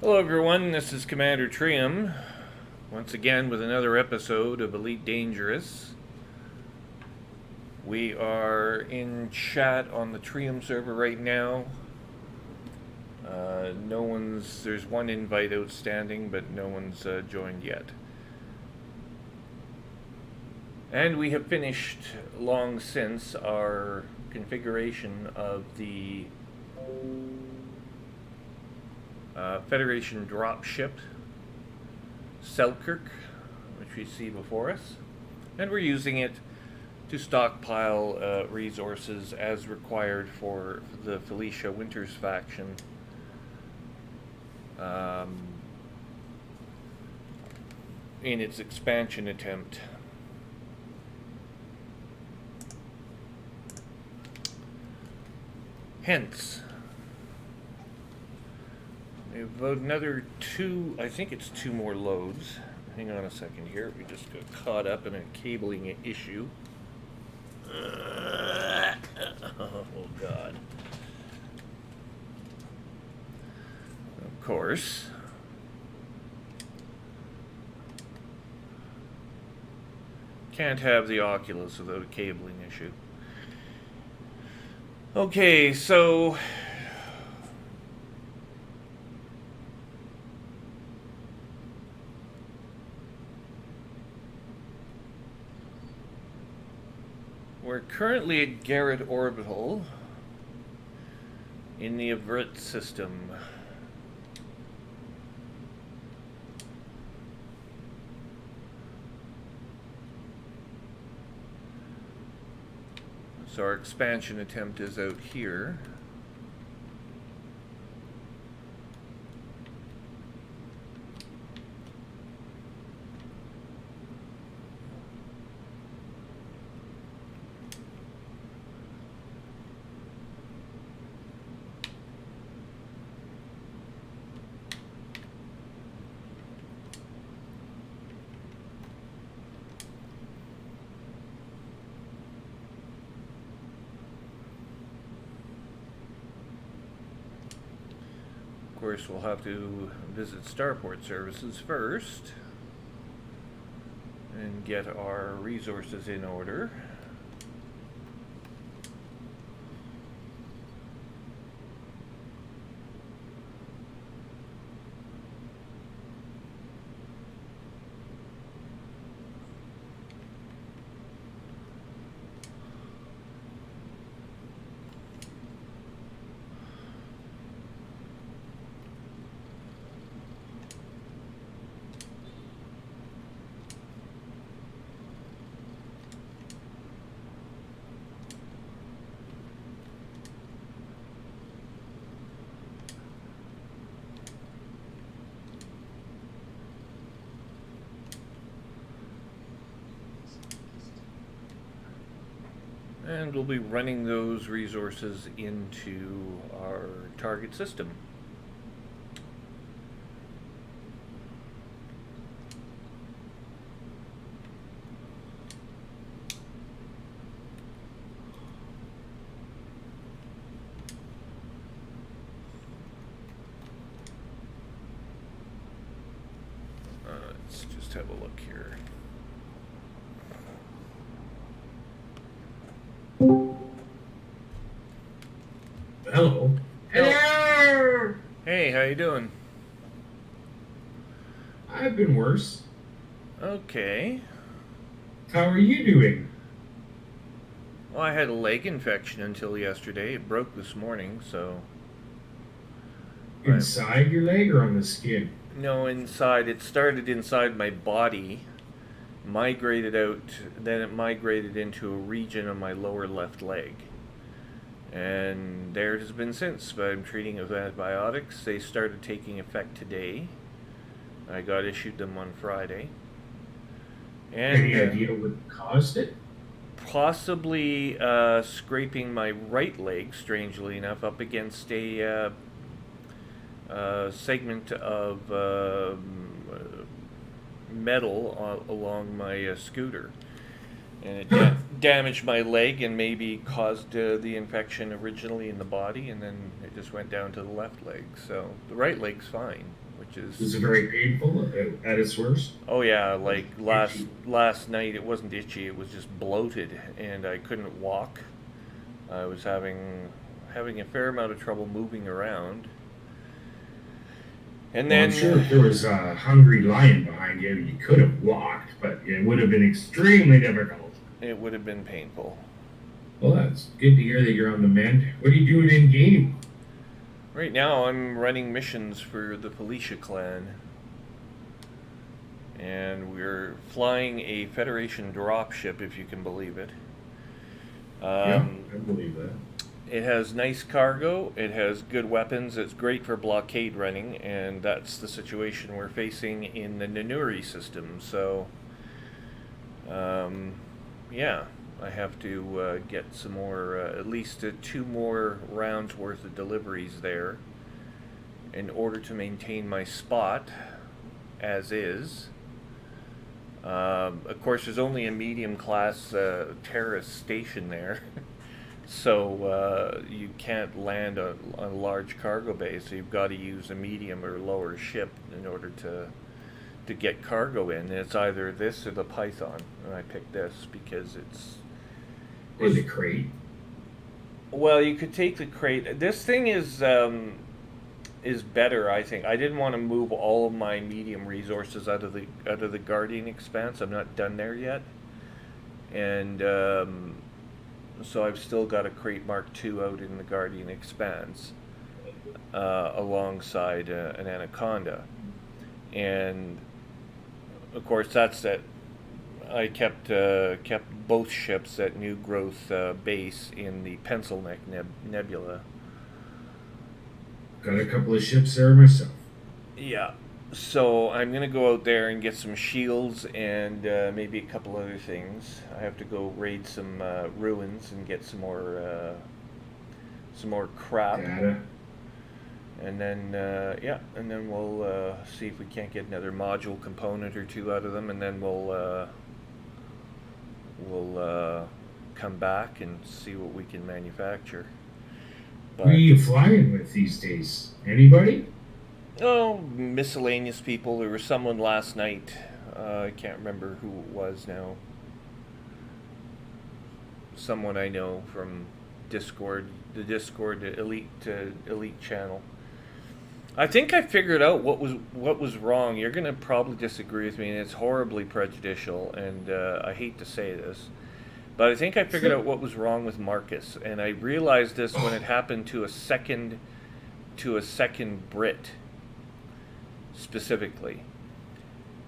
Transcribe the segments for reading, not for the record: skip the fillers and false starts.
Hello everyone, this is Commander Trium, once again with another episode of Elite Dangerous. We are in chat on the Trium server right now. There's one invite outstanding, but no one's joined yet. And we have finished long since our configuration of the Federation dropship, Selkirk, which we see before us. And we're using it to stockpile resources as required for the Felicia Winters faction. In its expansion attempt. Hence, we have about another I think it's two more loads. Hang on a second here, we just got caught up in a cabling issue. Oh God. Of course. Can't have the Oculus without a cabling issue. Okay, so we're currently at Garrett Orbital in the Avert system. So our expansion attempt is out here. Of course, we'll have to visit Starport Services first and get our resources in order. And we'll be running those resources into our target system. Let's just have a look here. Hello. Hello. Hey, how you doing? I've been worse. Okay. How are you doing? Well, I had a leg infection until yesterday. It broke this morning, so... Inside your leg or on the skin? No, inside. It started inside my body, migrated out, then it migrated into a region of my lower left leg. And there it has been since, but I'm treating it with antibiotics. They started taking effect today. I got issued them on Friday. And Any idea what caused it? possibly scraping my right leg, strangely enough, up against a segment of metal along my scooter. And it damaged my leg and maybe caused the infection originally in the body, and then it just went down to the left leg. So the right leg's fine. which is... Was it very painful at its worst? Oh yeah, like Itchy. last night it wasn't itchy, it was just bloated, and I couldn't walk. I was having a fair amount of trouble moving around. And Well, I'm then sure if there was a hungry lion behind you, you could have walked, but it would have been extremely difficult. it would have been painful. Well, that's good to hear that you're on the mend. What are you doing in game? Right now I'm running missions for the Felicia clan. And we're flying a Federation dropship, if you can believe it. Yeah, I believe that. It has nice cargo, it has good weapons, it's great for blockade running, and that's the situation we're facing in the Nanuri system. So, yeah, I have to get some more, at least 2 more rounds worth of deliveries there in order to maintain my spot as is. Of course, there's only a medium class terrorist station there, so you can't land on a large cargo bay. So you've got to use a medium or lower ship in order to get cargo in. And it's either this or the Python, and I picked this because Or the crate. well, you could take the crate. This thing is better, I think. I didn't want to move all of my medium resources out of the Guardian Expanse. I'm not done there yet, and so I've still got a Crate Mark II out in the Guardian Expanse alongside an Anaconda, and of course that's that. I kept both ships at New Growth base in the Pencil Neck Nebula. Got a couple of ships there myself. Yeah. So I'm gonna go out there and get some shields and maybe a couple other things. I have to go raid some ruins and get some more crap, Data. and then yeah, and then we'll see if we can't get another module component or 2 out of them, and then we'll come back and see what we can manufacture. Who are you flying with these days? Anybody? Oh, miscellaneous people. There was someone last night. I can't remember who it was now. Someone I know from Discord, the Discord elite channel. I think I figured out what was wrong. You're gonna probably disagree with me, and it's horribly prejudicial. And I hate to say this, but I think I figured out what was wrong with Marcus, and I realized this when it happened to a second Brit specifically.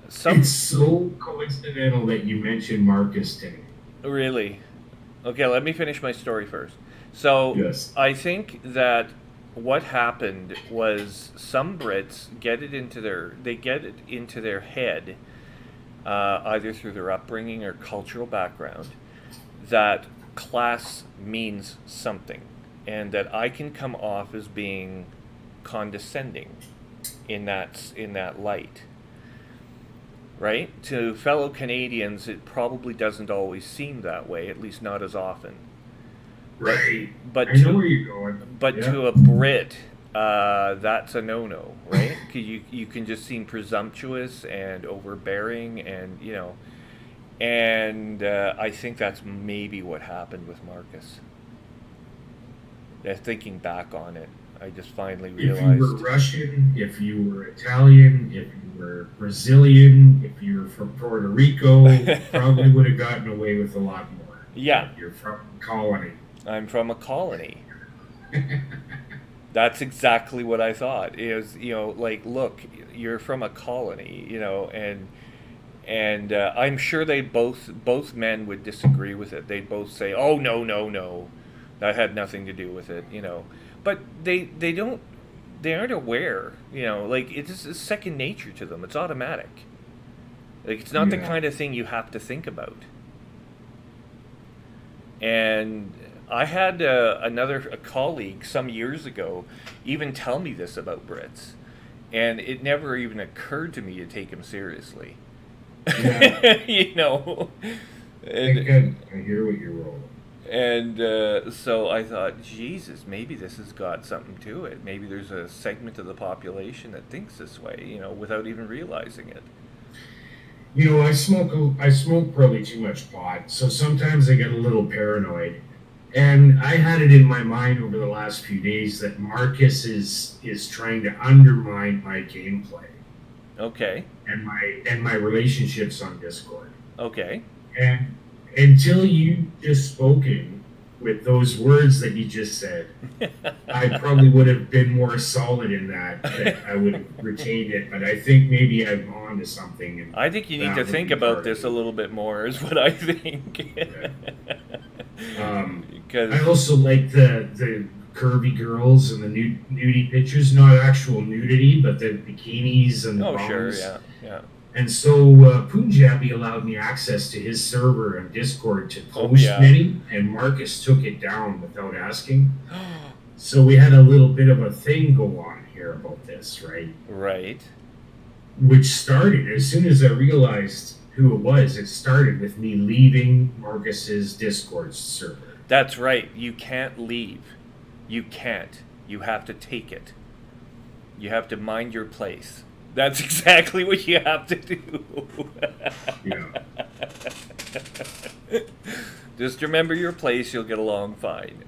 It's so coincidental that you mentioned Marcus today. Really? Okay, let me finish my story first. So Yes. I think that what happened was some Brits get it into their head, either through their upbringing or cultural background, that class means something, and that I can come off as being condescending in that light. Right? To fellow Canadians, it probably doesn't always seem that way, at least not as often. Right. But I know where you're going. But Yeah. to a Brit, that's a no-no, right? 'Cause you can just seem presumptuous and overbearing, and I think that's maybe what happened with Marcus. Thinking back on it, I just finally realized. If you were Russian, if you were Italian, if you were Brazilian, if you were from Puerto Rico, probably would have gotten away with a lot more. Yeah. You're from a colony. I'm from a colony. That's exactly what I thought. Is like, look, you're from a colony, and I'm sure they both men would disagree with it. They'd both say, "Oh no, that had nothing to do with it," But they aren't aware, like it's second nature to them. It's automatic. Like it's not the kind of thing you have to think about. And I had a colleague some years ago even tell me this about Brits, and it never even occurred to me to take him seriously. Yeah. And, I hear what you're rolling. And so I thought, Jesus, maybe this has got something to it. Maybe there's a segment of the population that thinks this way, without even realizing it. I smoke probably too much pot, so sometimes I get a little paranoid. And I had it in my mind over the last few days that Marcus is trying to undermine my gameplay Okay. and my relationships on Discord. Okay. And until you just spoken with those words that you just said, I probably would have been more solid in that I would have retained it. But I think maybe I'm on to something. And I think you need that to would think be about part this of a it. little bit more, is what I think. I Because, also like the curvy girls and the nudie pictures, not actual nudity, but the bikinis and the oh, sure, bums. yeah, yeah. And so Punjabi allowed me access to his server on Discord to Oh, post yeah. many, and Marcus took it down without asking. So we had a little bit of a thing go on here about this, right? Right. Which started as soon as I realized who it was. It started with me leaving Marcus's Discord server. That's right. You can't leave. You can't. You have to take it. You have to mind your place. That's exactly what you have to do. Yeah. Just remember your place, you'll get along fine.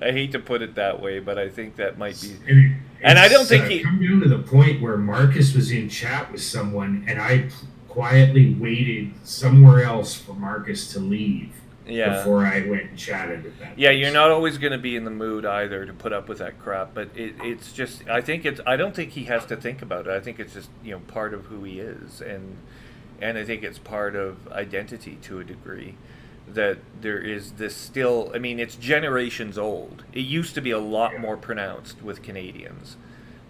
I hate to put it that way, but I think that might be. And I don't think he. come down to the point where Marcus was in chat with someone, and I quietly waited somewhere else for Marcus to leave Yeah. before I went and chatted with that. Yeah, you're person. not always going to be in the mood either to put up with that crap, but it's just, I don't think he has to think about it. I think it's just, part of who he is, and I think it's part of identity to a degree, that there is this still, I mean, it's generations old. It used to be a lot Yeah. more pronounced with Canadians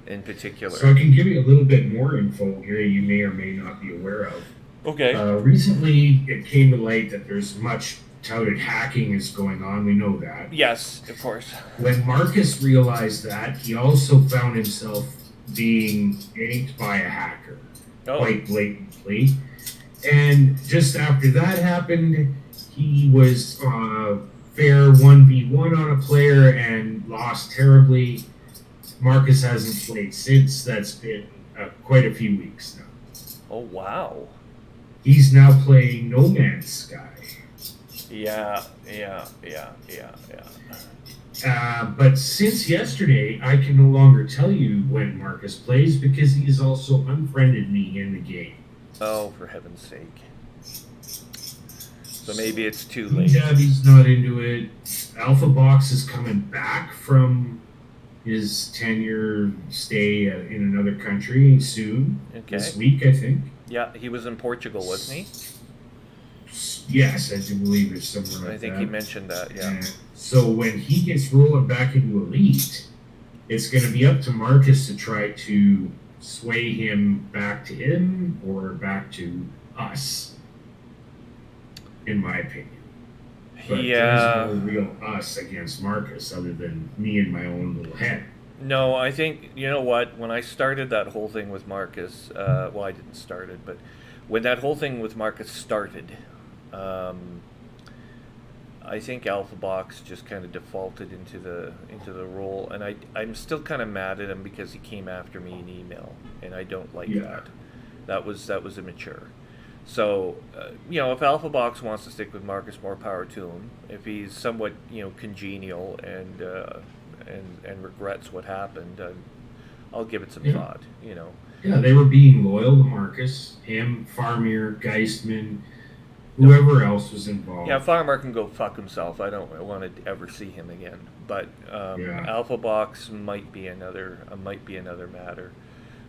in particular. So I can give you a little bit more info here you may or may not be aware of. Okay. Recently, it came to light that there's much touted hacking is going on. We know that. Yes, of course. When Marcus realized that, he also found himself being anked by a hacker Oh, quite blatantly. And just after that happened, he was fair 1v1 on a player and lost terribly. Marcus hasn't played since. That's been quite a few weeks now. oh wow. He's now playing No Man's Sky. Yeah. But since yesterday, I can no longer tell you when Marcus plays because he has also unfriended me in the game. Oh, for heaven's sake. So maybe it's too late. Punjabi's not into it. Alpha Box is coming back from his 10-year stay in another country soon. Okay. This week, I think. Yeah, he was in Portugal, wasn't he? Yes, I do believe it's somewhere like I think that. he mentioned that, yeah. And so when he gets rolling back into Elite, it's going to be up to Marcus to try to sway him back to him or back to us, in my opinion. But Yeah. there's no real us against Marcus other than me in my own little head. No, I think, you know what, when I started that whole thing with Marcus, well, I didn't start it, but when that whole thing with Marcus started, I think Alpha Box just kind of defaulted into the role, and I'm still kind of mad at him because he came after me in email, and I don't like Yeah. that. That was immature. So, if Alpha Box wants to stick with Marcus, more power to him. If he's somewhat, congenial and regrets what happened, I'll give it some Yeah. thought. Yeah, they were being loyal to Marcus, him, Farmir, Geistman, whoever else was involved. Yeah, Farmer can go fuck himself. I don't want to ever see him again. But Yeah. Alpha Box might be another matter.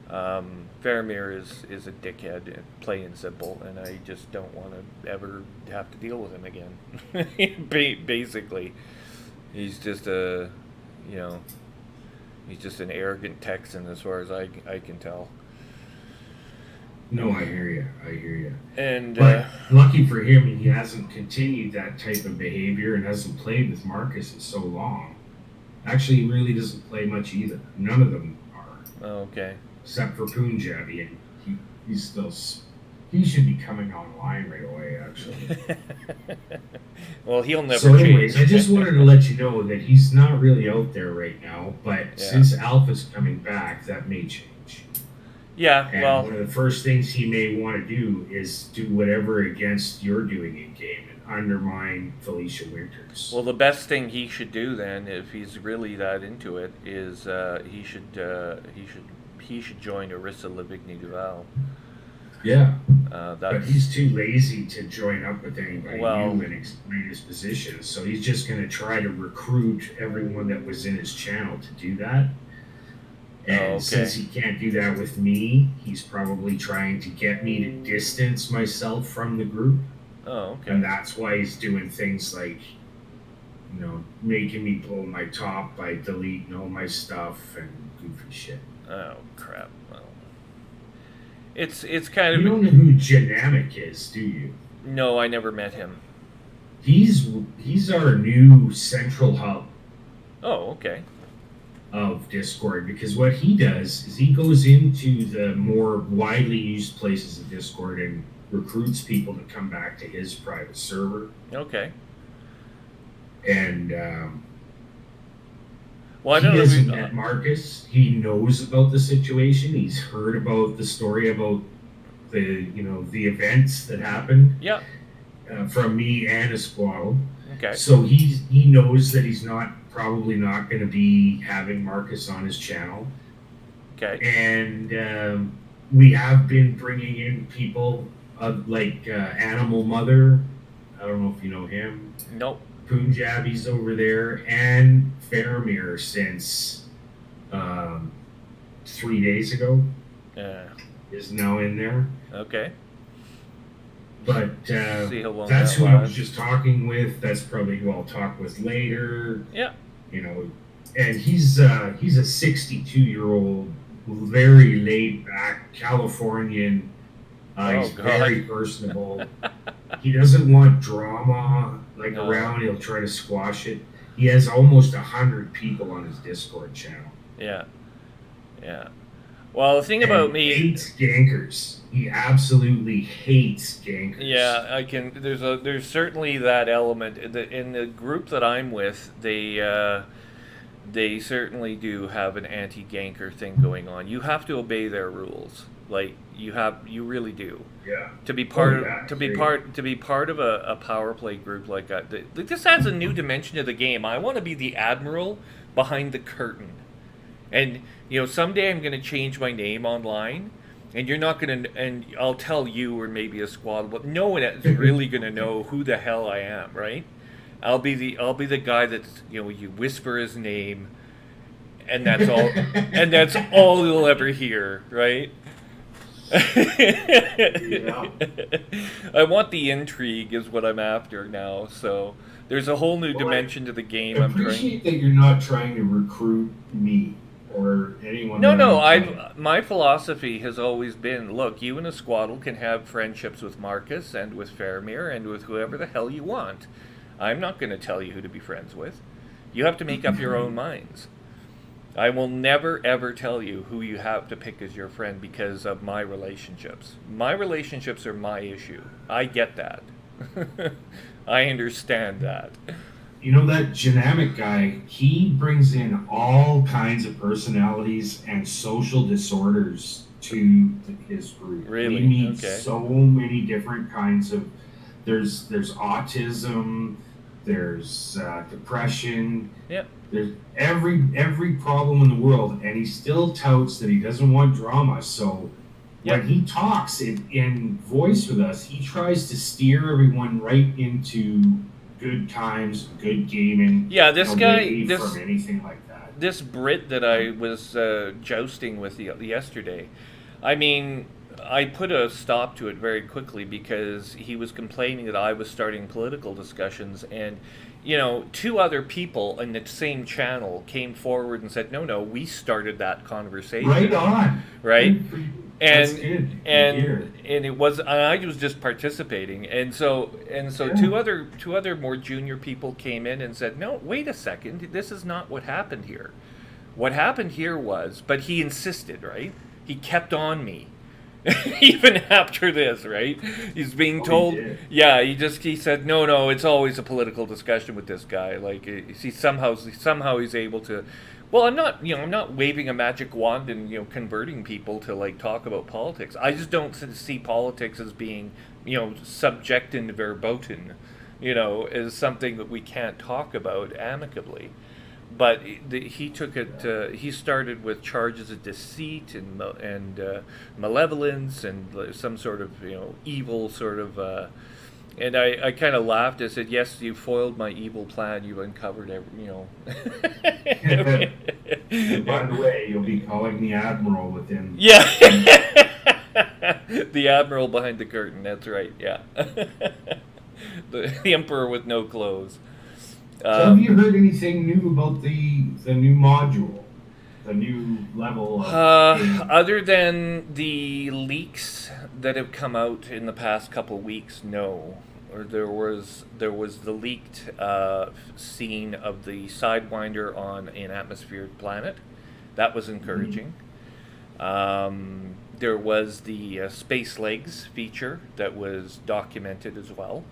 Faramir is a dickhead, plain and simple, and I just don't want to ever have to deal with him again. Basically, he's just he's just an arrogant Texan as far as I can tell. No, I hear you. And But lucky for him, he hasn't continued that type of behavior and hasn't played with Marcus in so long. Actually, he really doesn't play much either. None of them are, okay. except for Punjabi, and he's still He should be coming online right away, actually. Well, he'll never So, anyways, I change. just wanted to let you know that he's not really out there right now, but Yeah. since Alpha's coming back, that may change. Yeah, And well, one of the first things he may want to do is do whatever against you're doing in game and undermine Felicia Winters. the best thing he should do then, if he's really that into it, is he should join Arissa Livigny Duval. Yeah, That's but he's too lazy to join up with anybody Well- new and explain his position. So he's just going to try to recruit everyone that was in his channel to do that. And okay. since he can't do that with me, he's probably trying to get me to distance myself from the group. Oh, And okay. that's why he's doing things like, making me blow my top by deleting all my stuff and goofy shit. Oh crap. Well, it's kind You of don't know who Janamic is, do you? no. I never met him. He's our new central hub Oh, okay. of Discord, because what he does is he goes into the more widely used places of Discord and recruits people to come back to his private server. Okay. And Well, I he don't know. hasn't met Marcus. He knows about the situation. He's heard about the story about the events that happened Yeah. from me and Esquadro. Okay. So he knows that he's probably not going to be having Marcus on his channel. Okay. And we have been bringing in people like Animal Mother. I don't know if you know him. Nope. Punjabi's over there, and Faramir since 3 days ago is now in there. Okay. But See how long that's that who I was lasts. just talking with. That's probably who I'll talk with later. Yeah. And he's a 62-year-old, very laid back Californian. He's God. very personable. He doesn't want drama No. around. He'll try to squash it. He has almost 100 people on his Discord channel. Yeah. Yeah. Well, the thing about me. Hates gankers. He absolutely hates gankers. Yeah, I can. There's certainly that element in the group that I'm with. They certainly do have an anti-ganker thing going on. You have to obey their rules. You really do. Yeah. To be part yeah, to be agree. part of a power play group like that. This adds a new dimension to the game. I want to be the admiral behind the curtain. And someday I'm going to change my name online, and you're not going to, and I'll tell you or maybe a squad, but no one is really going to know who the hell I am, right? I'll be the guy that's you whisper his name, and that's all, and that's all you'll ever hear, right? Yeah. I want the intrigue is what I'm after now. So there's a whole new dimension to the game. I I'm trying. appreciate that you're not trying to recruit me or anyone. No, that no. I'm playing. My philosophy has always been: look, you and a squaddle can have friendships with Marcus and with Faramir and with whoever the hell you want. I'm not going to tell you who to be friends with. You have to make up your own minds. I will never ever tell you who you have to pick as your friend because of my relationships. My relationships are my issue. I get that. I understand that. That Janamic guy, he brings in all kinds of personalities and social disorders to his group. Really? We meet Okay. so many different kinds of. There's autism. There's depression. Yep. There's every problem in the world, and he still touts that he doesn't want drama. So Yep. when he talks in voice with us, he tries to steer everyone right into good times, good gaming. Yeah, this away guy, from anything like that. this Brit that I was jousting with yesterday, I mean, I put a stop to it very quickly because he was complaining that I was starting political discussions, and two other people in the same channel came forward and said, no, we started that conversation. Right on. Right? Good for you. That's And good. Good to hear. and it was I was just participating, and so Yeah. two other more junior people came in and said, no, wait a second, this is not what happened here. What happened here was, but he insisted, right? He kept on me. Even after this, right? He's being told, yeah. He said, no. It's always a political discussion with this guy. Like he somehow he's able to. Well, I'm not waving a magic wand and converting people to like talk about politics. I just don't see politics as being subjectin verboten, as something that we can't talk about amicably. But he took it. He started with charges of deceit and malevolence and some sort of evil sort of. And I kind of laughed. I said, "Yes, you foiled my evil plan. You uncovered And by the way, you'll be calling the admiral within. Yeah, the admiral behind the curtain. That's right. Yeah, the emperor with no clothes. So have you heard anything new about the new module, the new level of other than the leaks that have come out in the past couple weeks? No. Or there was the leaked scene of the Sidewinder on an atmospheric planet. That was encouraging. There was the space legs feature that was documented as well,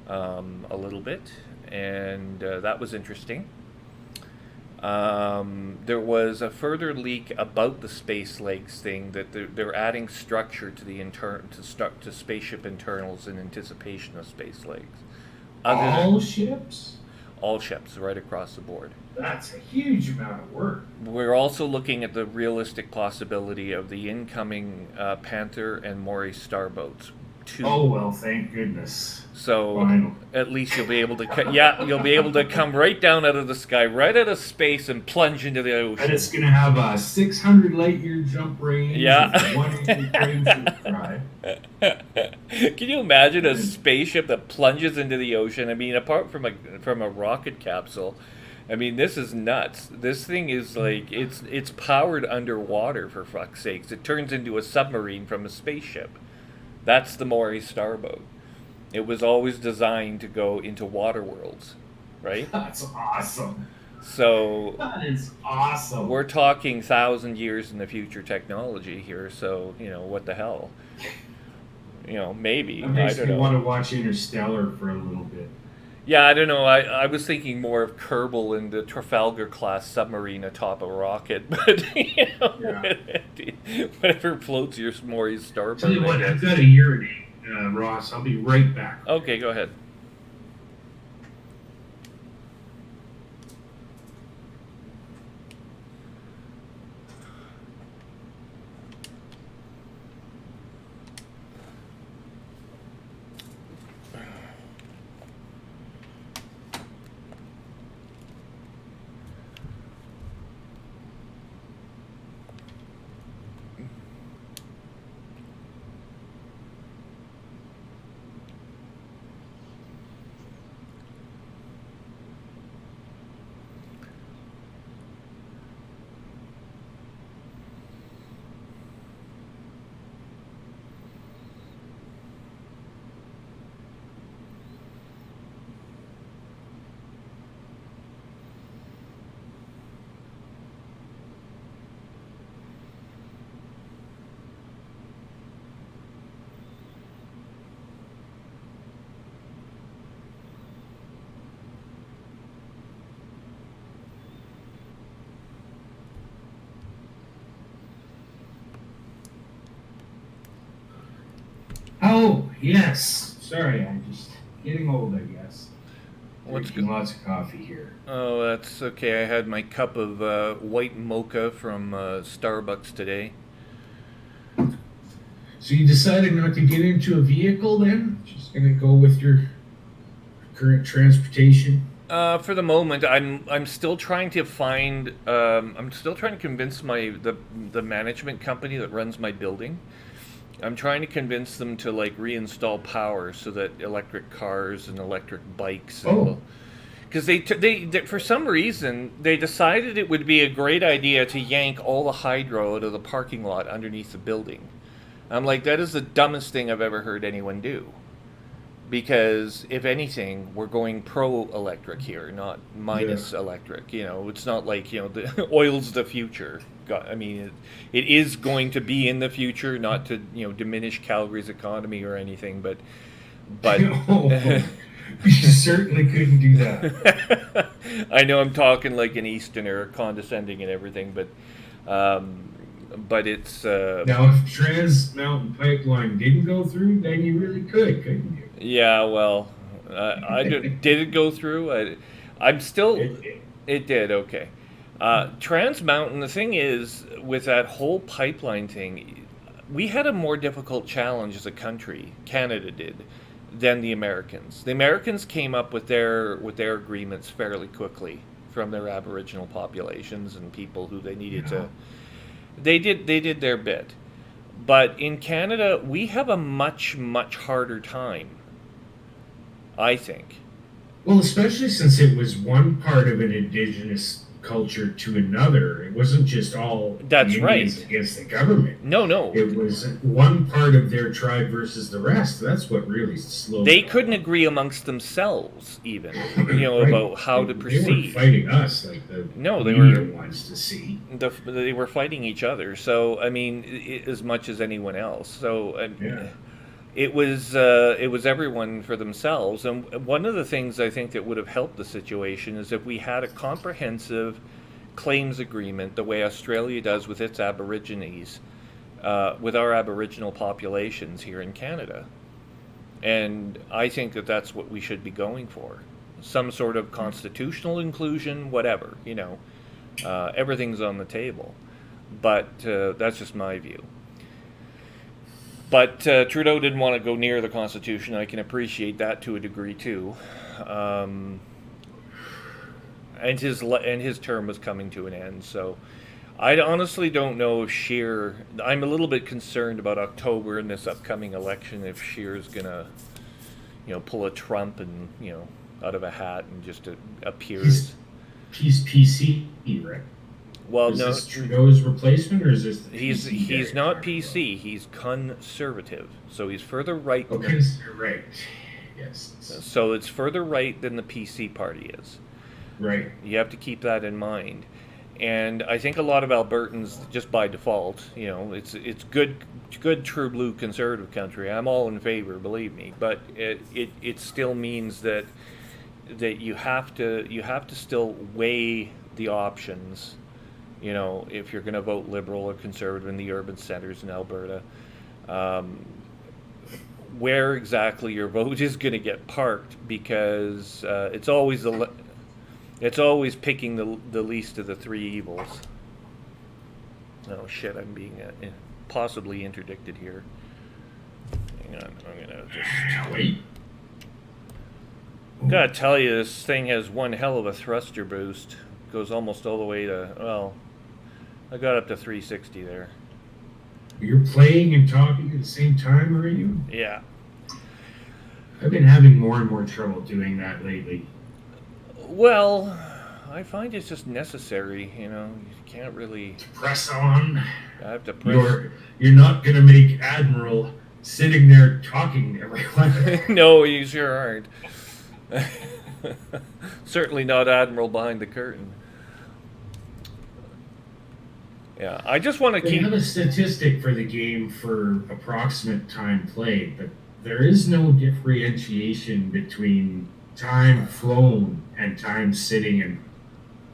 a little bit. And that was interesting. There was a further leak about the space legs thing that they're adding structure to the to spaceship internals in anticipation of space legs. All ships? All ships, right across the board. That's a huge amount of work. We're also looking at the realistic possibility of the incoming Panther and Maury starboats. Oh well, thank goodness. So Final. At least you'll be able to you'll be able to come right down out of the sky, right out of space, and plunge into the ocean. And it's gonna have a 600 light year jump range. Yeah. 180 drive. Can you imagine a spaceship that plunges into the ocean? I mean, apart from a rocket capsule, I mean, this is nuts. This thing is like it's powered underwater, for fuck's sakes. It turns into a submarine from a spaceship. That's the Maury starboat. It was always designed to go into water worlds, right? That's awesome. So that is awesome. We're talking 1,000 years in the future technology here. So what the hell? Maybe. That makes I don't me know. want to watch Interstellar for a little bit. Yeah, I don't know. I was thinking more of Kerbal in the Trafalgar class submarine atop a rocket, but whatever floats your Maury's starboat. Tell you what, I've got to urinate, Ross. I'll be right back. Okay, go ahead. Oh, yes. Sorry, I'm just getting old, I guess. Drinking lots of coffee here. Oh, that's okay. I had my cup of white mocha from Starbucks today. So you decided not to get into a vehicle then? Just going to go with your current transportation? For the moment, I'm still trying to find. I'm still trying to convince the management company that runs my building. I'm trying to convince them to like reinstall power so that electric cars and electric bikes. Because they for some reason they decided it would be a great idea to yank all the hydro out of the parking lot underneath the building. I'm like, that is the dumbest thing I've ever heard anyone do. because if anything, we're going pro-electric here, not minus electric. It's not like the oil's the future. I mean, it is going to be in the future, not to diminish Calgary's economy or anything, but No, you certainly couldn't do that. I know I'm talking like an Easterner, condescending and everything, but it's Now, if Trans Mountain Pipeline didn't go through, then you really couldn't you? yeah. Well, did it go through? I'm still. It did. It did. Okay. Trans Mountain. The thing is, with that whole pipeline thing, we had a more difficult challenge as a country. Canada did than the Americans. The Americans came up with their agreements fairly quickly from their Aboriginal populations and people who they needed to. They did their bit, but in Canada we have a much harder time, I think. Well, especially since it was one part of an indigenous culture to another. It wasn't just all That's the right. Indians against the government. No. It was one part of their tribe versus the rest. That's what really slowed They it couldn't down. agree amongst themselves, even, Right. about how to They weren't proceed. fighting us like the No, they media were. wants to see. They were fighting each other. So I mean, as much as anyone else. So Yeah. it was everyone for themselves. And one of the things I think that would have helped the situation is if we had a comprehensive claims agreement, the way Australia does with its Aborigines, with our Aboriginal populations here in Canada. And I think that that's what we should be going for. Some sort of constitutional inclusion, whatever, everything's on the table. But that's just my view. But Trudeau didn't want to go near the Constitution. I can appreciate that to a degree too. And his term was coming to an end. So I honestly don't know if Scheer. I'm a little bit concerned about October and this upcoming election. If Scheer's gonna, pull a Trump and out of a hat and just appears. He's PC, right? Well, Is no, this Trudeau's replacement, or is this the he's PC guy not talking about? PC. He's conservative. So he's further right. Okay, right. Yes. So it's further right than the PC party is. Right. You have to keep that in mind. And I think a lot of Albertans, just by default, it's good true blue conservative country. I'm all in favor, believe me. But it still means that you have to still weigh the options. If you're going to vote Liberal or Conservative in the urban centers in Alberta, where exactly your vote is going to get parked, because it's always picking the least of the three evils. Oh shit! I'm being possibly interdicted here. Hang on, I'm gonna just. Wait. Gotta tell you, this thing has one hell of a thruster boost. Goes almost all the way to, well, I got up to 360 there. You're playing and talking at the same time, are you? Yeah. I've been having more and more trouble doing that lately. Well, I find it's just necessary. You can't really. Press on. I have to press. You're not gonna make Admiral sitting there talking to everyone. No, you sure aren't. Certainly not Admiral behind the curtain. Yeah, I just want to They keep. have a statistic for the game for approximate time played, but there is no differentiation between time flown and time sitting and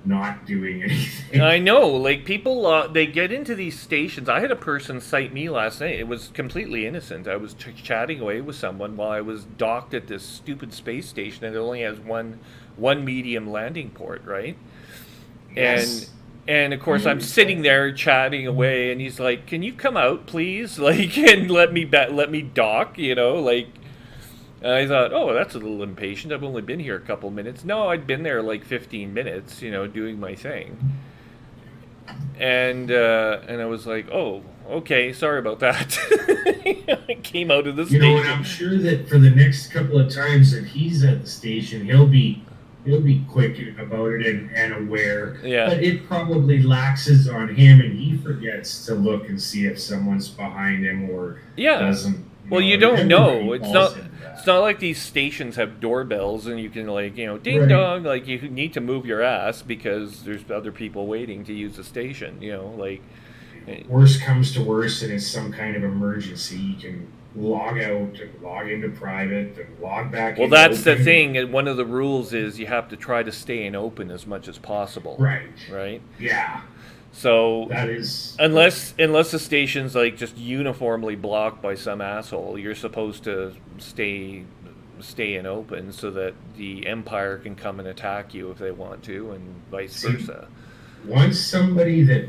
not doing anything. I know, like people, they get into these stations. I had a person cite me last night. It was completely innocent. I was chatting away with someone while I was docked at this stupid space station, and it only has one medium landing port, right? Yes. And of course, I'm sitting there chatting away, and he's like, "Can you come out, please? Like, and let me dock, like." And I thought, oh, that's a little impatient. I've only been here a couple minutes. No, I'd been there like 15 minutes, doing my thing. And I was like, oh, okay, sorry about that. I came out of the station. And I'm sure that for the next couple of times that he's at the station, he'll be quick about it and aware. Yeah. But it probably laxes on him, and he forgets to look and see if someone's behind him or Yeah. doesn't. Well, you don't know. Everybody It's falls not. into that. It's not like these stations have doorbells and you can, like, ding Right. dong, like, you need to move your ass because there's other people waiting to use the station, like. Worst comes to worst and it's some kind of emergency, you can log out and log into private and log back Well, into that's the open. thing, and one of the rules is you have to try to stay in open as much as possible. Right. Right? Yeah. So That is unless the station's like just uniformly blocked by some asshole, you're supposed to stay in open so that the Empire can come and attack you if they want to, and vice versa. once somebody that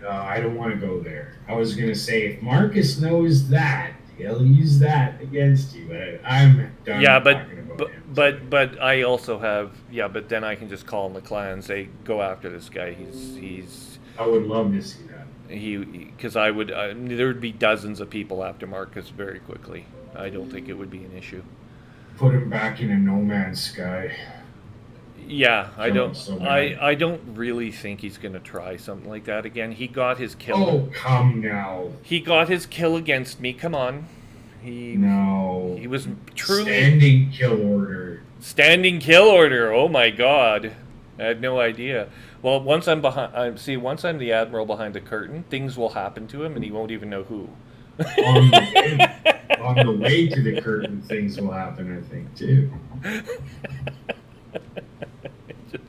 I don't want to go there. I was going to say if Marcus knows that, he'll use that against you. But I'm done Yeah, but talking about but him. but I also have, but then I can just call in the clan and say, go after this guy. He's I would love to see that. because there would be dozens of people after Marcus very quickly. I don't think it would be an issue. Put him back in a no man's sky. Yeah, I Kill him don't. so bad. I don't really think he's gonna try something like that again. He got his kill. Oh, come now. He got his kill against me. Come on. No. He was truly Standing kill order. standing kill order. Oh my god. I had no idea. Well, once I'm once I'm the admiral behind the curtain, things will happen to him and he won't even know who. On the way to the curtain, things will happen, I think, too.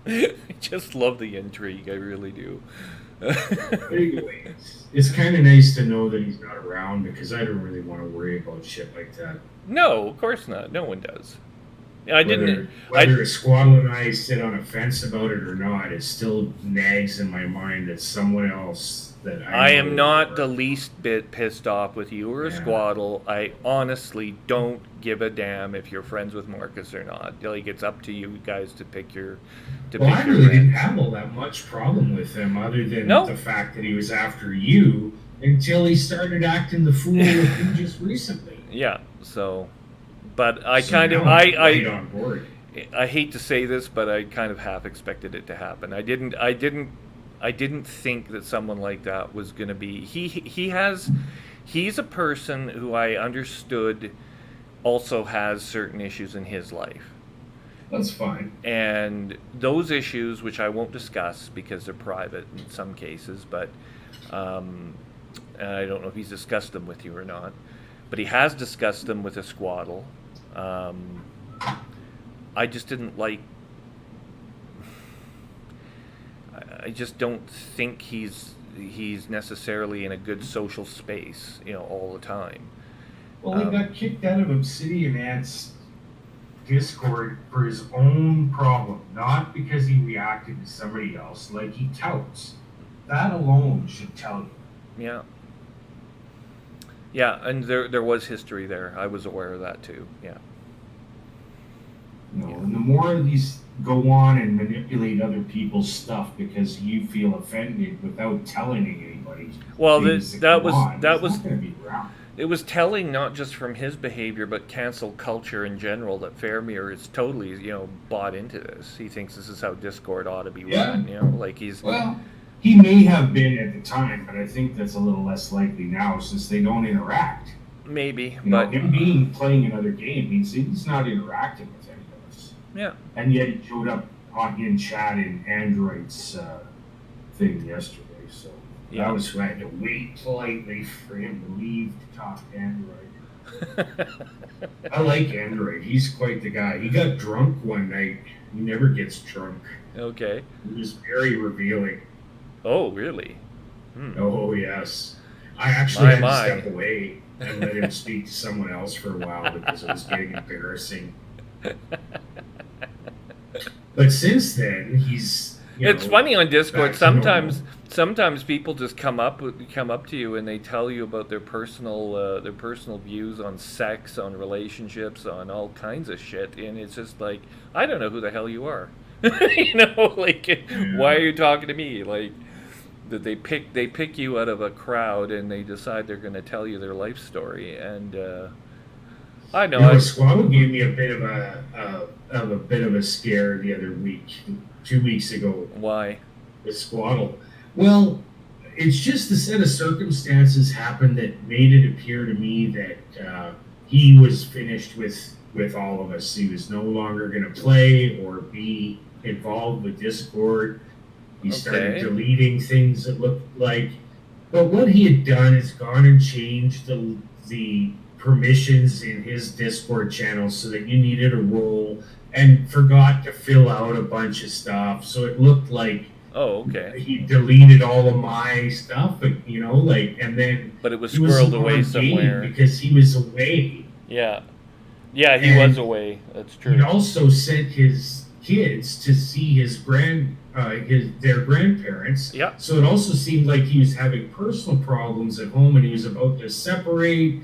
I just love the intrigue. I really do. Anyways, it's kind of nice to know that he's not around because I don't really want to worry about shit like that. No, of course not. No one does. I didn't. Whether a Squaddle and I sit on a fence about it or not, it still nags in my mind that someone else that I know am not the least bit pissed off with you or a Squaddle. I honestly don't give a damn if you're friends with Marcus or not. Like, it's up to you guys to pick your. Well, I really didn't have all that much problem with him, other than the fact that he was after you until he started acting the fool with you just recently. Yeah. So, but I on board. I hate to say this, but I kind of half expected it to happen. I didn't think that someone like that was going to be. He's a person who I understood also has certain issues in his life. That's fine. And those issues, which I won't discuss because they're private in some cases, but and I don't know if he's discussed them with you or not, but he has discussed them with a Squaddle. I just didn't like. I just don't think he's necessarily in a good social space, all the time. Well, he got kicked out of Obsidian Ant's Discord for his own problem, not because he reacted to somebody else like he touts. That alone should tell you. Yeah. Yeah, and there was history there. I was aware of that too. Yeah. And the more of these go on and manipulate other people's stuff because you feel offended without telling anybody. Well, that was going to be around. It was telling, not just from his behavior, but cancel culture in general, that Faramir is totally, bought into this. He thinks this is how Discord ought to be run. Like he's. Well, he may have been at the time, but I think that's a little less likely now since they don't interact. Maybe, but him playing another game means he's not interacting with any of us. Yeah. And yet he showed up in chat in Android's thing yesterday, so. Yeah. That was who I had to wait politely for him to leave to talk to Android. I like Android. He's quite the guy. He got drunk one night. He never gets drunk. Okay. He was very revealing. Oh, really? Oh, yes. I actually had to step away and let him speak to someone else for a while because it was getting embarrassing. But since then, he's... It's funny on Discord. Sometimes people just come up to you and they tell you about their personal views on sex, on relationships, on all kinds of shit, and it's just like, I don't know who the hell you are. Why are you talking to me? Like, that they pick you out of a crowd and they decide they're going to tell you their life story, and I know. Squaddle gave me a bit of a scare the other week. 2 weeks ago. Why? With Squaddle. Well, it's just the set of circumstances happened that made it appear to me that he was finished with with all of us. He was no longer going to play or be involved with Discord. He started deleting things that looked like. But what he had done is gone and changed the permissions in his Discord channel so that you needed a role and forgot to fill out a bunch of stuff. So it looked like he deleted all of my stuff, you know, like, and then. But it was squirreled away somewhere because he was away. Yeah, yeah, he was away. That's true. He also sent his kids to see their grandparents. Yeah. So it also seemed like he was having personal problems at home, and he was about to separate.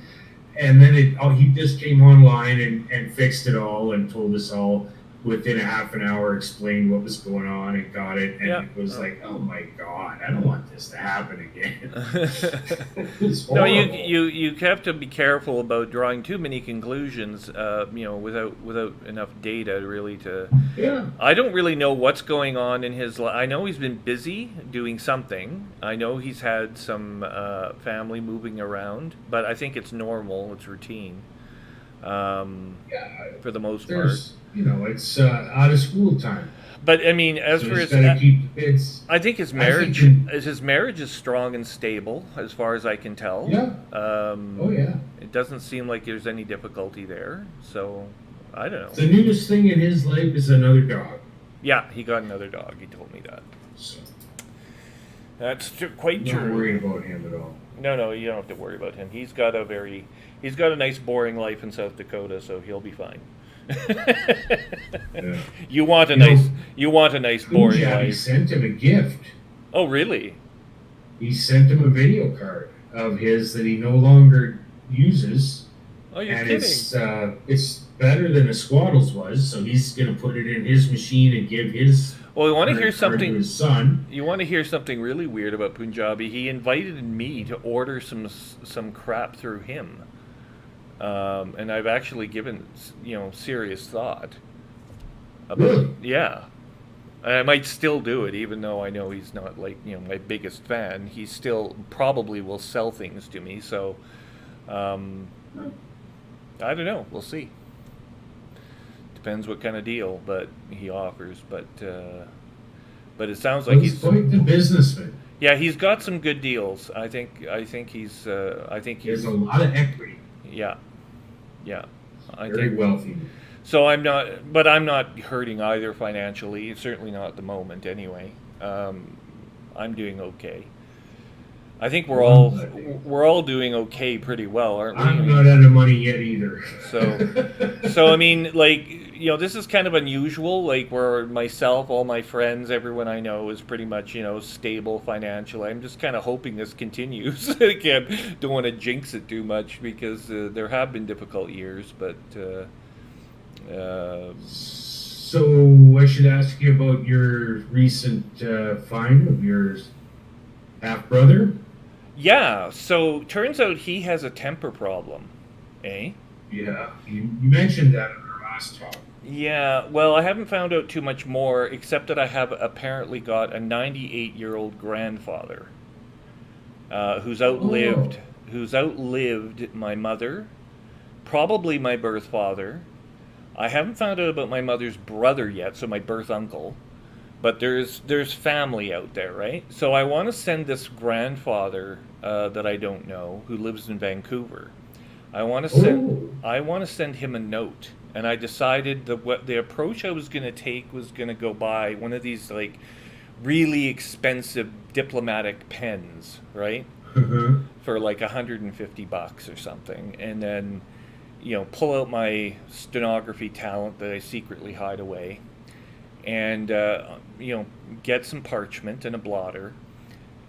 And then he just came online and fixed it all and told us all within a half an hour, explained what was going on and got it. And it was like, oh my God, I don't want this to happen again. No, you have to be careful about drawing too many conclusions, you know, without enough data really to. Yeah. I don't really know what's going on in his life. I know he's been busy doing something. I know he's had some family moving around, but I think it's normal. It's routine. For the most part. You know, it's out of school time. But I mean, as for his, I think his marriage is strong and stable, as far as I can tell. Yeah. It doesn't seem like there's any difficulty there. So, I don't know. The newest thing in his life is another dog. Yeah, he got another dog. He told me that. So, that's quite true. Not worried about him at all. No, you don't have to worry about him. He's got a nice boring life in South Dakota, so he'll be fine. Yeah. You want a nice boring life. He sent him a gift. Oh, really? He sent him a video card of his that he no longer uses. Oh, you're kidding. It's better than a Squaddles was, so he's going to put it in his machine and give his. Well, you want to hear something? To his son. You want to hear something really weird about Punjabi? He invited me to order some crap through him. And I've actually given, serious thought about really? Yeah. I might still do it, even though I know he's not my biggest fan. He still probably will sell things to me. So, I don't know. We'll see. Depends what kind of deal, but he offers. But it sounds like he's quite the businessman. Yeah, he's got some good deals. I think he's. There's a lot of equity. Yeah. Very wealthy. So I'm not hurting either financially. Certainly not at the moment, anyway. I'm doing okay. I think we're all doing okay pretty well, aren't we? I'm not out of money yet either. So I mean, this is kind of unusual. Like, where myself, all my friends, everyone I know is pretty much stable financially. I'm just kind of hoping this continues. Again, don't want to jinx it too much because there have been difficult years, but. So I should ask you about your recent find of your half brother. Yeah, so turns out he has a temper problem, eh? Yeah, you mentioned that in our last talk. Yeah, well, I haven't found out too much more, except that I have apparently got a 98-year-old grandfather who's outlived my mother, probably my birth father. I haven't found out about my mother's brother yet, so my birth uncle. But there's family out there, right? So I want to send this grandfather that I don't know, who lives in Vancouver. I want to send him a note, and I decided that the approach I was going to take was going to go buy one of these really expensive diplomatic pens, right? Mm-hmm. For $150 or something, and then pull out my stenography talent that I secretly hide away. And get some parchment and a blotter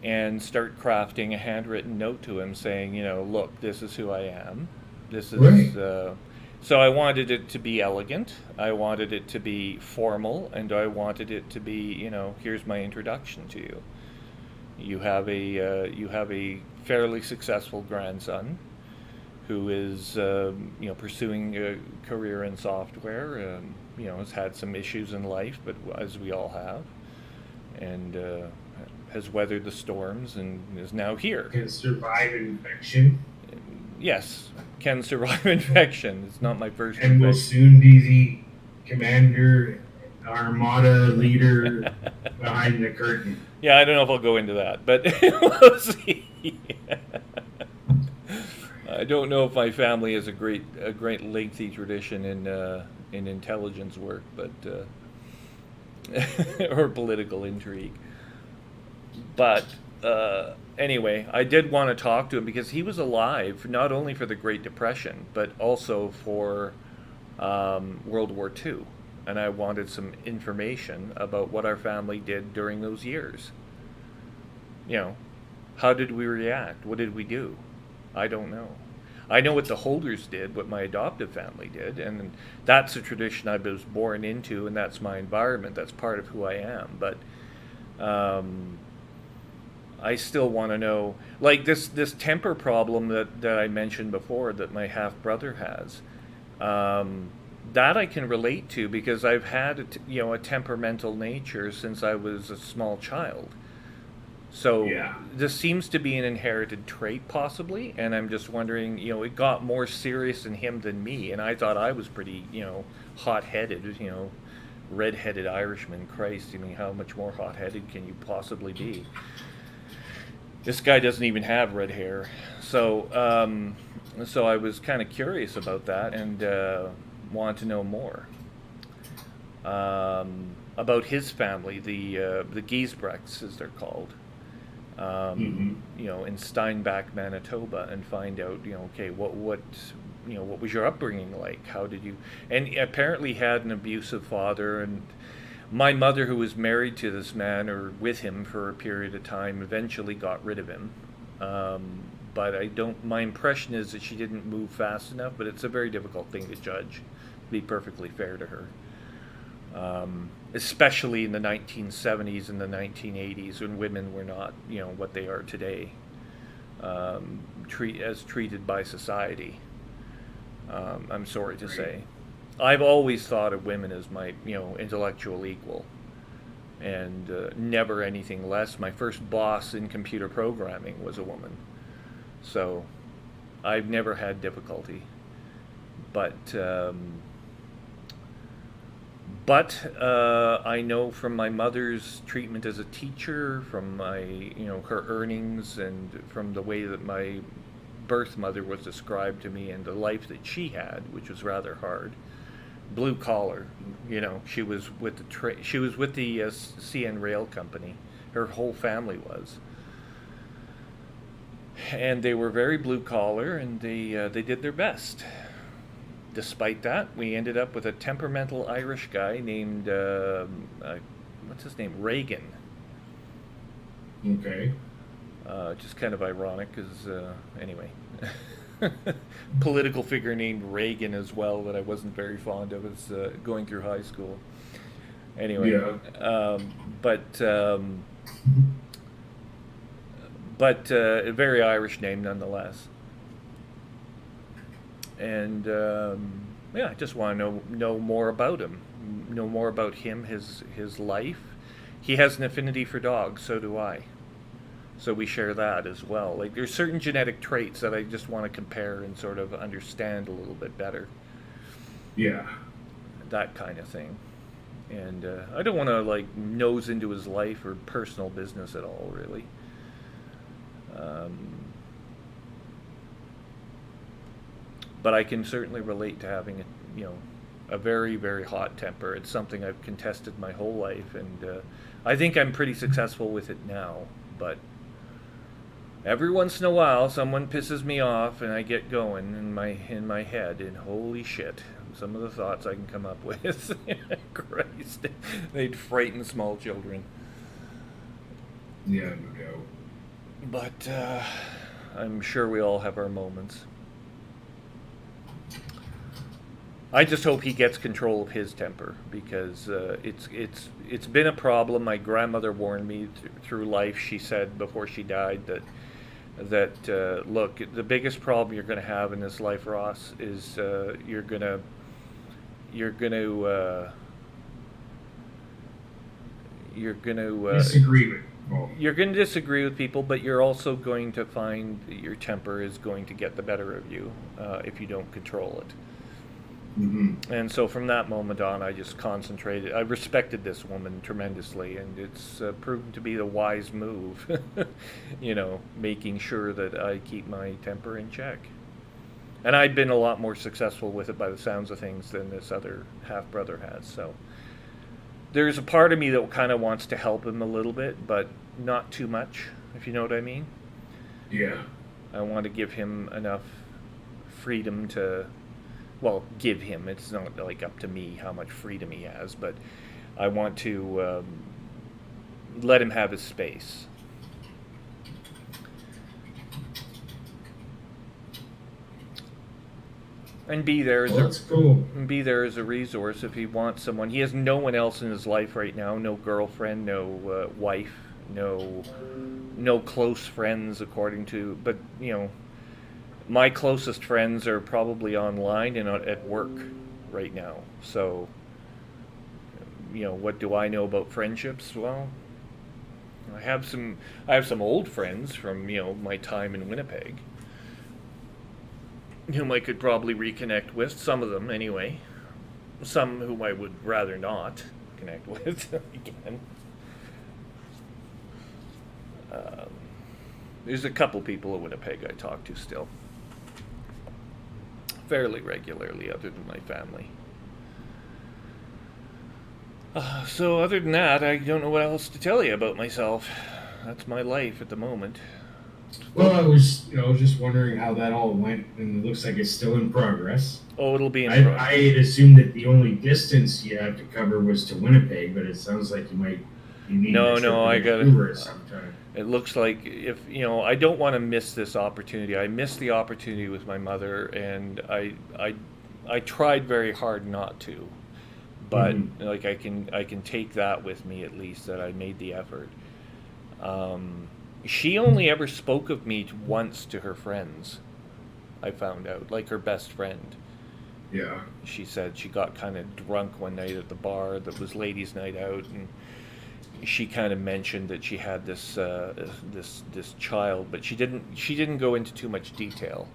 and start crafting a handwritten note to him saying, look, this is who I am. This is right. So I wanted it to be elegant. I wanted it to be formal, and I wanted it to be, here's my introduction to you. You have a fairly successful grandson who is pursuing a career in software. Has had some issues in life, but as we all have, and has weathered the storms and is now here. Can survive infection. Yes, can survive infection. It's not my first and will infection. soon be the commander, armada leader behind the curtain. Yeah, I don't know if I'll go into that, but we'll see. I don't know if my family has a great lengthy tradition in intelligence work, but or political intrigue. But anyway, I did want to talk to him because he was alive not only for the Great Depression, but also for World War II. And I wanted some information about what our family did during those years. You know, how did we react? What did we do? I don't know. I know what the Holders did, what my adoptive family did, and that's a tradition I was born into, and that's my environment. That's part of who I am. But I still want to know, like this temper problem that I mentioned before that my half brother has. That I can relate to because I've had a temperamental nature since I was a small child. So Yeah. this seems to be an inherited trait, possibly, and I'm just wondering. It got more serious in him than me, and I thought I was pretty, hot-headed. Red-headed Irishman. Christ, I mean, how much more hot-headed can you possibly be? This guy doesn't even have red hair, so I was kind of curious about that and wanted to know more about his family, the Giesbrechts, as they're called. In Steinbach, Manitoba, and find out, okay, what was your upbringing like? How did you? And apparently had an abusive father, and my mother, who was married to this man or with him for a period of time, eventually got rid of him. But I don't. My impression is that she didn't move fast enough. But it's a very difficult thing to judge. To be perfectly fair to her. Especially in the 1970s and the 1980s when women were not, what they are today, treated by society. I'm sorry to say. I've always thought of women as my, intellectual equal, and never anything less. My first boss in computer programming was a woman, so I've never had difficulty. But I know from my mother's treatment as a teacher, from her earnings, and from the way that my birth mother was described to me, and the life that she had, which was rather hard, blue collar. She was with the CN Rail Company. Her whole family was, and they were very blue collar, and they did their best. Despite that, we ended up with a temperamental Irish guy named, what's his name? Reagan. Okay. Just kind of ironic because, anyway. Political figure named Reagan as well that I wasn't very fond of as going through high school. Anyway. Yeah. But a very Irish name nonetheless. And I just want to know more about him, know more about him, his life. He has an affinity for dogs, so do I. So we share that as well. Like, there's certain genetic traits that I just want to compare and sort of understand a little bit better. Yeah. That kind of thing. And I don't want to nose into his life or personal business at all, really. But I can certainly relate to having a very, very hot temper. It's something I've contested my whole life, and I think I'm pretty successful with it now. But every once in a while, someone pisses me off, and I get going in my head, and holy shit, some of the thoughts I can come up with. Christ, they'd frighten small children. Yeah, no doubt. But I'm sure we all have our moments. I just hope he gets control of his temper, because it's been a problem. My grandmother warned me through life. She said before she died that look, the biggest problem you're going to have in this life, Ross, is you're going to Disagreement. Oh. You're going to disagree with people, but you're also going to find that your temper is going to get the better of you if you don't control it. Mm-hmm. And so from that moment on, I just concentrated. I respected this woman tremendously, and it's proven to be the wise move, making sure that I keep my temper in check. And I've been a lot more successful with it by the sounds of things than this other half brother has. So there's a part of me that kind of wants to help him a little bit, but not too much, if you know what I mean. Yeah. I want to give him enough freedom to, well, give him. It's not like up to me how much freedom he has, but I want to let him have his space. And be there as That's cool. be there as a resource if he wants someone. He has no one else in his life right now. No girlfriend, no wife, no close friends. But my closest friends are probably online and at work right now. So, what do I know about friendships? Well, I have some old friends from my time in Winnipeg, whom I could probably reconnect with, some of them anyway. Some whom I would rather not connect with again. There's a couple people in Winnipeg I talk to still, fairly regularly, other than my family. So other than that, I don't know what else to tell you about myself. That's my life at the moment. Well, I was just wondering how that all went, and it looks like it's still in progress. Oh, it'll be in I progress. had assumed that the only distance you had to cover was to Winnipeg, but it sounds like you need No, a trip no, to I gotta- Vancouver sometime. It looks like if I don't want to miss this opportunity. I missed the opportunity with my mother, and I tried very hard not to, but like I can take that with me at least, that I made the effort. She only ever spoke of me once to her friends. I found out, like her best friend. Yeah. She said she got kind of drunk one night at the bar that was ladies' night out, and she kind of mentioned that she had this child, but she didn't go into too much detail.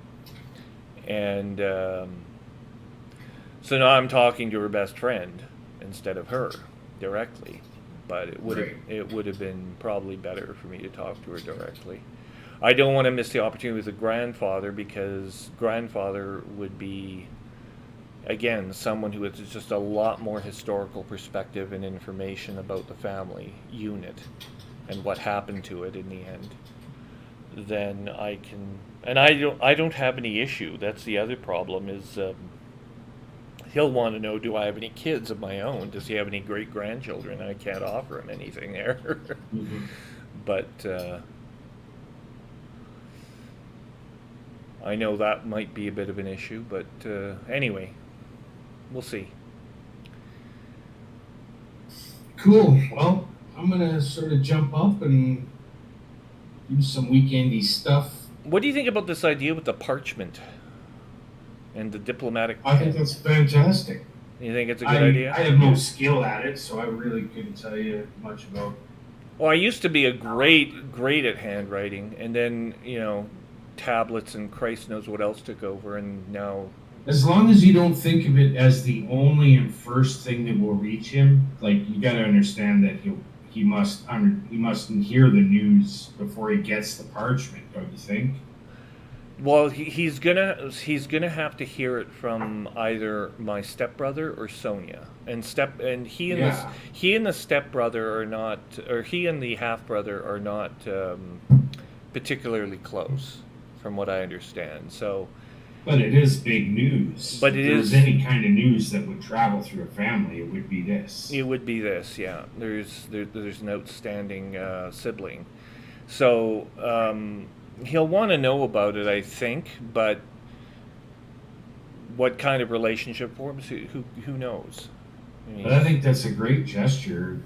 And so now I'm talking to her best friend instead of her directly. But it would have been probably better for me to talk to her directly. I don't want to miss the opportunity with the grandfather, because grandfather would be, again, someone who has just a lot more historical perspective and information about the family unit and what happened to it in the end than I can. And I don't have any issue. That's the other problem is. He'll want to know, do I have any kids of my own? Does he have any great-grandchildren? I can't offer him anything there. But I know that might be a bit of an issue, but anyway, we'll see. Cool. Well, I'm going to sort of jump up and do some weekendy stuff. What do you think about this idea with the parchment and the diplomatic I think that's fantastic. You think it's a good idea? I have no skill at it, so I really couldn't tell you much about. Well, I used to be a great at handwriting, and then tablets and Christ knows what else took over, and now. As long as you don't think of it as the only and first thing that will reach him, like, you got to understand that he must hear the news before he gets the parchment, don't you think? Well, he's gonna have to hear it from either my stepbrother or Sonia, and he and the stepbrother are not, or he and the half brother are not particularly close, from what I understand. So. But it is big news. But if there's any kind of news that would travel through a family, it would be this. It would be this, yeah. There's an outstanding sibling, so he'll want to know about it, I think. But what kind of relationship forms? Who knows? But I think that's a great gesture.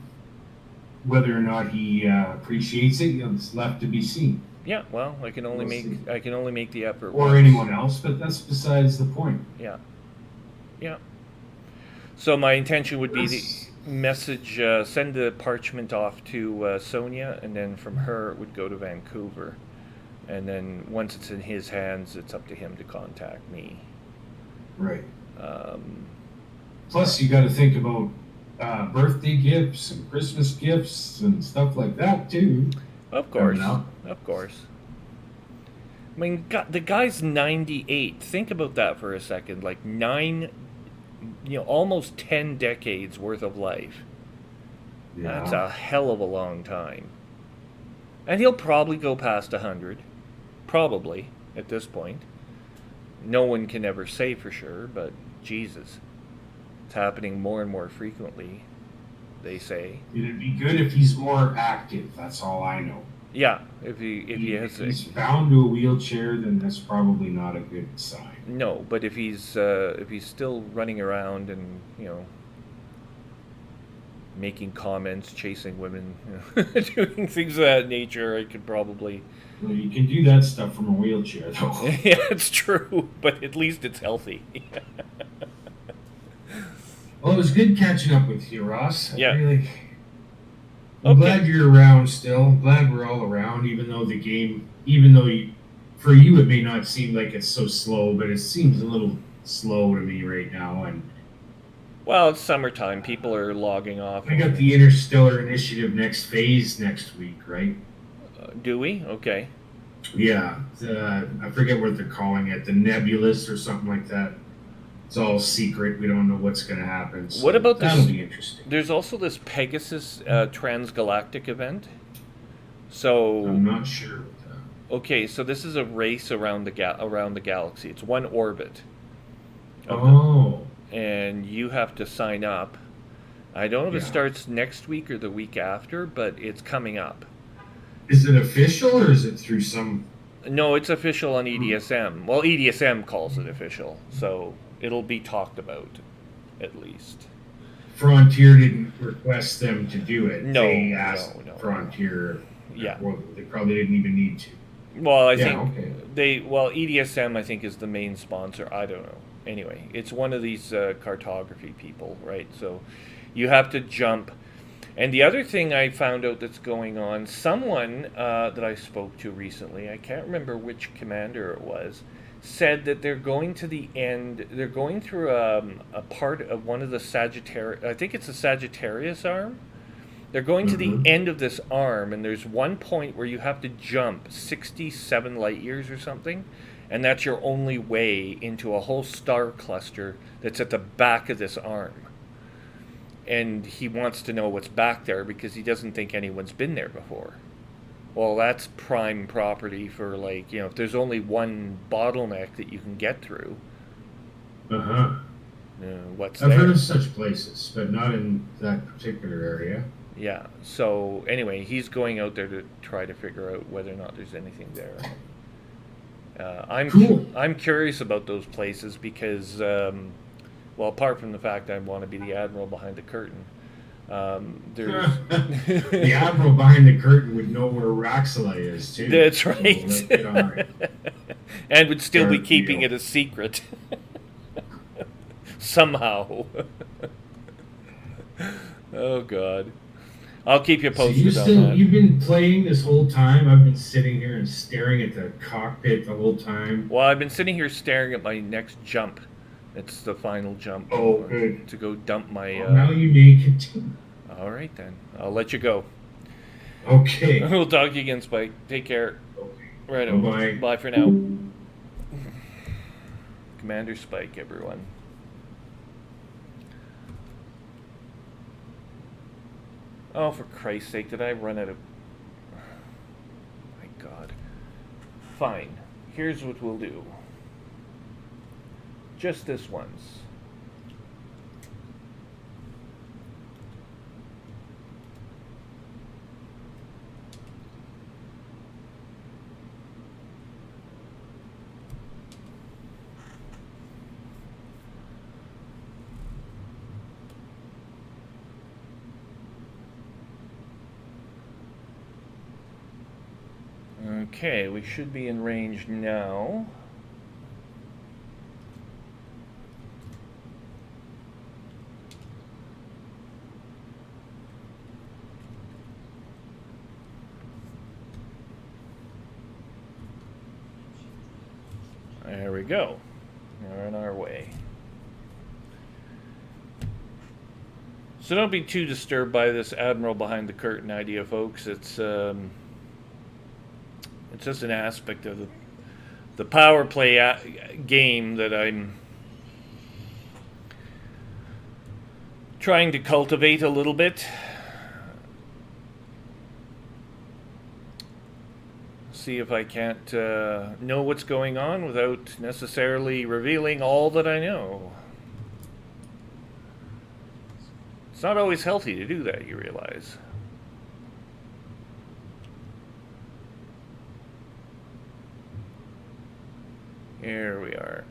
Whether or not he appreciates it, it's left to be seen. Yeah, well, I can only make the effort. Or anyone else, but that's besides the point. Yeah. So my intention would be send the parchment off to Sonia, and then from her it would go to Vancouver. And then once it's in his hands, it's up to him to contact me. Right. Um, Plus, you got to think about birthday gifts and Christmas gifts and stuff like that too. of course, Coming up. of course. I mean, the guy's 98. Think about that for a second. Like almost 10 decades worth of life. Yeah. That's a hell of a long time. And he'll probably go past 100. Probably, at this point. No one can ever say for sure, but Jesus. It's happening more and more frequently, they say. It'd be good if he's more active. That's all I know. Yeah, if he has... If he's bound to a wheelchair, then that's probably not a good sign. No, but if he's still running around and, making comments, chasing women, doing things of that nature, I could probably... Well, you can do that stuff from a wheelchair, though. Yeah, it's true, but at least it's healthy. Well, it was good catching up with you, Ross. Yeah. I'm Okay. glad you're around still. I'm glad we're all around, for you it may not seem like it's so slow, but it seems a little slow to me right now. And Well, it's summertime. People are logging off. I got the Interstellar Initiative next phase next week, right? Do we? Okay. Yeah, I forget what they're calling it, the Nebulous or something like that. It's all secret. We don't know what's going to happen. So What about this- That'll be interesting. There's also this Pegasus transgalactic event. So I'm not sure with that. okay, so this is a race around the galaxy. It's one orbit. Oh, And you have to sign up. I don't know if it Yeah. starts next week or the week after, but it's coming up. is it official or is it through some? No, it's official on EDSM. Well, EDSM calls it official, so it'll be talked about, at least. Frontier didn't request them to do it. No, They asked no. Frontier. Yeah. Well, they probably didn't even need to. Well, I Yeah, think okay. EDSM I think is the main sponsor. I don't know. Anyway, it's one of these cartography people, right? So you have to jump. And the other thing I found out that's going on, someone that I spoke to recently, I can't remember which commander it was, said that they're going to the end. They're going through a part of one of the Sagittarius. I think it's the Sagittarius arm. They're going to the end of this arm, and there's one point where you have to jump 67 light years or something, and that's your only way into a whole star cluster that's at the back of this arm. And he wants to know what's back there because he doesn't think anyone's been there before. Well, that's prime property for, like, if there's only one bottleneck that you can get through, Uh-huh. what's I've there? heard of such places, but not in that particular area. Yeah. So anyway, he's going out there to try to figure out whether or not there's anything there. Cool. I'm curious about those places because, well, apart from the fact I want to be the admiral behind the curtain, there's The admiral behind the curtain would know where Raxala is, too. That's So, right. like, all right. and would still be Dark keeping deal. it a secret somehow. Oh God. I'll keep you So posted on that. you've been playing this whole time? I've been sitting here and staring at the cockpit the whole time. Well, I've been sitting here staring at my next jump. It's the final jump. Oh, good. To go dump my. Well, now you make it. All right then. I'll let you go. Okay. We'll talk to you again, Spike. Take care. Right on. Bye-bye. Bye for now. Commander Spike, everyone. Oh, for Christ's sake, did I run out of... My God. Fine. Here's what we'll do. Just this once. Okay, we should be in range now. we go. We're on our way. So don't be too disturbed by this Admiral behind the curtain idea, folks. It's just an aspect of the power play game that I'm trying to cultivate a little bit. See if I can't know what's going on without necessarily revealing all that I know. It's not always healthy to do that, you realize. Here we are.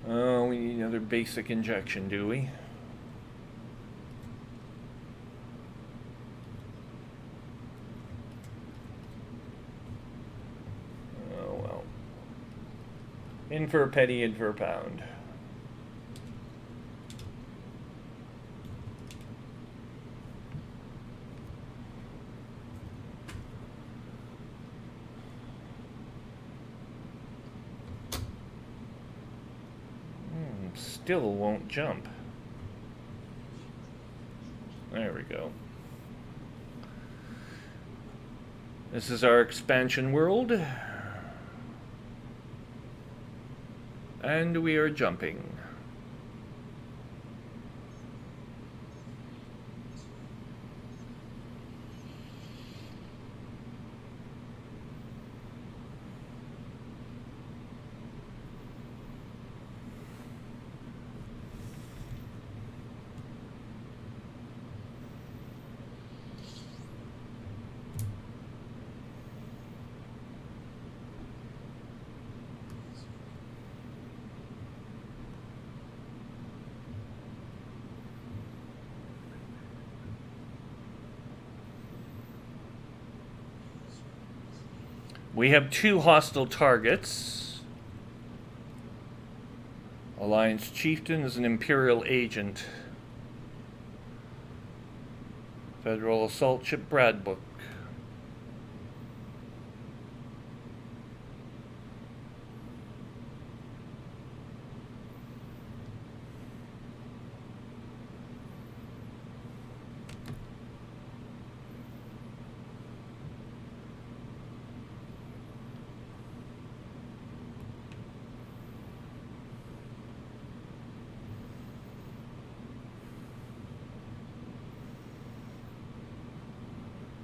Oh, we need another basic injection, do we? Oh, well. In for a penny, in for a pound. Still won't jump. There we go. This is our expansion world. And we are jumping. We have 2 hostile targets. Alliance Chieftain is an Imperial agent. Federal Assault Ship Bradbook.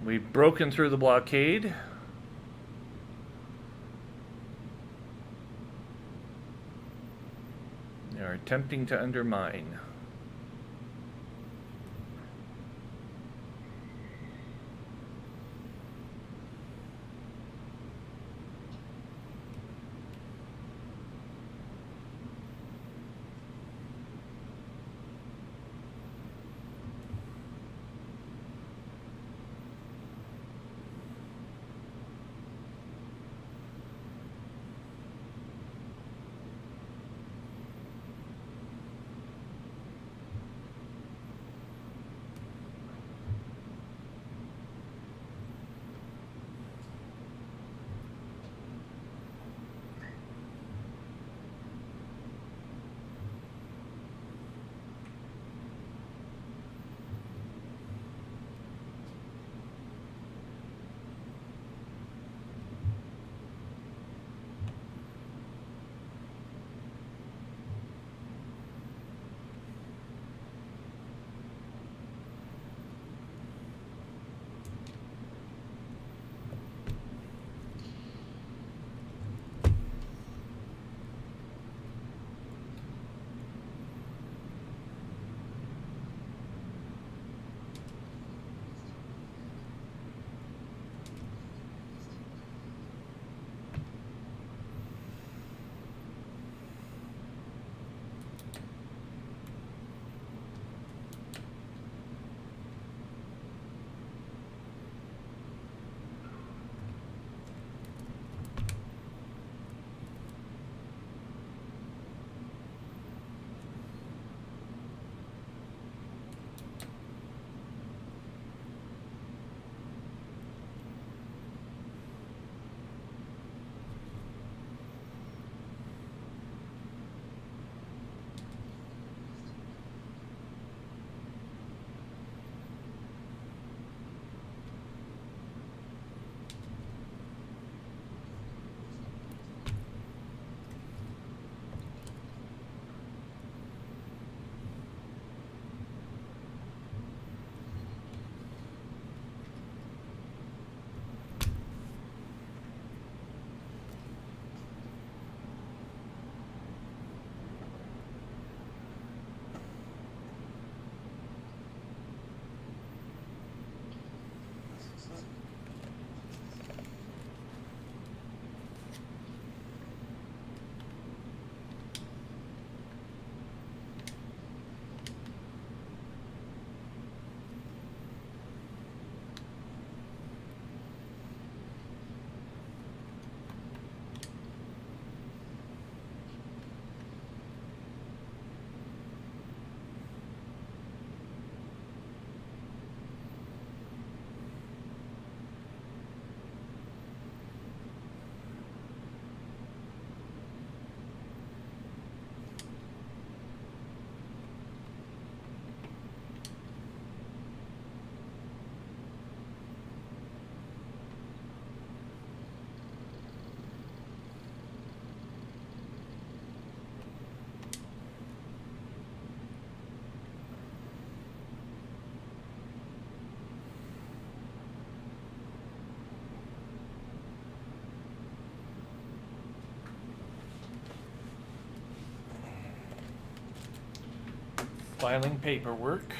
We've broken through the blockade. They are attempting to undermine. filing paperwork.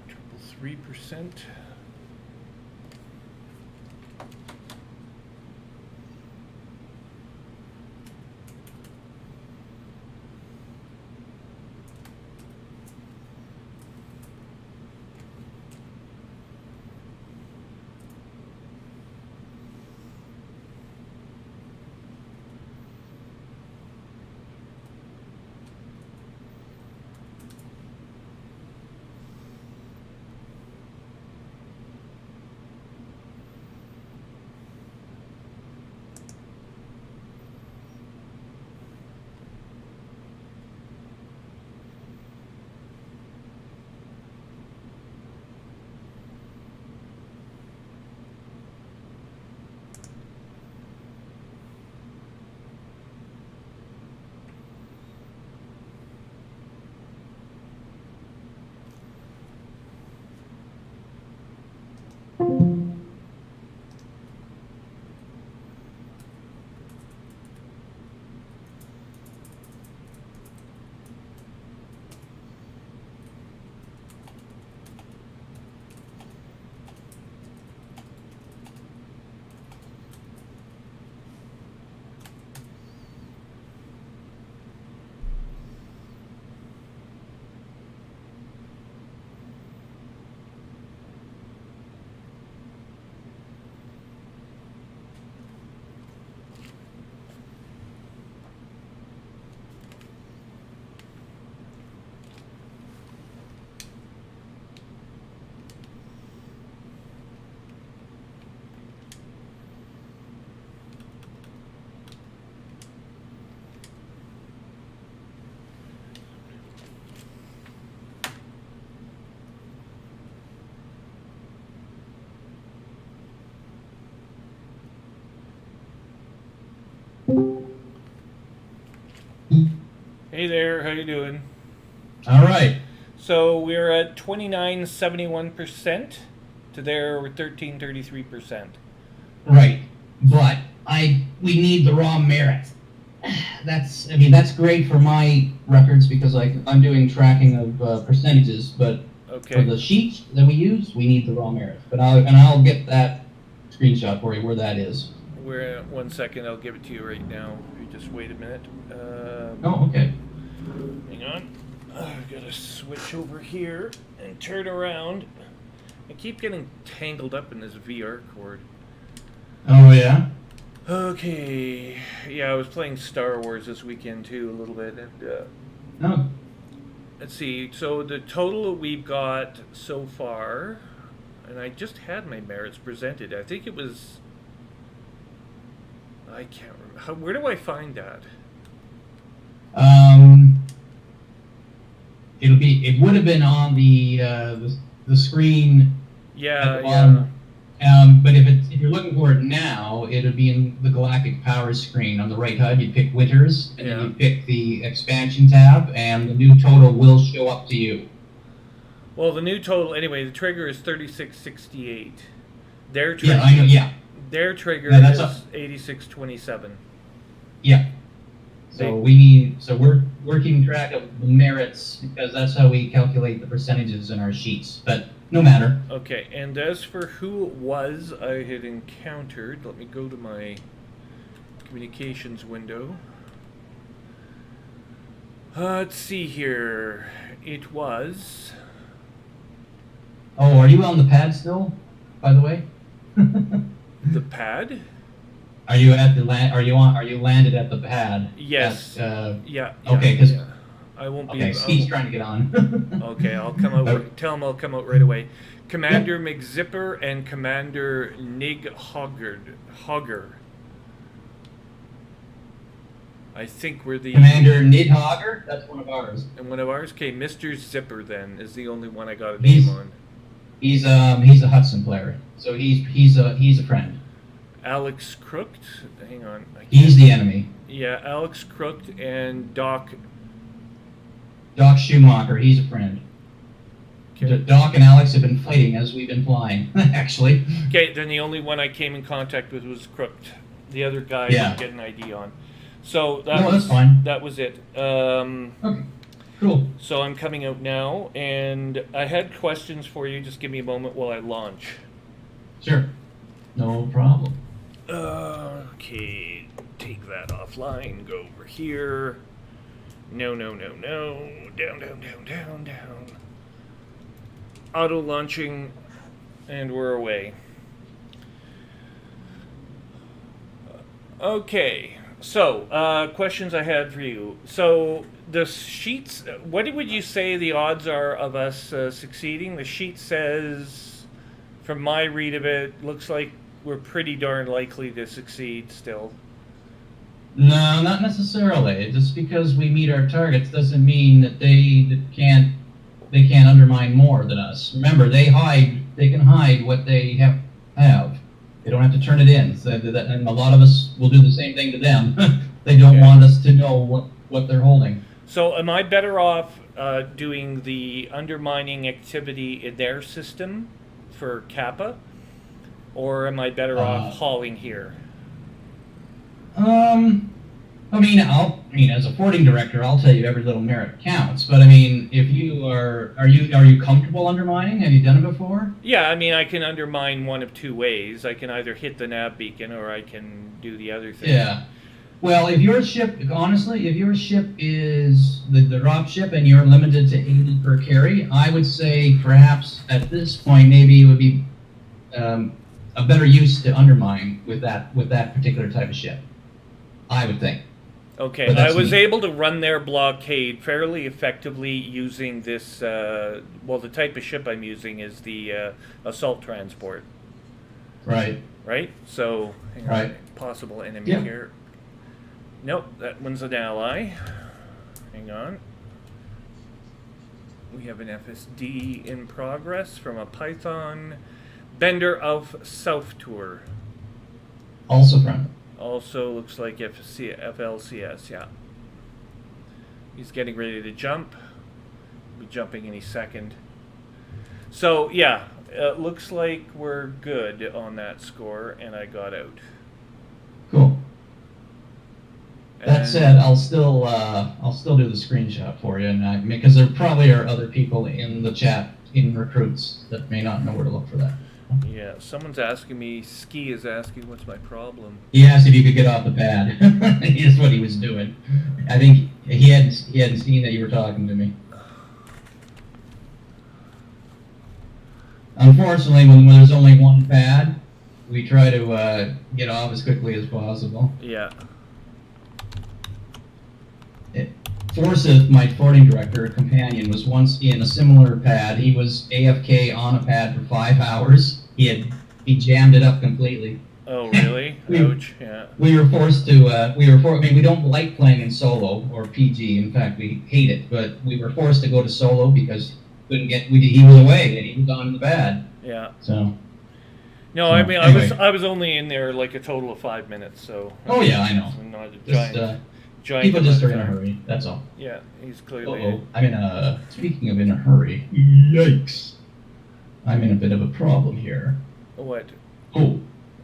Triple 3%. Hey there, how you doing? All right. So we're at 29.71% to there we're 13.33%. Right. But we need the raw merit. That's great for my records because I'm doing tracking of percentages, but for Okay. the sheet that we use, we need the raw merit. But I'll get that screenshot for you where that is. We're at 1 second. I'll give it to you right now. You just wait a minute. Oh, okay. Hang on. I've got to switch over here and turn around. I keep getting tangled up in this VR cord. Oh yeah. Okay. Yeah, I was playing Star Wars this weekend too a little bit, and Oh. let's see. So the total we've got so far, and I just had my merits presented. I think it was. I can't remember. Where do I find that? It would have been on the screen Yeah, at the yeah. bottom. But if you're looking for it now, it'll be in the Galactic Power screen on the right HUD. You pick Winters, and then you pick the expansion tab, and the new total will show up to you. Well, the new total anyway. The trigger is 3668. Their trigger. Yeah, I know. Yeah, Their trigger Yeah, that's is 8627. yeah. So we're keeping track of the merits because that's how we calculate the percentages in our sheets. But no matter. Okay, and as for who it was I had encountered, let me go to my communications window. Let's see here. It was. Oh, are you on the pad still? By the way. The pad? Are you at the land? Are you landed at the pad? Yes. Yeah. Okay, because I won't be. okay, Steve's trying to get on. Okay, I'll come out. Tell him I'll come out right away. Commander McZipper and Commander Nig Hogger. I think we're the Commander Nidhogger. That's one of ours. And one of ours. Okay, Mr. Zipper then is the only one I got a He's- name on. He's a Hudson player, so he's a friend. Alex Crooked. Hang on. He's the enemy. Yeah, Alex Crooked and Doc. Doc Schumacher. He's a friend. Okay. Doc and Alex have been fighting as we've been flying, actually. Okay, then the only one I came in contact with was Crooked. The other guy I Yeah. didn't get an ID on. So That's fine. That was it. Okay, cool. So I'm coming out now, and I had questions for you. Just give me a moment while I launch. Sure. No problem. Okay, take that offline. Go over here. No. Down. Auto launching, and we're away. Okay, so questions I had for you. So the sheets, what would you say the odds are of us succeeding? The sheet says, from my read of it, looks like we're pretty darn likely to succeed still. No, not necessarily. Just because we meet our targets doesn't mean that they can't undermine more than us. Remember, they can hide what they have. They don't have to turn it in. So and a lot of us will do the same thing to them. They don't want us to know what they're holding. So am I better off doing the undermining activity in their system for Kappa? Or am I better off hauling here? I mean, as a forwarding director, I'll tell you every little merit counts. But I mean, if you are you comfortable undermining? Have you done it before? Yeah, I mean, I can undermine one of two ways. I can either hit the nav beacon or I can do the other thing. Yeah. Well, if your ship is the drop ship and you're limited to 80 per carry, I would say perhaps at this point maybe it would be a better use to undermine with that particular type of ship. I would think. Okay, I was able to run their blockade fairly effectively using this, the type of ship I'm using is the assault transport. Right. Right? So, hang on, Right. possible enemy Yeah. here. Nope, that one's an ally. Hang on. We have an FSD in progress from a Python. Bender of South Tour. Also friend. Also looks like FLCS, yeah. He's getting ready to jump. Be jumping any second. So yeah, looks like we're good on that score, and I got out. Cool. That And- said, I'll still do the screenshot for you, and because there probably are other people in the chat in recruits that may not know where to look for that. Yeah, someone's asking me. Ski is asking, "What's my problem?" He asked if you could get off the pad. Here's what he was doing. I think he hadn't seen that you were talking to me. Unfortunately, when there's only one pad, we try to get off as quickly as possible. Yeah. Forsyth, my sporting director, companion, was once in a similar pad. He was AFK on a pad for 5 hours. He jammed it up completely. Oh, really? Ouch. Yeah. We were forced to. I mean, we don't like playing in solo or PG. In fact, we hate it. But we were forced to go to solo because he was away and he was on the pad. Yeah. So. No, I mean, anyway. I was only in there like a total of 5 minutes, so. Oh yeah, I know. I'm not a Just, giant. people just are amount in a of time. hurry. That's all. Yeah, he's clearly. Uh-oh. I'm in a. Speaking of in a hurry. Yikes. I'm in a bit of a problem here. What? Oh.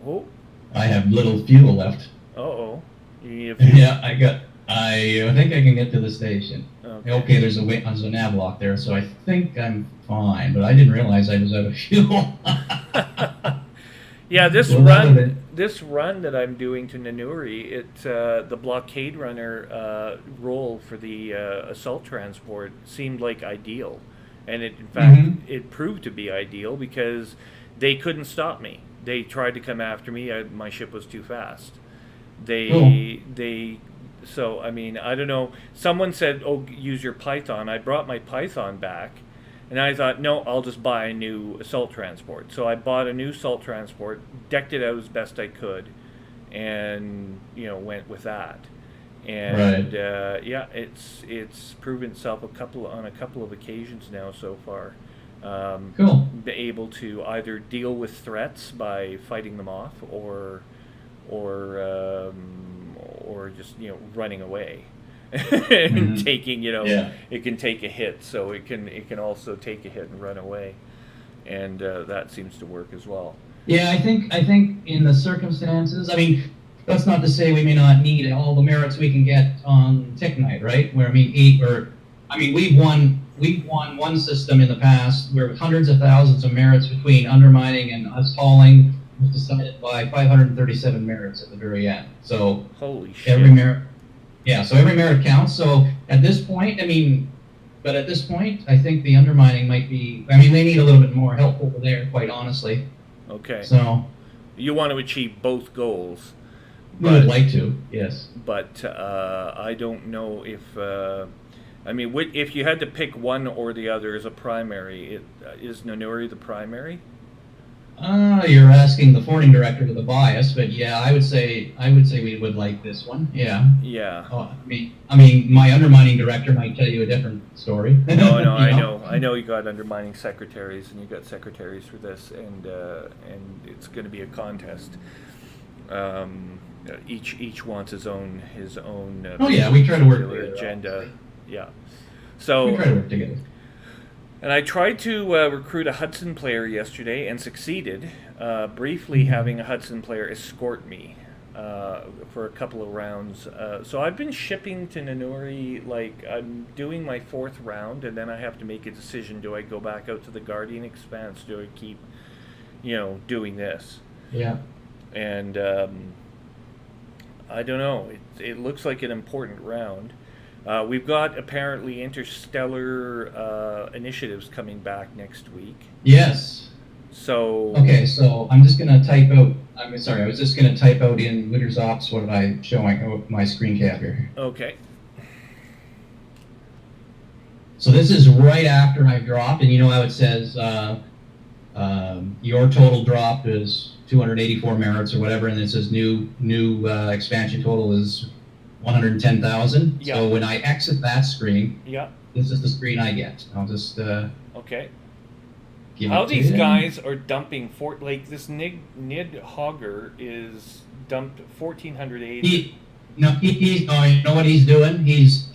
Oh. I have little fuel left. Uh-oh. You Yeah, I think I can get to the station. Okay. Okay, there's a nav lock there, so I think I'm fine. But I didn't realize I was out of fuel. Yeah, this Well, run that I'm doing to Nanuri, the blockade runner role for the assault transport seemed like ideal, and in fact it proved to be ideal because they couldn't stop me. They tried to come after me. My ship was too fast. So I mean, I don't know. Someone said, "Oh, use your Python." I brought my Python back, and I thought, no, I'll just buy a new assault transport. So I bought a new assault transport, decked it out as best I could, and went with that. And yeah, it's proven itself on a couple of occasions now so far. Cool. Be able to either deal with threats by fighting them off, or just running away. And taking, it can take a hit, so it can also take a hit and run away, and that seems to work as well. Yeah, I think in the circumstances, I mean, that's not to say we may not need all the merits we can get on Tick Night, right? Where we've won one system in the past where hundreds of thousands of merits between undermining and us hauling was decided by 537 merits at the very end. So holy shit. Every merit. Yeah, so every merit counts. So at this point, I think the undermining might be. I mean, they need a little bit more help over there, quite honestly. Okay. So you want to achieve both goals. We would like to, yes. But I don't know if. If you had to pick one or the other as a primary, is Nanuri the primary? You're asking the forwarding director with a bias, but yeah, I would say we would like this one. Yeah. Yeah. Oh, I mean, my undermining director might tell you a different story. No, I know you got undermining secretaries, and you got secretaries for this, and it's going to be a contest. Each wants his own. Oh yeah, we try to work together. Agenda. Yeah. So. We try to work together. And I tried to recruit a Hudson player yesterday and succeeded, briefly having a Hudson player escort me for a couple of rounds. So I've been shipping to Nanuri, like I'm doing my 4th round, and then I have to make a decision. Do I go back out to the Guardian Expanse? Do I keep, doing this? Yeah. And I don't know. It looks like an important round. We've got apparently interstellar initiatives coming back next week. Yes. So. Okay, so I'm just gonna type out. I'm sorry, I was just gonna type out in Winter's Ops what I'm showing. Oh, my screen cap here. Okay. So this is right after I've dropped, and you know how it says your total drop is 284 merits or whatever, and it says new expansion total is 110,000. Yeah. So when I exit that screen, Yeah. this is the screen I get. I'll just Okay. give How it to these you. guys are dumping this Nid Hogger is dumped 1,408. No, he's oh, you know what he's doing? He's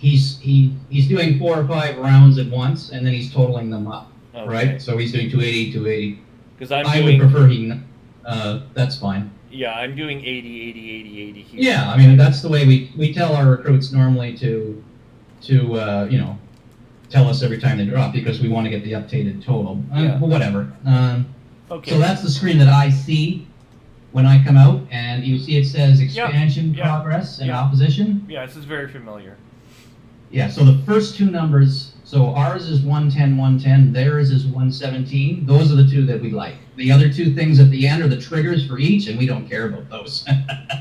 doing 4 or 5 rounds at once, and then he's totaling them up. Okay. Right? So he's doing 280, 280. Because I'm I doing, would prefer he. That's fine. yeah, I'm doing 80, 80, 80, 80 here. Yeah, I mean that's the way we tell our recruits normally to you know, tell us every time they drop because we want to get the updated total. Yeah. Whatever. Okay. So that's the screen that I see when I come out, and you see it says expansion yeah, progress and yeah. opposition. Yeah, this is very familiar. Yeah, so the first 2 numbers, so ours is 110, 110, theirs is 117. Those are the 2 that we like. The other 2 things at the end are the triggers for each, and we don't care about those.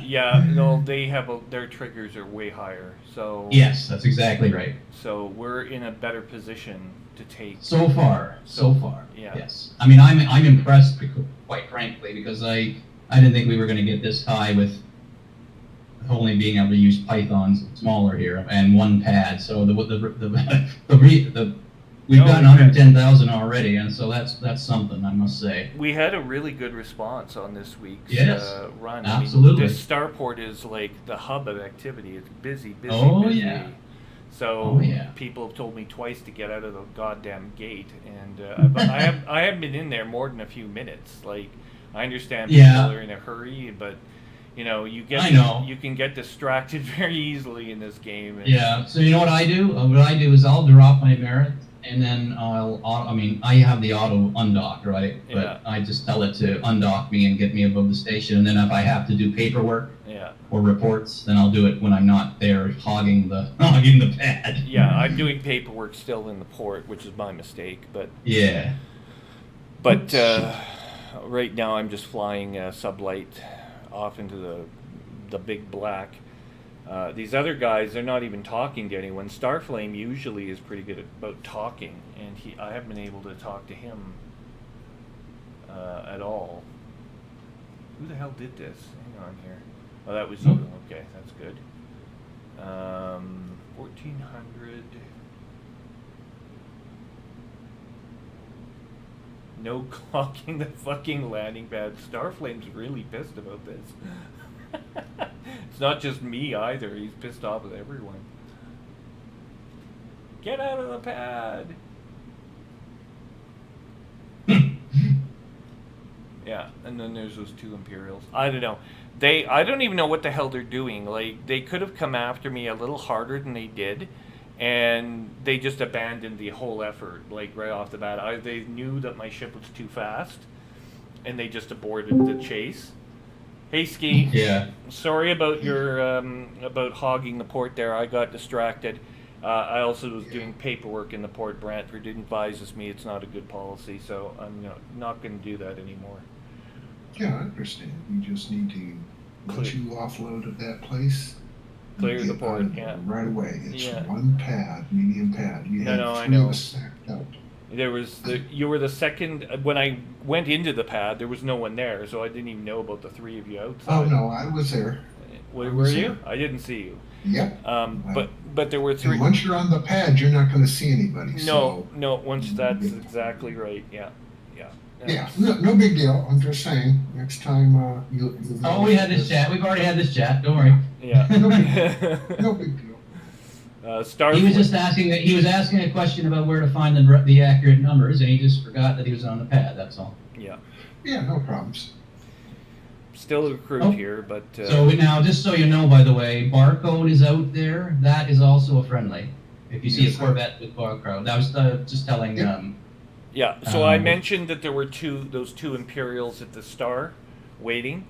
Yeah, no, they have their triggers are way higher. So Yes, that's exactly right. So we're in a better position to take. So far. Yeah. Yes. I mean, I'm impressed, quite frankly, because I didn't think we were going to get this high with only being able to use Pythons smaller here and 1 pad. So we've gotten 110,000 already, and so that's something, I must say. We had a really good response on this week's run. Absolutely. I mean, this starport is like the hub of activity. It's busy, busy, Oh, busy. yeah. So yeah. people have told me twice to get out of the goddamn gate, and I haven't been in there more than a few minutes. Like, I understand people are in a hurry, but you know, you can get distracted very easily in this game. And yeah. So you know what I do? What I do is I'll drop my merit, and then I have the auto undock, right? Yeah. But I just tell it to undock me and get me above the station, and then if I have to do paperwork or reports, then I'll do it when I'm not there hogging the pad. Yeah, I'm doing paperwork still in the port, which is my mistake, but yeah. But right now I'm just flying sublight off into the big black. These other guys, they're not even talking to anyone. Starflame usually is pretty good about talking, and I haven't been able to talk to him at all. Who the hell did this? Hang on here. Oh, that was you. Okay, that's good. 1400. No clocking the fucking landing pad. Starflame's really pissed about this. It's not just me either. He's pissed off with everyone. Get out of the pad. Yeah, and then there's those 2 Imperials. I don't know. I don't even know what the hell they're doing. Like, they could have come after me a little harder than they did, and they just abandoned the whole effort, like, right off the bat. They knew that my ship was too fast, and they just aborted the chase. Hey, Ski. Yeah. Sorry about your about hogging the port there. I got distracted. I also was doing paperwork in the port. Brantford advises me it's not a good policy, so I'm not going to do that anymore. Yeah, I understand. You just need to let you offload at that place. Clear the port, right away. It's 1 pad, medium pad. You I know. Stacked out. You were the second. When I went into the pad, there was no one there, so I didn't even know about the 3 of you outside. Oh no, I was there. Where were you? I didn't see you. Yep. But there were 3. And once you're on the pad, you're not going to see anybody. No. Once that's exactly right. Yeah. Yeah. No big deal. I'm just saying. Next time you'll. Oh, we had this chat. We've already had this chat. Don't worry. Yeah. No big deal. He was just asking he was asking a question about where to find the accurate numbers, and he just forgot that he was on the pad. That's all. Yeah. Yeah, no problems. Still a recruit here, but. So now, just so you know, by the way, barcode is out there. That is also a friendly. If you see a Corvette with barcode, that was just telling. Yeah. So I mentioned that there were those 2 Imperials at the Star, waiting,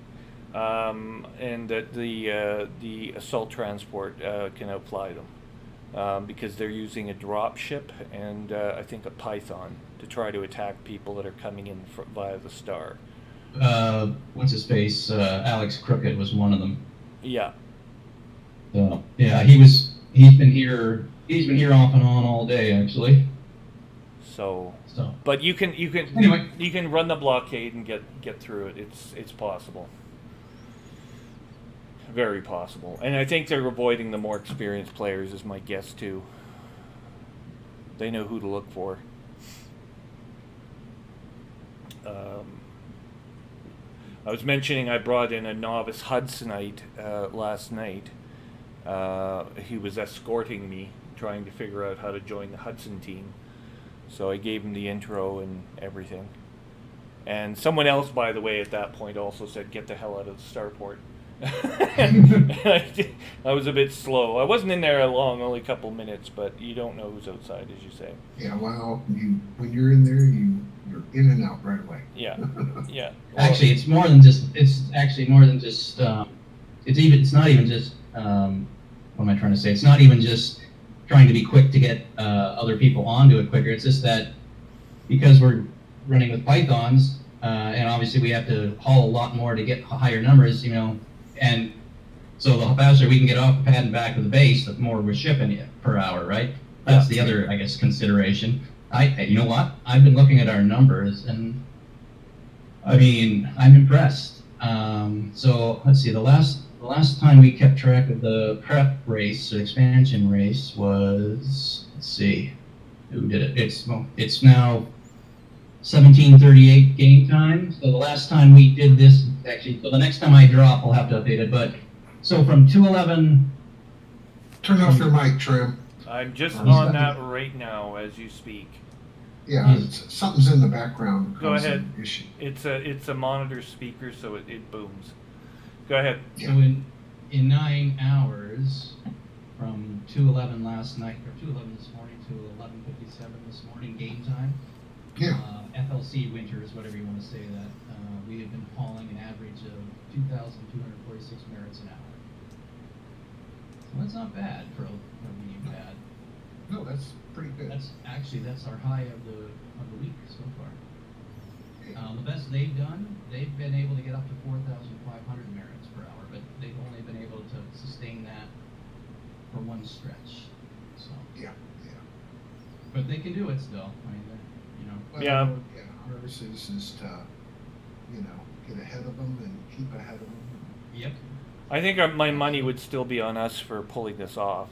and that the assault transport can outfly them. Because they're using a drop ship and I think a Python to try to attack people that are coming in via the Star. What's his face? Alex Crooked was one of them. Yeah. So yeah, he's been here off and on all day actually. So. But you can anyway. You can run the blockade and get through it. It's possible. Very possible. And I think they're avoiding the more experienced players, is my guess, too. They know who to look for. I was mentioning I brought in a novice Hudsonite last night. He was escorting me, trying to figure out how to join the Hudson team. So I gave him the intro and everything. And someone else, by the way, at that point also said, "Get the hell out of the starport." And I was a bit slow. I wasn't in there long, only a couple minutes, but you don't know who's outside, as you say. Yeah, well, when you're in there, you're in and out right away. Yeah, yeah. Well, Actually, it's more than just. It's actually more than just. It's not even just. What am I trying to say? It's not even just trying to be quick to get other people onto it quicker. It's just that because we're running with Pythons, and obviously we have to haul a lot more to get higher numbers, and so the faster we can get off the pad and back to the base, the more we're shipping per hour, right? That's the other, I guess, consideration. You know what? I've been looking at our numbers, and I mean, I'm impressed. So let's see. The last time we kept track of the prep race or expansion race was, let's see, who did it? It's now 17:38 game time. So the last time we did this, actually, so the next time I drop, I'll have to update it. But so from 2:11. Turn off your mic, Trim. I'm just on that right now as you speak. Yeah, something's in the background. Go ahead. An issue. It's a monitor speaker, so it booms. Go ahead. So in 9 hours, from 2:11 last night, or 2:11 this morning to 11:57 this morning game time, Yeah. FLC winters, whatever you want to say that, we have been hauling an average of 2,246 merits an hour. So that's not bad for a medium pad. No, that's pretty good. That's our high of the week so far. The best they've done, they've been able to get up to 4,500 merits per hour, but they've only been able to sustain that for one stretch. So. Yeah. But they can do it still. I mean, Well, Yeah. Ours is to, get ahead of them and keep ahead of them. Yep. I think my money would still be on us for pulling this off.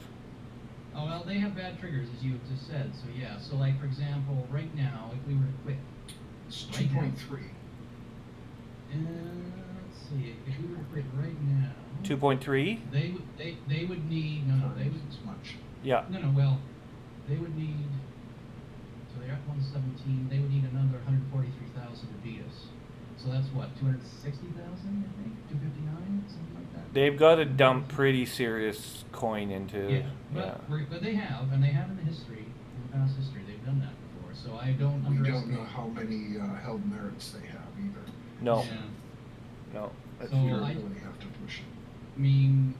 Oh well, they have bad triggers, as you just said. So yeah. So like for example, right now, if we were to quit, It's Right now. 2.3. let's see, if we were to quit right now, 2.3? they would need they would as much. Yeah. well, they would need. So they're at 117. They would need another 143,000 to beat us. So that's what 260,000, I think, 259, something like that. They've got to dump pretty serious coin into. Yeah, but they have, and they have in the history, in the past history, they've done that before. So I don't We don't underestimate. know how many held merits they have either. No, Yeah. no. That's So We true. really have to push it. I mean,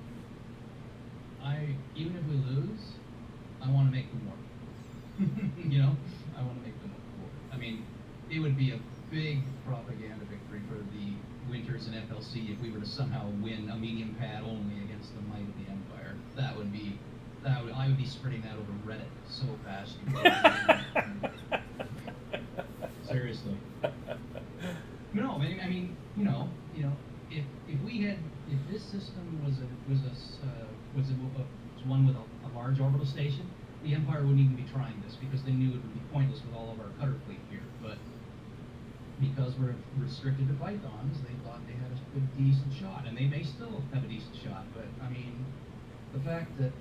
even if we lose, I want to make them more. I want to make them more. I mean, it would be a big propaganda victory for the Winters and FLC if we were to somehow win a medium pad only against the might of the Empire. I would be spreading that over Reddit so fast. Seriously. No, I mean, if this system was one with a large orbital station, the Empire wouldn't even be trying this because they knew it would be pointless with all of our cutter fleet here. But because we're restricted to Pythons, they thought they had a good, decent shot, and they may still have a decent shot. But I mean, the fact that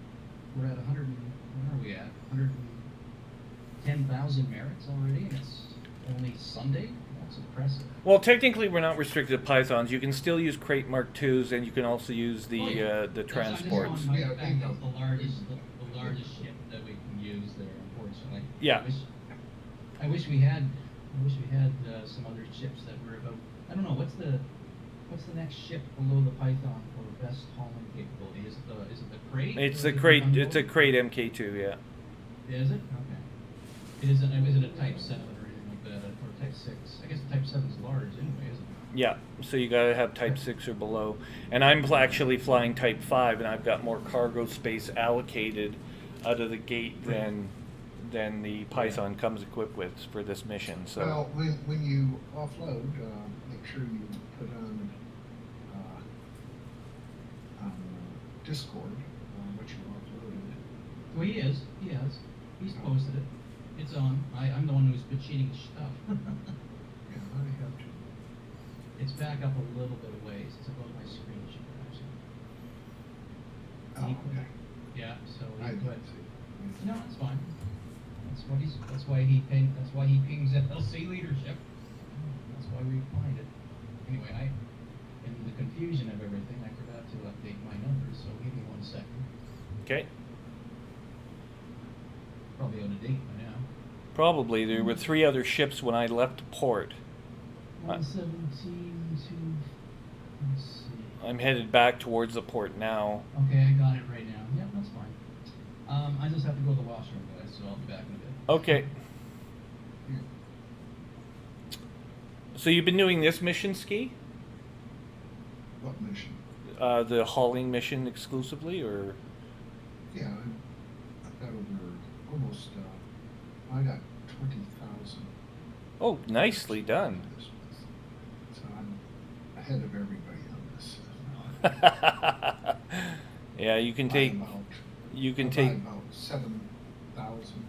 we're at 100, where are we at? 110,000 merits already, and it's only Sunday. That's impressive. Well, technically, we're not restricted to Pythons. You can still use Crate Mark IIs, and you can also use the The transports. Yeah, That's the largest ship that we can use there, unfortunately. Yeah. I wish we had some other ships that were about. I don't know what's the next ship below the Python for best hauling capability? Is it the Crate? It's Or a is it crate. Gunboat? It's a Crate MK2. Yeah. Is it? Okay. Is it a Type 7 or anything like that, or Type 6? I guess Type 7 is large anyway, isn't it? Yeah. So you gotta have Type 6 or below. And I'm actually flying Type 5, and I've got more cargo space allocated out of the gate than the Python comes equipped with for this mission. So. Well, when you offload, make sure you put on Discord what you offloaded. Well, he is. He has. He's posted it. It's on. I'm the one who's been cheating his stuff. Yeah, I have to. It's back up a little bit of ways. It's above my screen. he Oh, put, okay. yeah, so I he put, didn't see. no, it's fine. That's why he pings LC leadership. That's why we find it. Anyway, in the confusion of everything, I forgot to update my numbers, so give me 1 second. Okay. Probably out of date by now. Probably. There were 3 other ships when I left port. 117 to, let's see. I'm headed back towards the port now. Okay, I got it right now. Yep, that's fine. I just have to go to the washroom, guys, so I'll be back in a bit. Okay. So you've been doing this mission, Ski? What mission? The hauling mission exclusively, or? Yeah, I've got over almost, I got 20,000. Oh, nicely done. So I'm ahead of everybody on this. Yeah, you can By take. about- You can by take. about 7,000.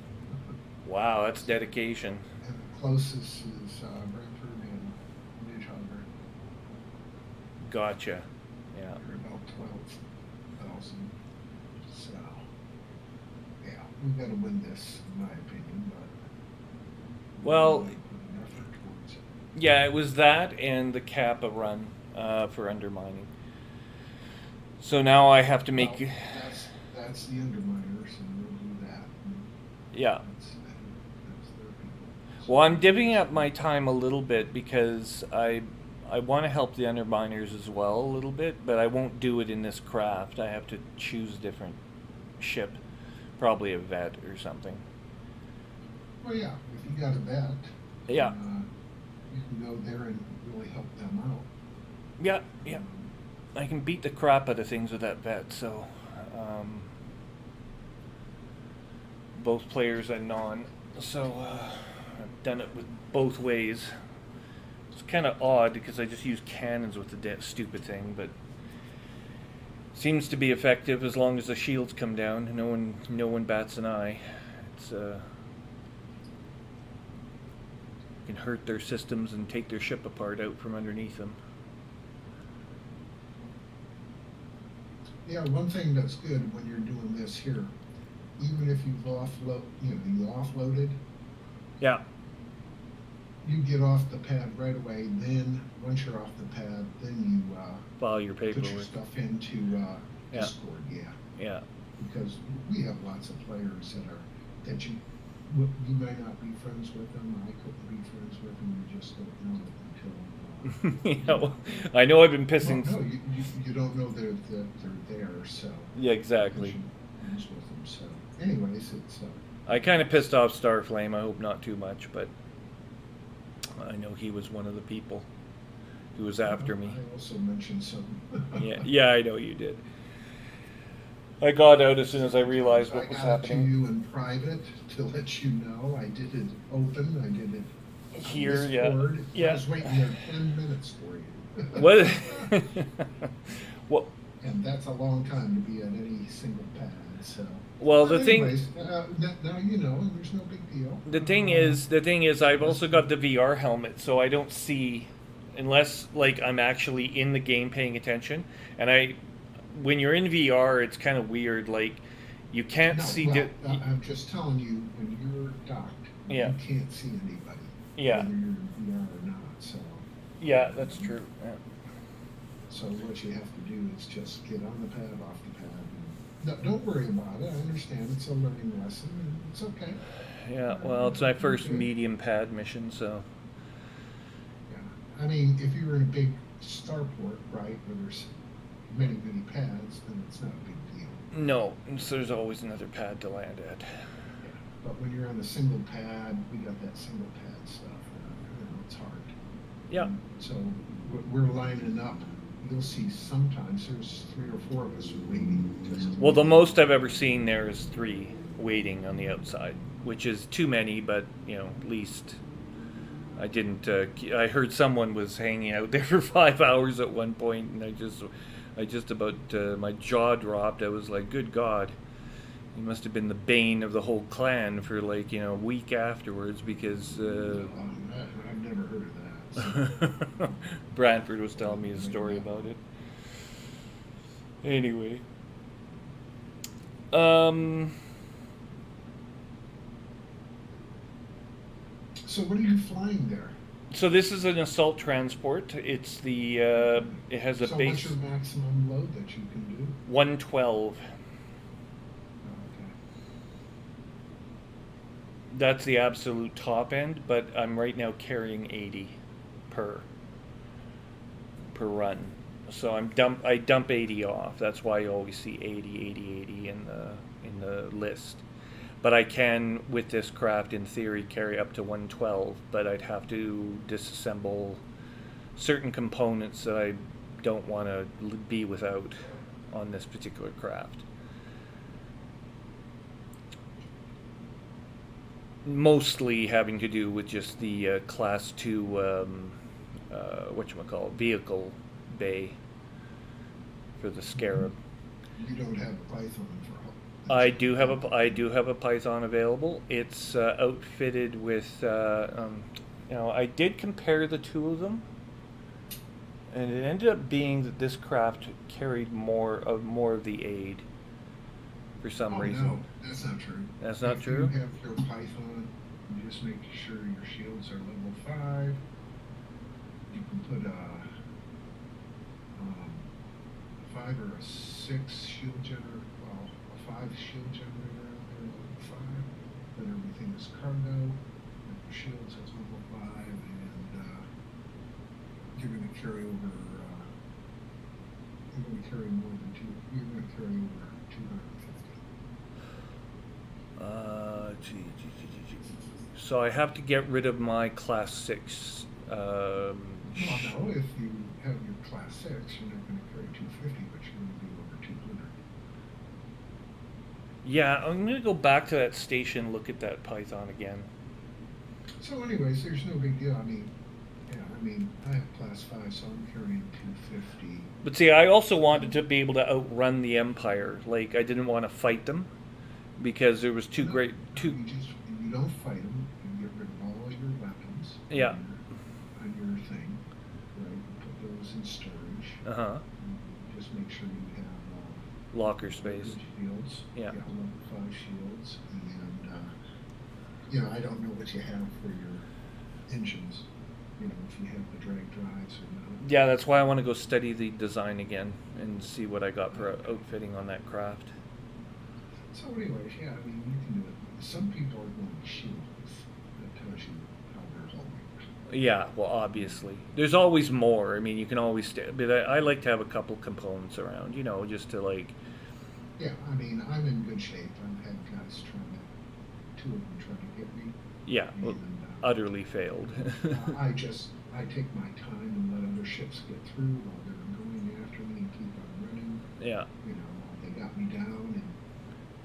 Wow, that's dedication. And the closest is Brentford and Midhogger. Gotcha. Yeah. They're about 12,000. So, yeah, we've got to win this, in my opinion. But Well, really put an effort towards it. yeah, it was that and the Kappa run for undermining. So now I have to make. Well, that's the underminers, and we'll do that. And Yeah. that's their people. Well, I'm divvying up my time a little bit because I want to help the underminers as well a little bit, but I won't do it in this craft. I have to choose a different ship, probably a vet or something. Well, yeah, if you got a vet, Yeah. you can go there and really help them out. Yeah, yeah. I can beat the crap out of things with that vet, so both players and non. So I've done it with both ways. It's kind of odd because I just use cannons with the stupid thing, but seems to be effective as long as the shields come down. No one bats an eye. It's can hurt their systems and take their ship apart out from underneath them. Yeah, one thing that's good when you're doing this here, even if you offloaded, Yeah. you get off the pad right away. Then once you're off the pad, then you File your put your paperwork. stuff into Yeah. Discord. Yeah, Yeah. because we have lots of players that you may not be friends with them. I couldn't be friends with them. You just don't know it until. Yeah, well, I know I've been pissing. No, you don't know they're there. So Yeah, exactly. you friends with them. So, anyways, it's. I kind of pissed off Starflame. I hope not too much, but I know he was one of the people who was after me. I also mentioned some. Yeah, I know you did. I got out as soon as I realized what was I got to happening. you in private to let you know. I did it open. I did it on Here, yeah. Discord. Yeah. I was waiting there 10 minutes for you. What? Well, And that's a long time to be at any single pad. So. well, But the thing. anyways, now you know, and there's no big deal. The thing is, I've also got the VR helmet, so I don't see, unless like I'm actually in the game paying attention. And when you're in VR, it's kind of weird. Like, you can't No, see. well, I'm just telling you, when you're docked, Yeah. you can't see anybody. Yeah. Whether you're in VR or not. So. Yeah, that's true. Yeah. So what you have to do is just get on the pad, off the pad. And don't worry about it. I understand it's a learning lesson. And it's okay. Yeah. Well, it's my first medium pad mission, so. Yeah. I mean, if you're in a big starport, right, where there's many pads, then it's not a big deal. No, so there's always another pad to land at. But when you're on a single pad, we got that single pad stuff. It's hard. Yeah. So we're lining up. You'll see sometimes there's 3 or 4 of us waiting. Well, the most I've ever seen there is 3 waiting on the outside, which is too many, but at least I didn't. I heard someone was hanging out there for 5 hours at one point, and I just about my jaw dropped. I was like, "Good God!" He must have been the bane of the whole clan for like a week afterwards because I've never heard of that. So. Brantford was telling me a story about it. Anyway, Um, So what are you flying there? so this is an assault transport. It's the it has a So base what's your maximum load that you can do? 112. Okay. That's the absolute top end, but I'm right now carrying 80 per run. So I dump 80 off. That's why you always see 80, 80, 80 in the list. But I can, with this craft, in theory, carry up to 112. But I'd have to disassemble certain components that I don't want to be without on this particular craft. Mostly having to do with just the class 2 whatchamacallit, vehicle bay for the Scarab. You don't have a Python for all. I do have a Python available. It's outfitted with I did compare the two of them, and it ended up being that this craft carried more of the aid for some reason. No, that's not true. That's not if true? You have your Python, you just make sure your shields are level 5. You can put a 5 or a 6 shield generator, well, a 5 shield generator out there, level 5. Then everything is cargo, and your shields is level 5, and you're going to carry over, you're going to carry more than 2, you're going to carry over 250. So I have to get rid of my class 6. Well, no, if you have your class 6, you're not going to carry 250, but you're going to be over 200. Yeah, I'm going to go back to that station, look at that Python again. So anyways, there's no big deal. I mean, I have class 5, so I'm carrying 250. But see, I also wanted to be able to outrun the Empire. Like, I didn't want to fight them because there was You don't fight them. You get rid of all of your weapons. Yeah. On your thing, right? You put those in storage. Uh-huh. Just make sure you have Locker space. Shields. Yeah. Level 5 shields, and I don't know what you have for your engines. If you have the drag drives or not. Yeah, that's why I want to go study the design again and see what I got for outfitting on that craft. So anyways, yeah, you can do it. Some people are going shields. That tells you how they're holding. Yeah, well, obviously. There's always more. I mean, you can always... but I like to have a couple components around, just to, like... Yeah, I'm in good shape. I've had guys two of them trying to get me. Yeah, well, and, utterly failed. I take my time and let other ships get through while they're going after me and keep on running. Yeah. They got me down, and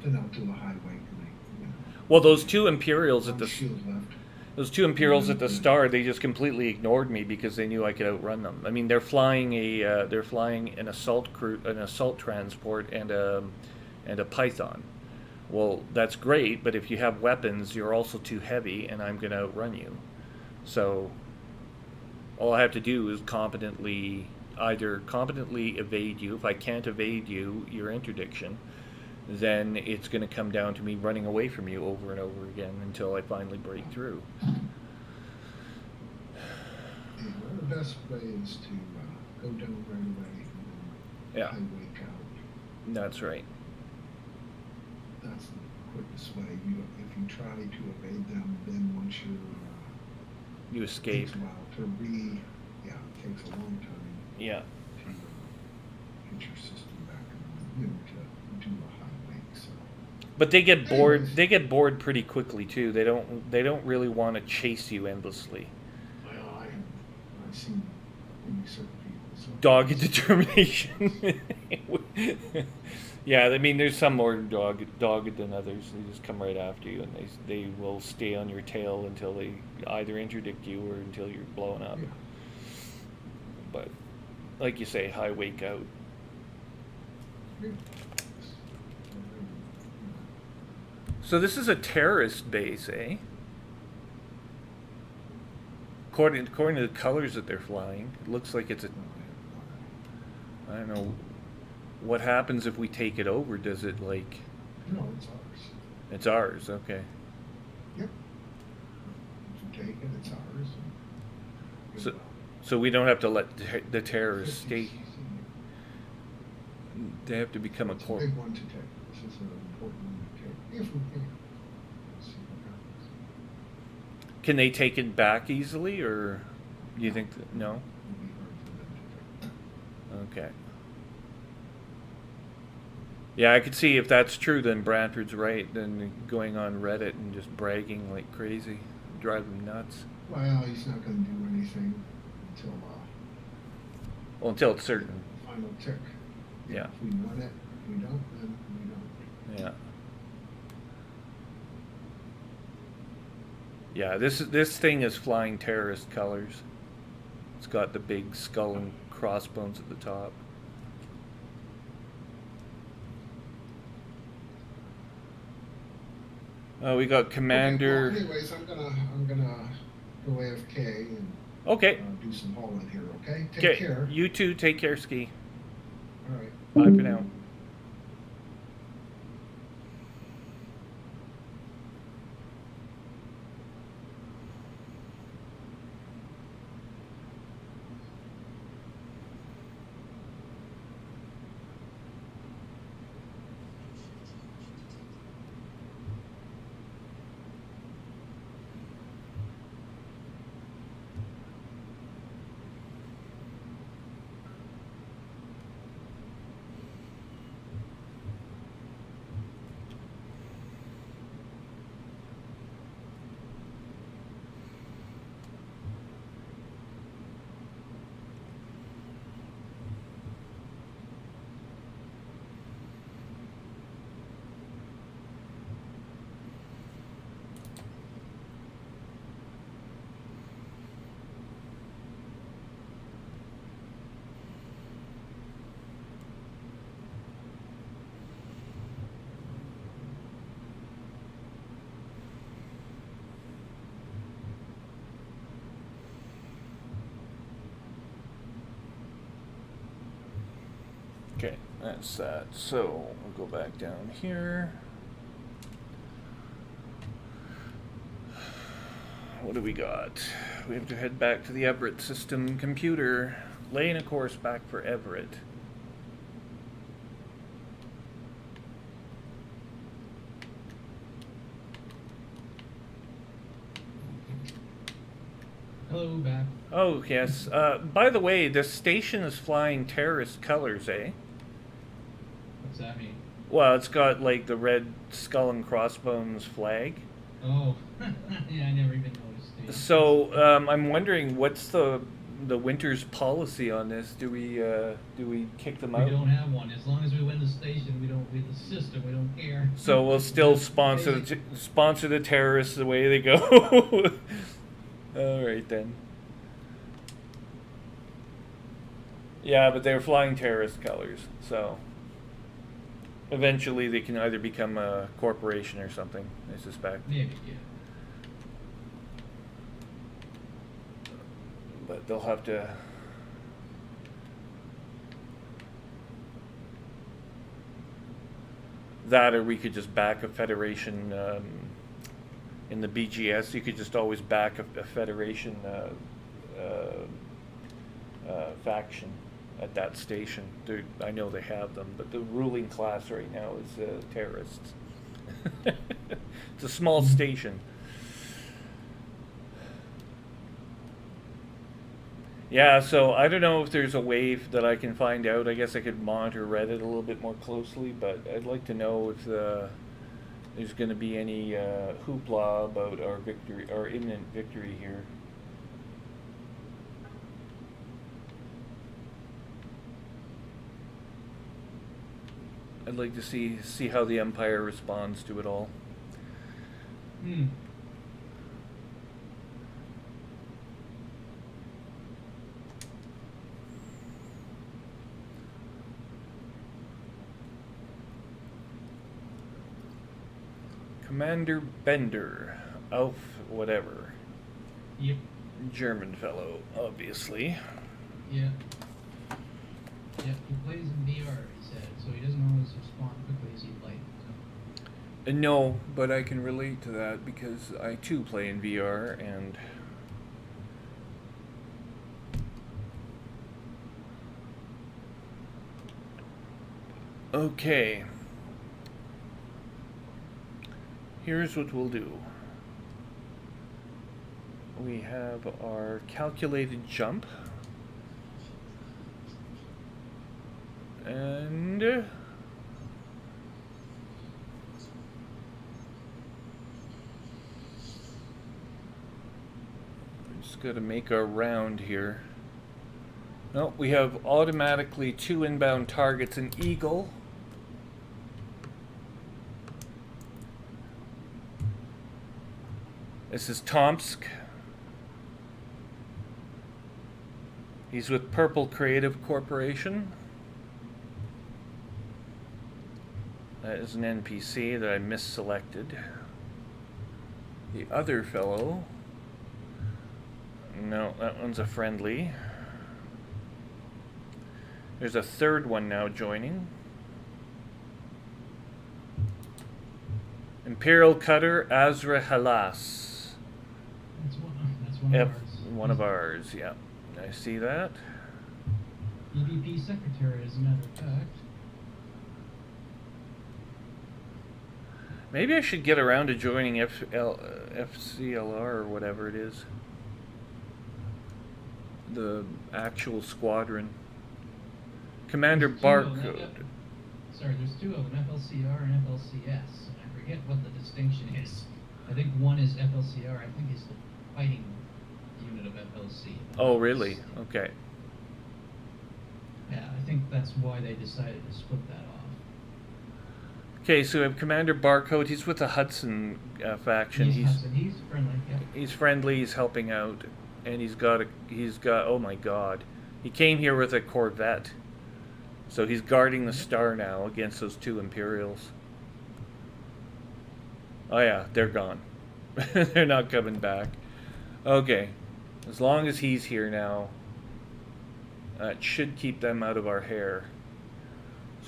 then I'll do a high wake, and Well, those two Imperials at the... shield left. Those two Imperials at the start, they just completely ignored me because they knew I could outrun them. I mean, they're flying an assault transport and a Python. Well, that's great, but if you have weapons, you're also too heavy, and I'm going to outrun you. So all I have to do is either competently evade you. If I can't evade you, your interdiction, then it's going to come down to me running away from you over and over again until I finally break through. Yeah, the best way is to go down right away and then Yeah. high wake out. That's right. That's the quickest way. If you try to evade them, then once You it escape. takes a while to it takes a long time Yeah. to get your system back and to do a high wake. So But they get bored. Anyways. They get bored pretty quickly too. They don't really want to chase you endlessly. well, I've seen only certain people. So Dogged determination. Yeah, I mean, there's some more dogged than others. They just come right after you, and they will stay on your tail until they either interdict you or until you're blown up. Yeah. But like you say, high wake out. So this is a terrorist base, eh? According to the colors that they're flying, it looks like it's a... I don't know. What happens if we take it over? Does it, like... No, it's ours. It's ours, okay. Yep. If you take it, it's ours. And So, so we don't have to let the terrorists 50 stay. cc. They have to become a It's a corp. big one to take. This is an important one to take, if we can. We'll see what happens. Can they take it back easily, or do you think that, no? It'll be hard for them to take. Okay. Yeah, I could see if that's true, then Brantford's right. Then going on Reddit and just bragging like crazy, drive them nuts. Well, he's not going to do anything until Well, until it's certain. final tick. Yeah. If we want it, if we don't, then we don't. Yeah. Yeah, this thing is flying terrorist colors. It's got the big skull and crossbones at the top. We got Commander. Okay, well, anyways, I'm gonna go AFK and Okay. do some hauling here. Okay. Take Okay. care. You too. Take care, Ski. All right. Bye for now. Okay, that's that. So we'll go back down here. What do we got? We have to head back to the Everett system computer, laying a course back for Everett. Hello, back. Oh, yes. By the way, this station is flying terrorist colors, eh? What's that mean? Well, it's got like the red skull and crossbones flag. Oh, yeah, I never even noticed. Yeah. So I'm wondering, what's the Winters policy on this? Do we kick them We out? don't have one. As long as we win the station, we don't win the system. We don't care. So we'll still sponsor the terrorists the way they go. All right then. Yeah, but they're flying terrorist colors, so eventually they can either become a corporation or something, I suspect. Maybe, yeah. But they'll have to. That, or we could just back a federation. In the BGS, you could just always back a federation faction at that station. I know they have them, but the ruling class right now is terrorists. It's a small station. Yeah, so I don't know if there's a way that I can find out. I guess I could monitor Reddit a little bit more closely, but I'd like to know if there's going to be any hoopla about our victory, our imminent victory here. I'd like to see how the Empire responds to it all. Hmm. Commander Bender, Alf whatever. Yep. German fellow, obviously. Yeah. Yeah, he plays in VR, he said, so he doesn't always respond quickly as he'd like. So. No, but I can relate to that because I too play in VR and okay. Here's what we'll do. We have our calculated jump. And just got to make our round here. No, we have automatically 2 inbound targets, an eagle. This is Tomsk. He's with Purple Creative Corporation. That is an NPC that I misselected. The other fellow, no, that one's a friendly. There's a third one now joining. Imperial Cutter Azra Halas. That's one of ours. One of ours, yeah. I see that. EVP Secretary, as a matter of fact. Maybe I should get around to joining FCLR or whatever it is. The actual squadron. Commander Barcode. There's 2 of them, FLCR and FLCS. And I forget what the distinction is. I think one is FLCR, I think it's the fighting unit of FLC. Oh, really? Okay. Yeah, I think that's why they decided to split that off. Okay, so we have Commander Barcode. He's with the Hudson faction. He's friendly. Yeah. He's friendly. He's helping out, and he's got. Oh my God, he came here with a Corvette, so he's guarding the star now against those 2 Imperials. Oh yeah, they're gone. They're not coming back. Okay, as long as he's here now, that should keep them out of our hair.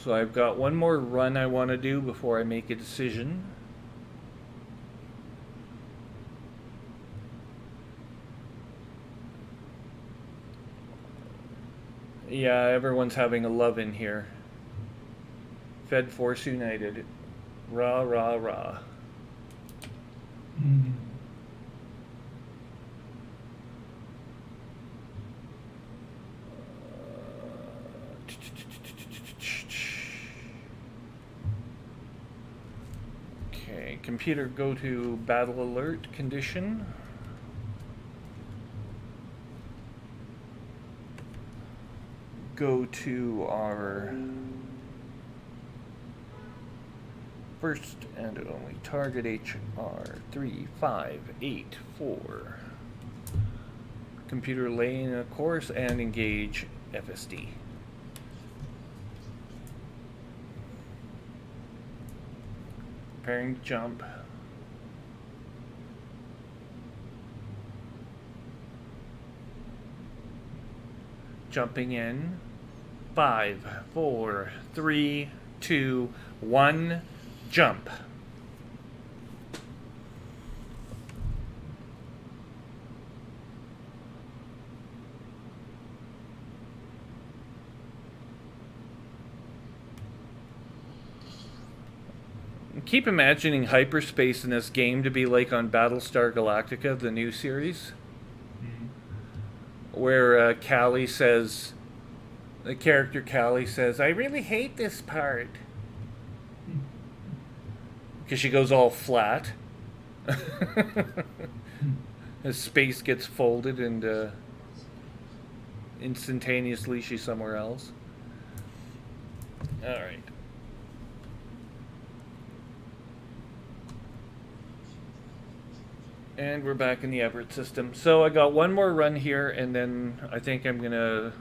So I've got one more run I want to do before I make a decision. Yeah, everyone's having a love in here. Fed Force United. Rah, rah, rah. Mm-hmm. Okay, computer, go to battle alert condition. Go to our first and only target HR 3584. Computer, laying a course and engage FSD. Preparing to jump. Jumping in. 5, 4, 3, 2, 1, jump. Keep imagining hyperspace in this game to be like on Battlestar Galactica, the new series, where Callie says, the character Callie says, I really hate this part. Because she goes all flat. As space gets folded and instantaneously she's somewhere else. Alright. And we're back in the Everett system. So I got one more run here, and then I think I'm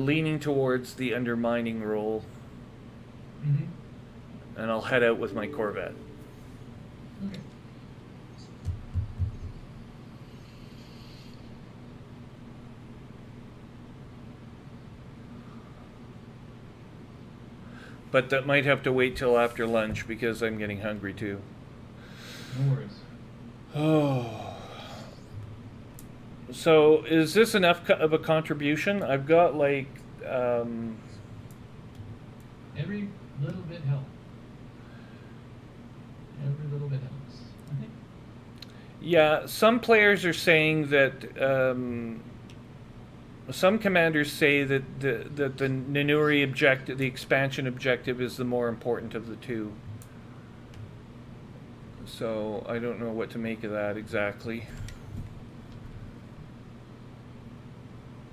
leaning towards the undermining role. Mm-hmm. And I'll head out with my Corvette. Okay. But that might have to wait till after lunch because I'm getting hungry too. No worries. Oh. So is this enough of a contribution? I've got like, Every little bit helps. Every little bit helps. I think. yeah, some players are saying that, some commanders say that the Nanuri objective, the expansion objective, is the more important of the two. So I don't know what to make of that exactly.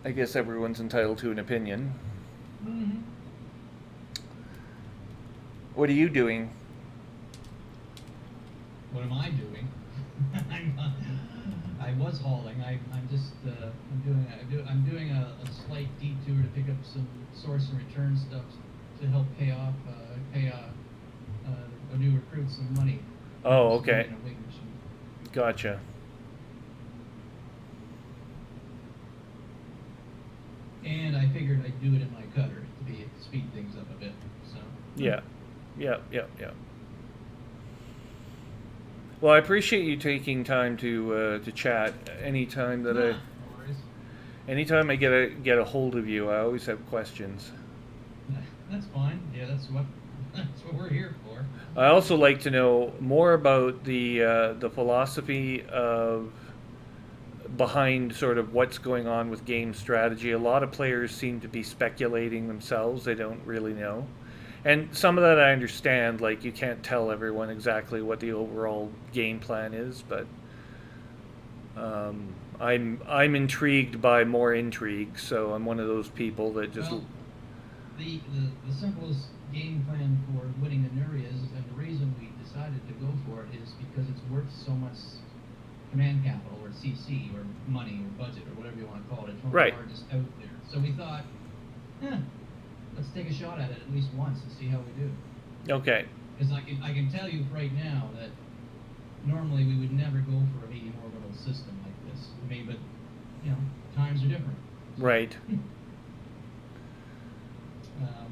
I guess everyone's entitled to an opinion. Mm-hmm. What are you doing? What am I doing? I was hauling. I'm just I'm doing a slight detour to pick up some source and return stuff to help pay a new recruit some money. Oh, Just okay. doing a wig machine. Gotcha. And I figured I'd do it in my cutter to speed things up a bit. So Yeah. Yeah. Well, I appreciate you taking time to chat. Anytime I get a hold of you, I always have questions. That's fine. Yeah, that's what we're here for. I also like to know more about the philosophy of behind sort of what's going on with game strategy. A lot of players seem to be speculating themselves. They don't really know. And some of that I understand, like you can't tell everyone exactly what the overall game plan is, but I'm intrigued by more intrigue, so I'm one of those people that just Well, the simplest game plan for winning the Nuri is, and the reason we decided to go for it is because it's worth so much command capital or CC or money or budget or whatever you want to call it. It's one of Right. the largest out there. So we thought, let's take a shot at it at least once and see how we do. okay. Because I can tell you right now that normally we would never go for a medium orbital system like this. I mean, but times are different. Right.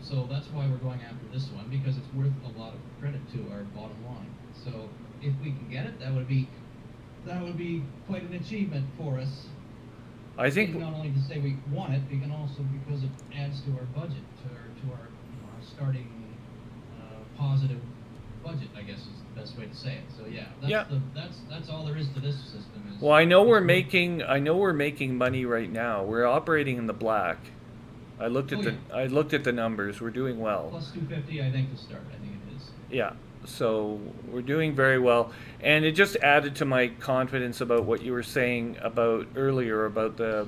So that's why we're going after this one, because it's worth a lot of credit to our bottom line. So if we can get it, that would be quite an achievement for us. I think Not only to say we want it, we can also because it adds to our budget, to our starting positive budget, I guess is the best way to say it. So yeah, that's all there is to this system. well, I know we're making money right now. We're operating in the black. I looked at the numbers. We're doing well. Plus 250, I think, to start. I think it is. Yeah. So we're doing very well, and it just added to my confidence about what you were saying about earlier about the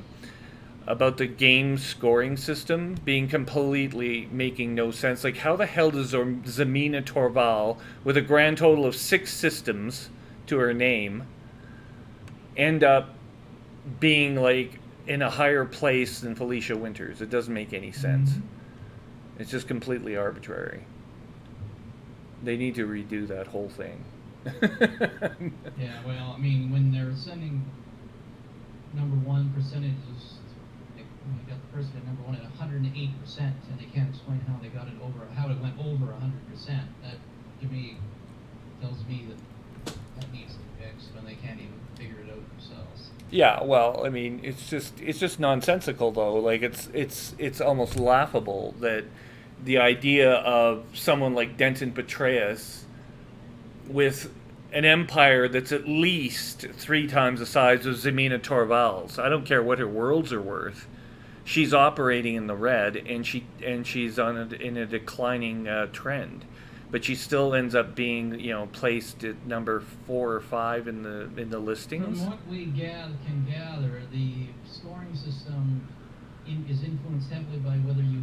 game scoring system being completely making no sense. Like, how the hell does Zemina Torval, with a grand total of 6 systems to her name, end up being like in a higher place than Felicia Winters? It doesn't make any sense. Mhm. It's just completely arbitrary. They need to redo that whole thing. Yeah, well, I mean, when they're sending number one percentages, like when they got the person at number one at 108%, and they can't explain how it went over 100%. That to me tells me that needs to be fixed when they can't even figure it out themselves. Yeah, well, I mean, it's just nonsensical though. Like it's almost laughable that the idea of someone like Denton Petraeus with an empire that's at least 3 times the size of Zemina Torval's. I don't care what her worlds are worth. She's operating in the red, and she's in a declining trend, but she still ends up being placed at number 4 or 5 in the listings. From what we can gather, the scoring system is influenced heavily by whether you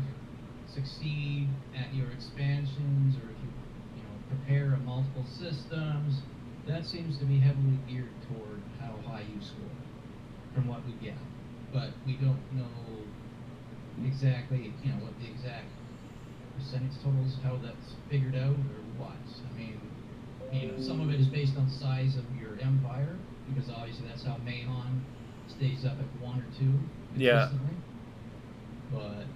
succeed at your expansions or if you prepare multiple systems. That seems to be heavily geared toward how high you score, from what we get. But we don't know exactly, what the exact percentage totals, how that's figured out, or what. I mean, some of it is based on size of your empire, because obviously that's how Mahon stays up at 1 or 2 Yeah. consistently. But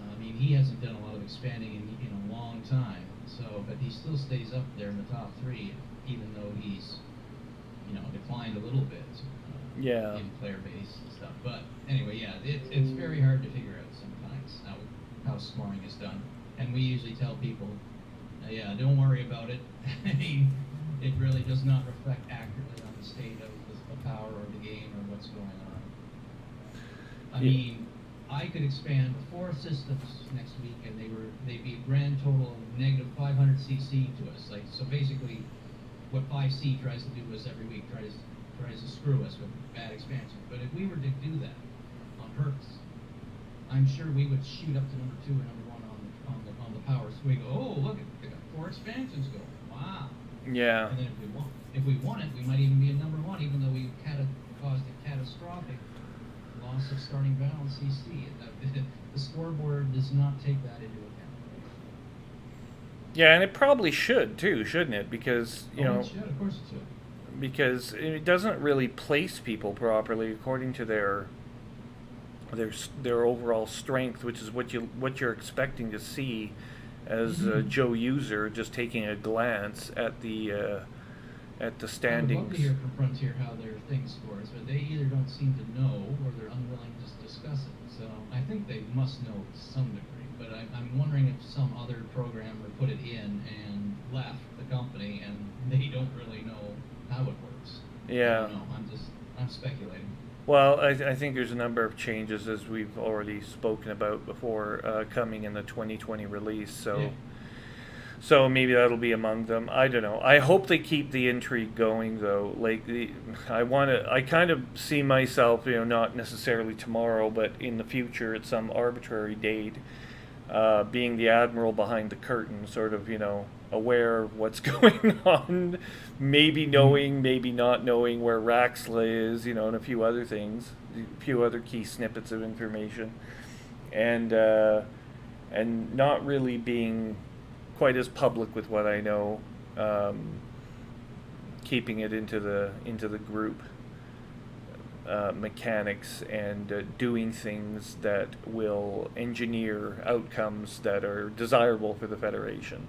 I mean, he hasn't done a lot of expanding in a long time. So, but he still stays up there in the top 3, even though he's, declined a little bit Yeah. in player base and stuff. But anyway, yeah, it's very hard to figure out sometimes how scoring is done. And we usually tell people, yeah, don't worry about it. It really does not reflect accurately on the state of the power or the game or what's going on. I mean, I could expand 4 systems next week, and they'd be a grand total of negative 500 CC to us. Like, so basically, what 5C tries to do is every week tries to screw us with bad expansion. But if we were to do that on purpose, I'm sure we would shoot up to number 2 and number 1 on the power. So we go, oh, look, they got 4 expansions going. Wow. Yeah. And then if we won it, we might even be a number 1, even though we caused a catastrophic loss of starting balance CC. The scoreboard does not take that into account. Yeah, and it probably should too, shouldn't it? Because It should, of course it should. because it doesn't really place people properly according to their overall strength, which is what you're expecting to see as a Joe user, just taking a glance at the standings. I would love to hear from Frontier how their thing scores, but they either don't seem to know or they're unwilling to discuss it. So I think they must know to some degree, but I'm wondering if some other programmer put it in and left the company and they don't really know how it works. Yeah. I don't know. I'm speculating. Well, I think there's a number of changes, as we've already spoken about before, coming in the 2020 release. So. Yeah. So maybe that'll be among them. I don't know. I hope they keep the intrigue going, though. Like, I kind of see myself, not necessarily tomorrow, but in the future at some arbitrary date, being the admiral behind the curtain, sort of, aware of what's going on, maybe knowing, maybe not knowing where Raxla is, and a few other things, a few other key snippets of information, and not really being quite as public with what I know, keeping it into the group mechanics and doing things that will engineer outcomes that are desirable for the Federation.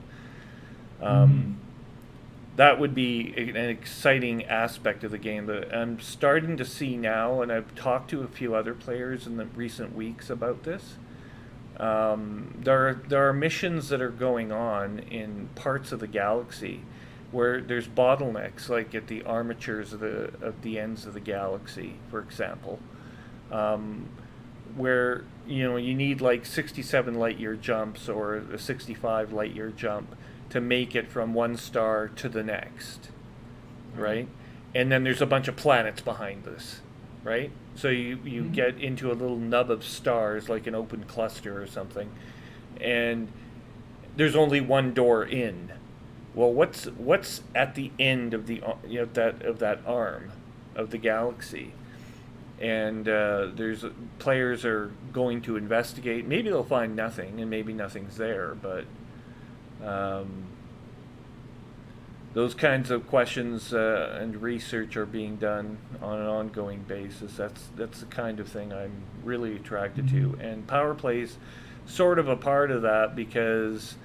That would be an exciting aspect of the game that I'm starting to see now, and I've talked to a few other players in the recent weeks about this. There are missions that are going on in parts of the galaxy where there's bottlenecks, like at the armatures of the ends of the galaxy, for example, where you need like 67 light-year jumps or a 65 light-year jump to make it from one star to the next, right? And then there's a bunch of planets behind this, right? So you get into a little nub of stars, like an open cluster or something, and there's only one door in. Well, what's at the end of the that arm of the galaxy? And players are going to investigate. Maybe they'll find nothing, and maybe nothing's there, but those kinds of questions and research are being done on an ongoing basis. That's the kind of thing I'm really attracted to. And power play's sort of a part of that, because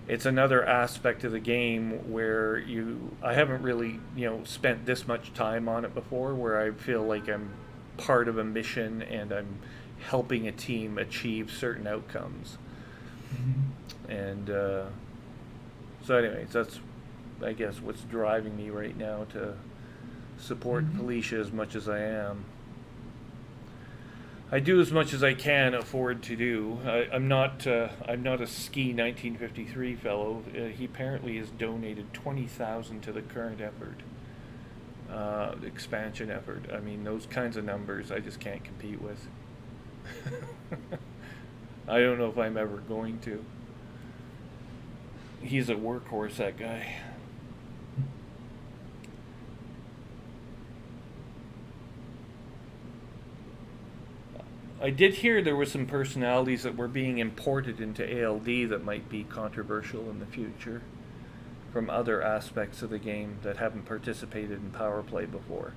it's another aspect of the game where I haven't really spent this much time on it before, where I feel like I'm part of a mission and I'm helping a team achieve certain outcomes. And so anyways, that's, I guess, what's driving me right now to support Felicia as much as I am. I do as much as I can afford to do. I'm not a Ski 1953 fellow. He apparently has donated 20,000 to the current effort, the expansion effort. I mean, those kinds of numbers I just can't compete with. I don't know if I'm ever going to. He's a workhorse, that guy. I did hear there were some personalities that were being imported into ALD that might be controversial in the future from other aspects of the game that haven't participated in power play before.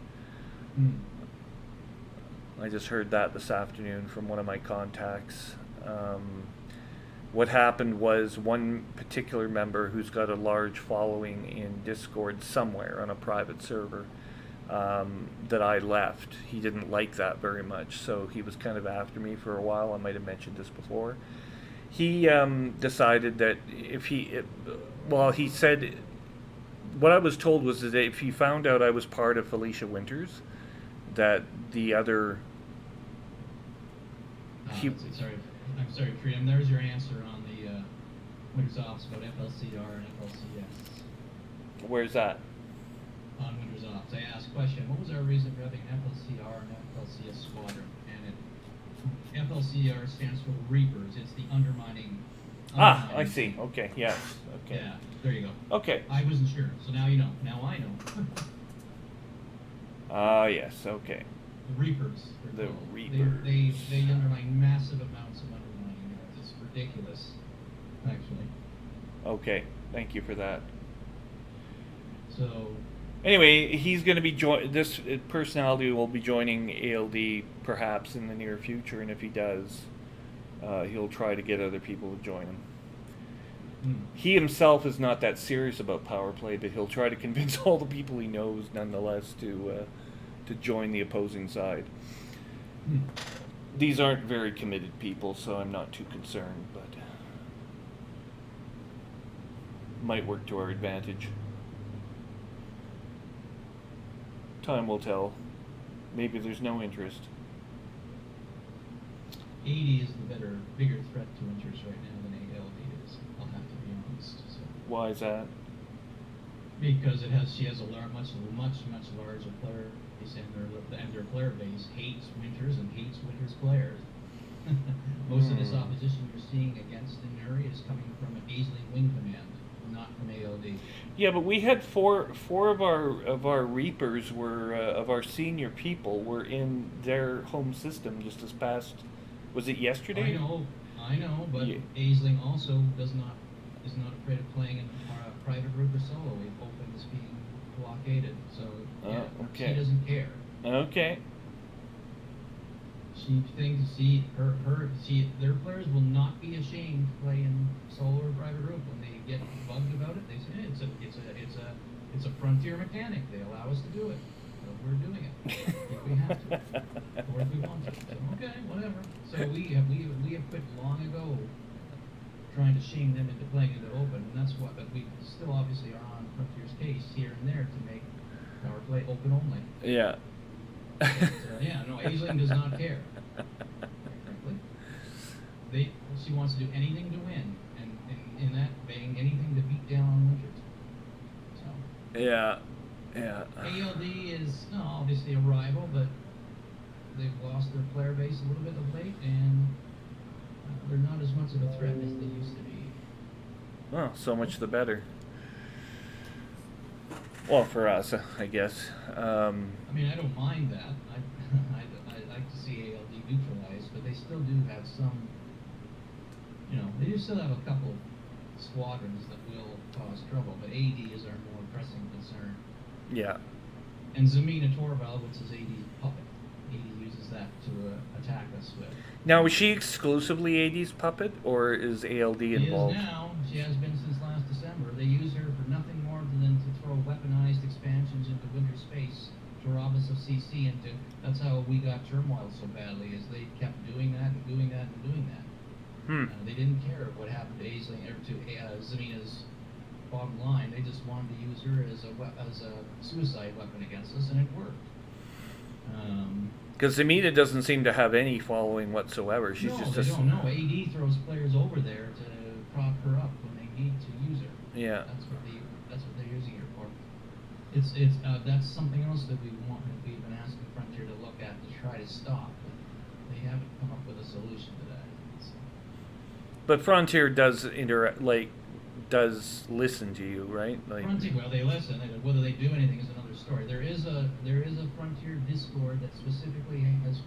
I just heard that this afternoon from one of my contacts. what happened was one particular member who's got a large following in Discord somewhere on a private server, that I left. He didn't like that very much, so he was kind of after me for a while. I might have mentioned this before. He decided that he said, what I was told was that if he found out I was part of Felicia Winters, that the other... I'm sorry, Trium. There's your answer on the Windows Ops about FLCR and FLCS. Where's that? On Windows Ops, I asked question, what was our reason for having an FLCR and FLCS squadron? And FLCR stands for Reapers. It's the undermining. I see. Okay, yes. Okay. Yeah, there you go. Okay. I wasn't sure, so now you know. Now I know. Yes, okay. The Reapers. The called. Reapers. They undermine massive amounts of undermining. It's ridiculous, actually. Okay, thank you for that. So... Anyway, he's going to be this personality will be joining ALD perhaps in the near future, and if he does, he'll try to get other people to join him. He himself is not that serious about power play, but he'll try to convince all the people he knows, nonetheless, to join the opposing side. These aren't very committed people, so I'm not too concerned, but might work to our advantage. Time will tell. Maybe there's no interest. 80 is the bigger threat to interest right now than ALD is. I'll have to be honest. So. Why is that? Because she has a much larger player base, and their player base hates Winters and hates Winters players. Most of this opposition you're seeing against Inuri is coming from an Aisling Wing Command, not from ALD. Yeah, but we had four of our Reapers were of our senior people were in their home system just this past. Was it yesterday? I know, but Yeah. Aisling also is not afraid of playing in a private group or solo if open is being blockaded. So yeah, okay. She doesn't care. Okay. She thinks their players will not be ashamed to play in solo or private group. When they get bugged about it, they say it's a frontier mechanic. They allow us to do it. So we're doing it if we have to, or if we want to. So, okay, whatever. So we have quit long ago trying to shame them into playing into open, and that's what. But we still obviously are on Frontier's case here and there to make our play open only. Yeah. Aisling does not care. Frankly, she wants to do anything to win, and in that vein, anything to beat down on Winters. So. Yeah. ALD is obviously a rival, but they've lost their player base a little bit of late, and they're not as much of a threat as they used to be. Well, so much the better. Well, for us, I guess. I mean, I don't mind that. I'd like to see ALD neutralized, but they still do have some. They do still have a couple squadrons that will cause trouble, but AD is our more pressing concern. Yeah. And Zamina Torval, which is AD's puppet. AD uses that to attack us with. Now, is she exclusively AD's puppet, or is ALD involved? She is now. She has been since last December. They use her for nothing more than to throw weaponized expansions into winter space to rob us of CC into. That's how we got turmoil so badly, is they kept doing that and doing that and doing that. They didn't care what happened to Aisling or to Zamina's bottom line. They just wanted to use her as a suicide weapon against us, and it worked. Because Zamina doesn't seem to have any following whatsoever. She's they don't know. AD throws players over there to prop her up when they need to use her. Yeah. That's what they're using her for. That's something else that we've been asking Frontier to look at to try to stop. But they haven't come up with a solution to that. So. But Frontier does listen to you, right? Frontier, well, they listen. Whether they do anything is another story. There is a Frontier Discord that specifically has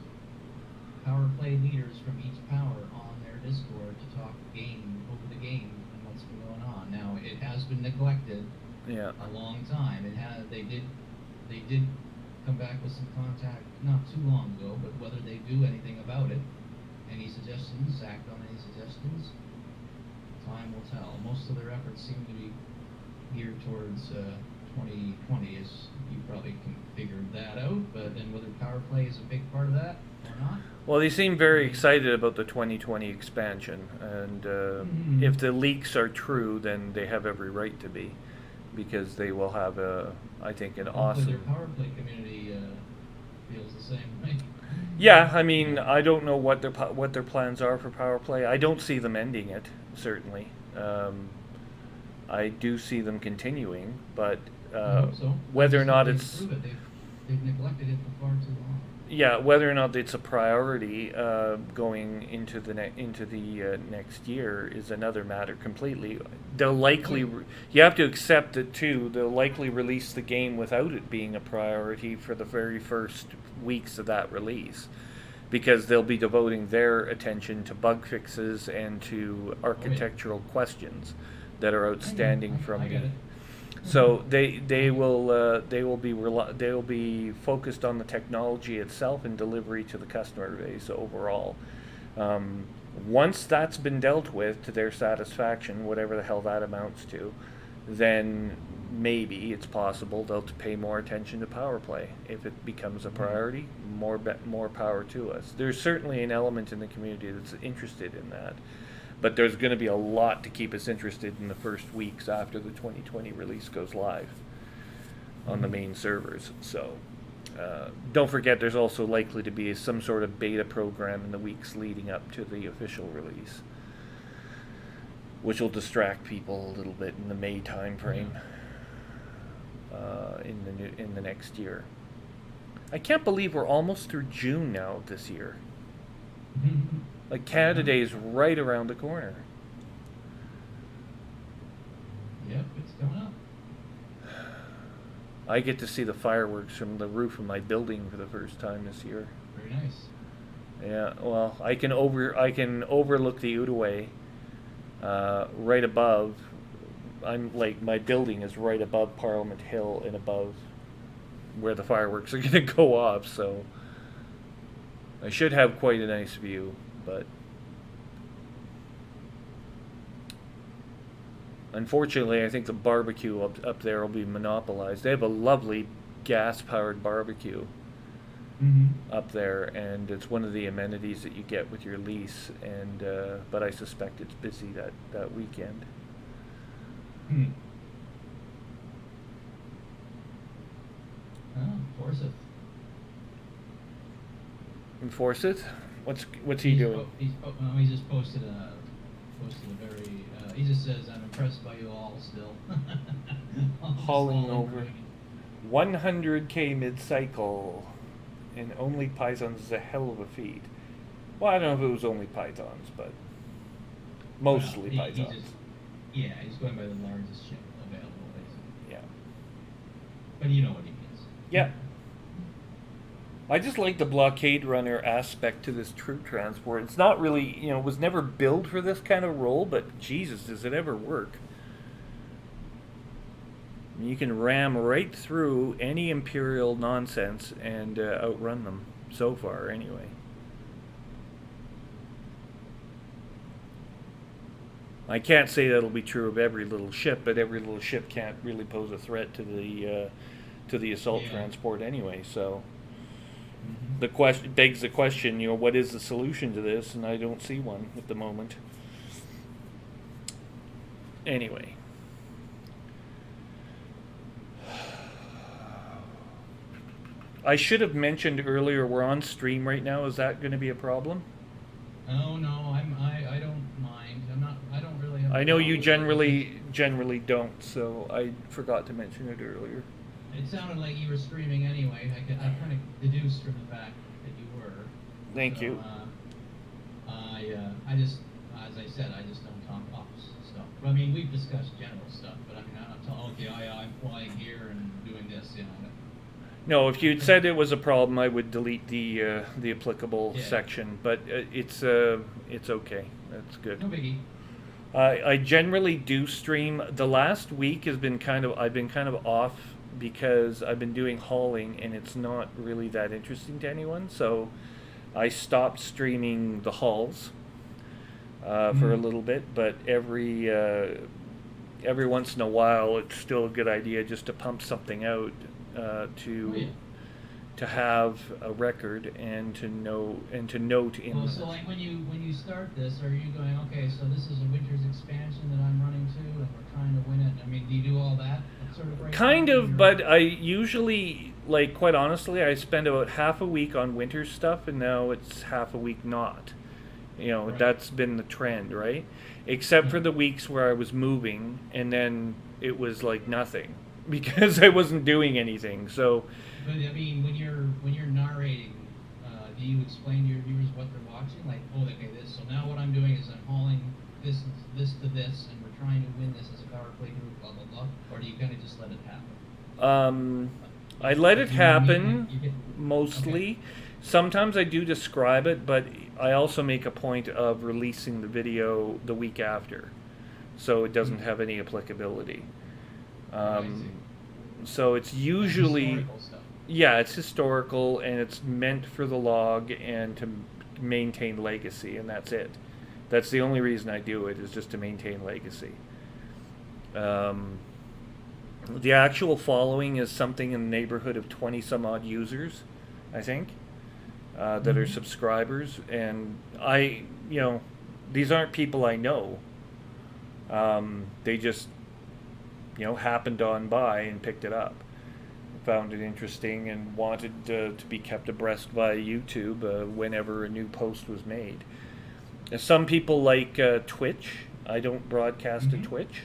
power play leaders from each power on their Discord to talk over the game and what's been going on. Now, it has been neglected a long time. They did come back with some contact not too long ago, but whether they do anything about it, any suggestions, act on any suggestions, time will tell. Most of their efforts seem to be geared towards 2020, as you probably can figure that out. But then whether power play is a big part of that or not. Well, they seem very excited about the 2020 expansion, and if the leaks are true, then they have every right to be, because they will have I think, an Hopefully awesome. their power play community feels the same way. Yeah, I mean, I don't know what their plans are for power play. I don't see them ending it, certainly. I do see them continuing, but I hope so. whether or I just not hope they it's improve it. They've neglected it for far too long. yeah, whether or not it's a priority going into the next year is another matter completely. They'll likely you have to accept it too. They'll likely release the game without it being a priority for the very first weeks of that release, because they'll be devoting their attention to bug fixes and to architectural questions that are outstanding from I the. get it. So they will be focused on the technology itself and delivery to the customer base overall. Once that's been dealt with to their satisfaction, whatever the hell that amounts to, then maybe it's possible they'll pay more attention to power play. If it becomes a priority, more power to us. There's certainly an element in the community that's interested in that. But there's going to be a lot to keep us interested in the first weeks after the 2020 release goes live on the main servers. So don't forget, there's also likely to be some sort of beta program in the weeks leading up to the official release, which will distract people a little bit in the May time frame in the next year. I can't believe we're almost through June now this year. Like, Canada Day is right around the corner. Yep, it's coming up. I get to see the fireworks from the roof of my building for the first time this year. Very nice. Yeah, well, I can overlook the Outaouais right above. I'm like, my building is right above Parliament Hill and above where the fireworks are going to go off, so I should have quite a nice view. But unfortunately, I think the barbecue up there will be monopolized. They have a lovely gas-powered barbecue up there, and it's one of the amenities that you get with your lease. And but I suspect it's busy that weekend. Forsyth. Enforce it? What's he doing? He just posted a very. He just says, "I'm impressed by you all still." Hauling over 100k mid-cycle, and only pythons is a hell of a feat. Well, I don't know if it was only pythons, but mostly pythons. He's going by the largest ship available, basically. Yeah. But you know what he means. Yeah. I just like the blockade runner aspect to this troop transport. It's not really, it was never built for this kind of role, but Jesus, does it ever work? You can ram right through any Imperial nonsense and outrun them, so far anyway. I can't say that'll be true of every little ship, but every little ship can't really pose a threat to the assault transport anyway, so the question begs the question, what is the solution to this? And I don't see one at the moment. Anyway. I should have mentioned earlier, we're on stream right now. Is that going to be a problem? Oh no, I don't mind. I don't really have. I know you generally don't, so I forgot to mention it earlier. It sounded like you were streaming anyway. I kind of deduced from the fact that you were. Thank you. I just, as I said, I just don't talk ops stuff. I mean, we've discussed general stuff, but I mean, I'm not talking. Okay, I'm flying here and doing this, No, if you'd said it was a problem, I would delete the applicable section. But it's okay. That's good. No biggie. I generally do stream. The last week I've been kind of off because I've been doing hauling and it's not really that interesting to anyone. So I stopped streaming the hauls. for a little bit, but every once in a while, it's still a good idea just to pump something out to have a record and to note in. Well, so like when you start this, are you going, okay, so this is a winter's expansion that I'm running to, and we're trying to win it? I mean, do you do all that sort of? Kind of, but I usually, like, quite honestly, I spend about half a week on winter stuff, and now it's half a week not. Right. That's been the trend, right? Except for the weeks where I was moving, and then it was like nothing because I wasn't doing anything. So, But I mean, when you're narrating, do you explain to your viewers what they're watching? Like, oh, okay, this. So now what I'm doing is I'm hauling this to this, and we're trying to win this as a power play group, blah blah blah. Or do you kind of just let it happen? I let it You happen get- mostly. Okay. Sometimes I do describe it, but I also make a point of releasing the video the week after, so it doesn't have any applicability. I see. So it's usually, Historical stuff. yeah, it's historical and it's meant for the log and to maintain legacy, and that's it. That's the only reason I do it, is just to maintain legacy. The actual following is something in the neighborhood of 20 some odd users, I think, that are subscribers. And these aren't people I know. They just, happened on by and picked it up. Found it interesting and wanted to be kept abreast via YouTube whenever a new post was made. Some people like Twitch. I don't broadcast to Twitch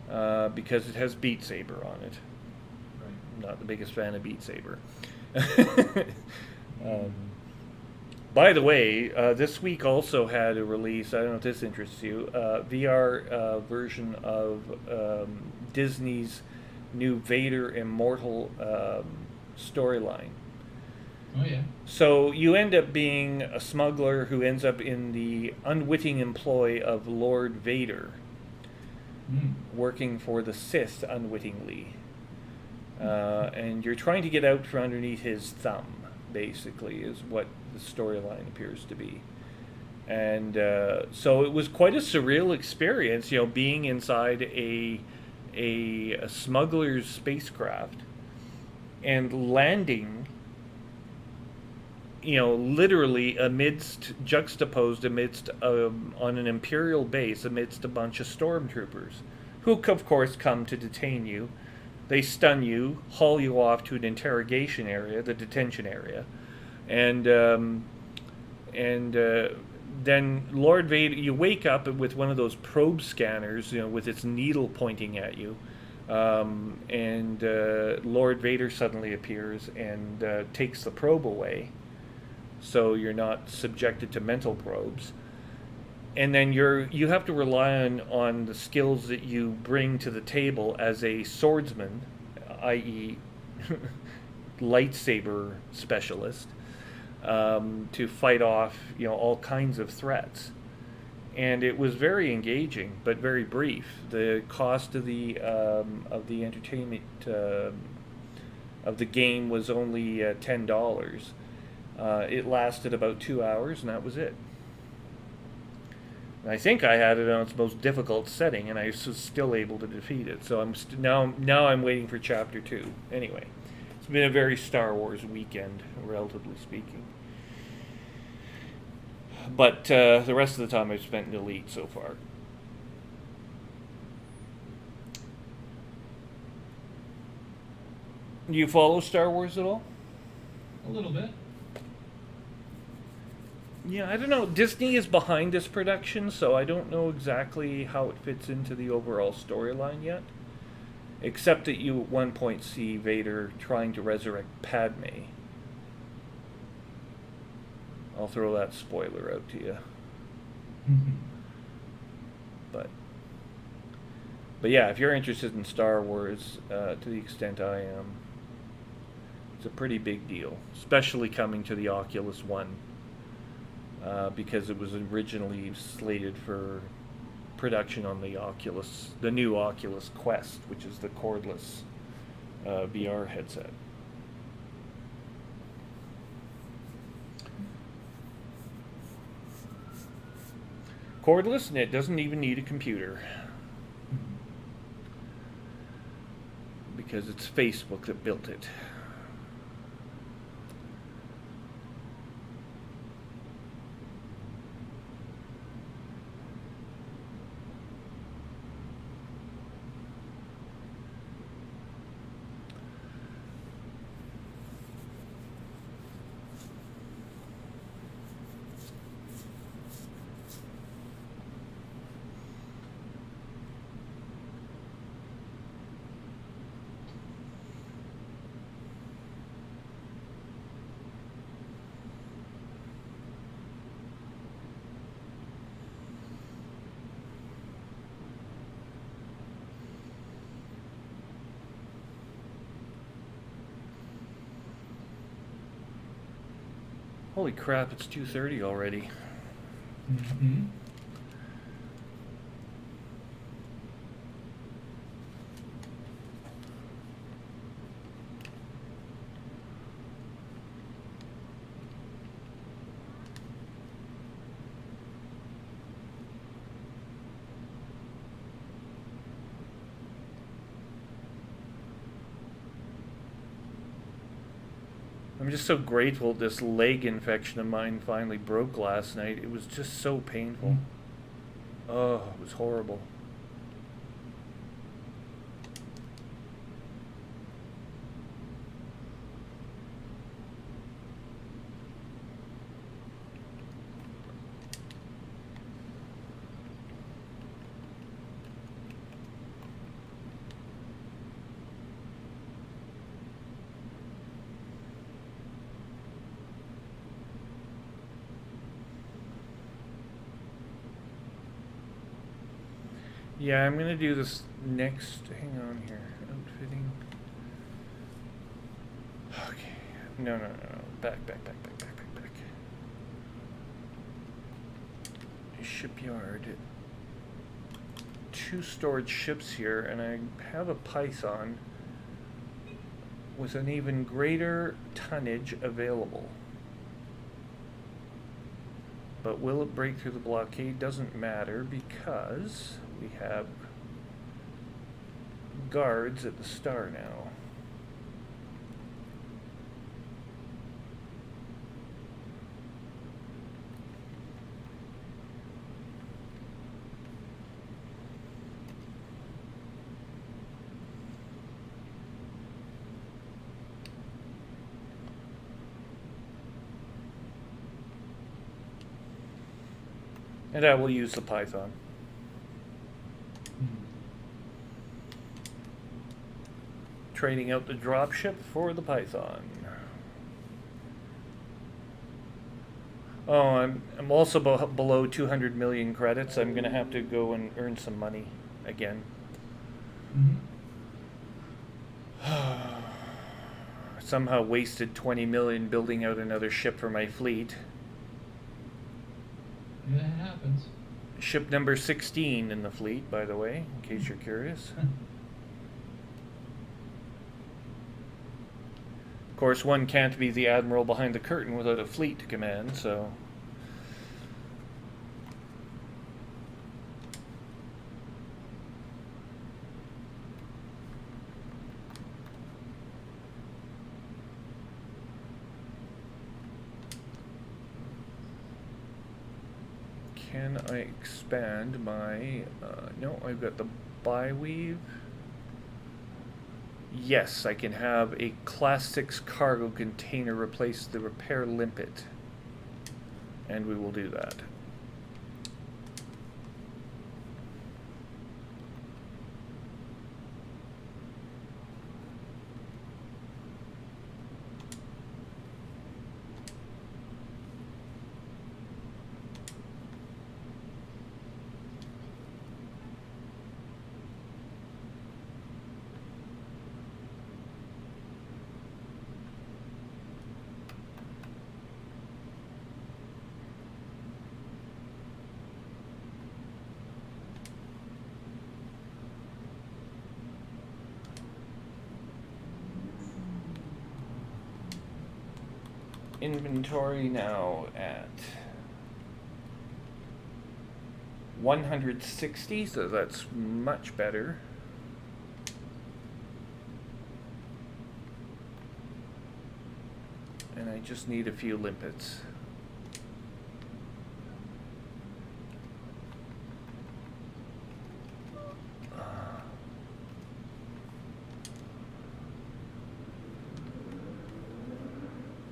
because it has Beat Saber on it. Right. I'm not the biggest fan of Beat Saber. By the way, this week also had a release, I don't know if this interests you, VR version of Disney's new Vader Immortal storyline. Oh yeah. So you end up being a smuggler who ends up in the unwitting employ of Lord Vader, working for the Sith unwittingly. And you're trying to get out from underneath his thumb, basically, is what the storyline appears to be. And so it was quite a surreal experience, being inside a smuggler's spacecraft and landing, literally juxtaposed amidst on an Imperial base amidst a bunch of stormtroopers, who of course come to detain you. They stun you, haul you off to an interrogation area, the detention area, and then Lord Vader. You wake up with one of those probe scanners, with its needle pointing at you, and Lord Vader suddenly appears and takes the probe away, so you're not subjected to mental probes. And then you have to rely on the skills that you bring to the table as a swordsman, i.e. lightsaber specialist, to fight off all kinds of threats. And it was very engaging, but very brief. The cost of the entertainment of the game was only $10. It lasted about 2 hours, and that was it. I think I had it on its most difficult setting, and I was still able to defeat it. So now I'm waiting for Chapter 2. Anyway, it's been a very Star Wars weekend, relatively speaking. But the rest of the time I've spent in Elite so far. Do you follow Star Wars at all? A little bit. Yeah, I don't know. Disney is behind this production, so I don't know exactly how it fits into the overall storyline yet. Except that you at one point see Vader trying to resurrect Padme. I'll throw that spoiler out to you. But yeah, if you're interested in Star Wars, to the extent I am, it's a pretty big deal, especially coming to the Oculus One. Because it was originally slated for production on the new Oculus Quest, which is the cordless VR headset. cordless, and it doesn't even need a computer. Because it's Facebook that built it. Holy crap, it's 2:30 already. Mm-hmm. I'm just so grateful this leg infection of mine finally broke last night. It was just so painful. Oh, it was horrible. Yeah, I'm gonna do this next. Hang on here. Outfitting. Okay. No. Back. Shipyard. 2 storage ships here, and I have a Python with an even greater tonnage available. But will it break through the blockade? Doesn't matter because we have guards at the star now. And I will use the Python. Trading out the dropship for the Python. Oh, I'm also below 200 million credits. I'm gonna have to go and earn some money again. Somehow wasted 20 million building out another ship for my fleet. That happens. Ship number 16 in the fleet, by the way, in case you're curious. Of course, one can't be the admiral behind the curtain without a fleet to command, so... Can I expand my... no, I've got the bi-weave. Yes, I can have a Class 6 cargo container replace the repair limpet. And we will do that. Inventory now at 160, so that's much better. And I just need a few limpets.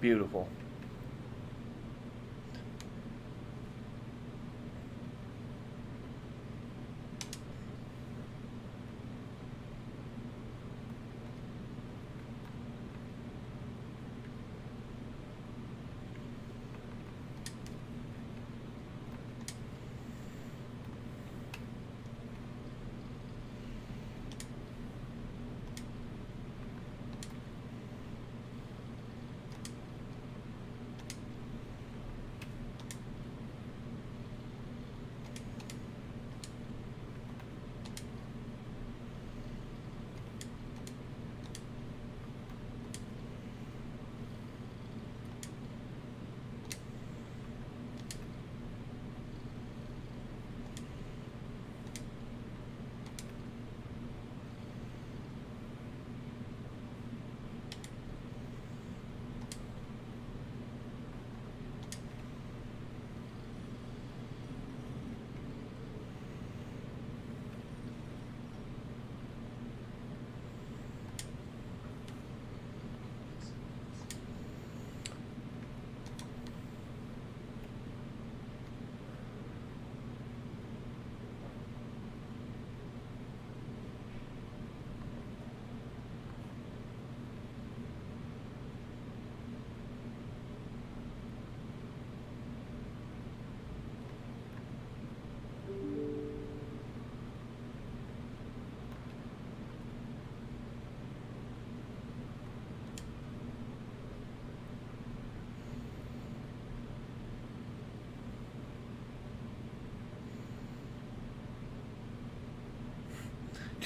Beautiful.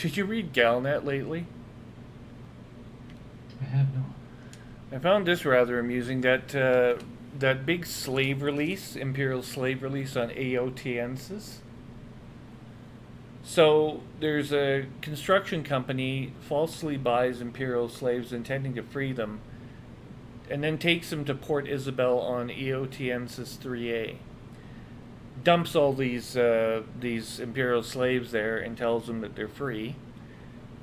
Did you read Galnet lately? I have not. I found this rather amusing. That big slave release, imperial slave release on Aotiensis. So there's a construction company falsely buys imperial slaves intending to free them, and then takes them to Port Isabel on Eotiensis 3A. Dumps all these imperial slaves there and tells them that they're free,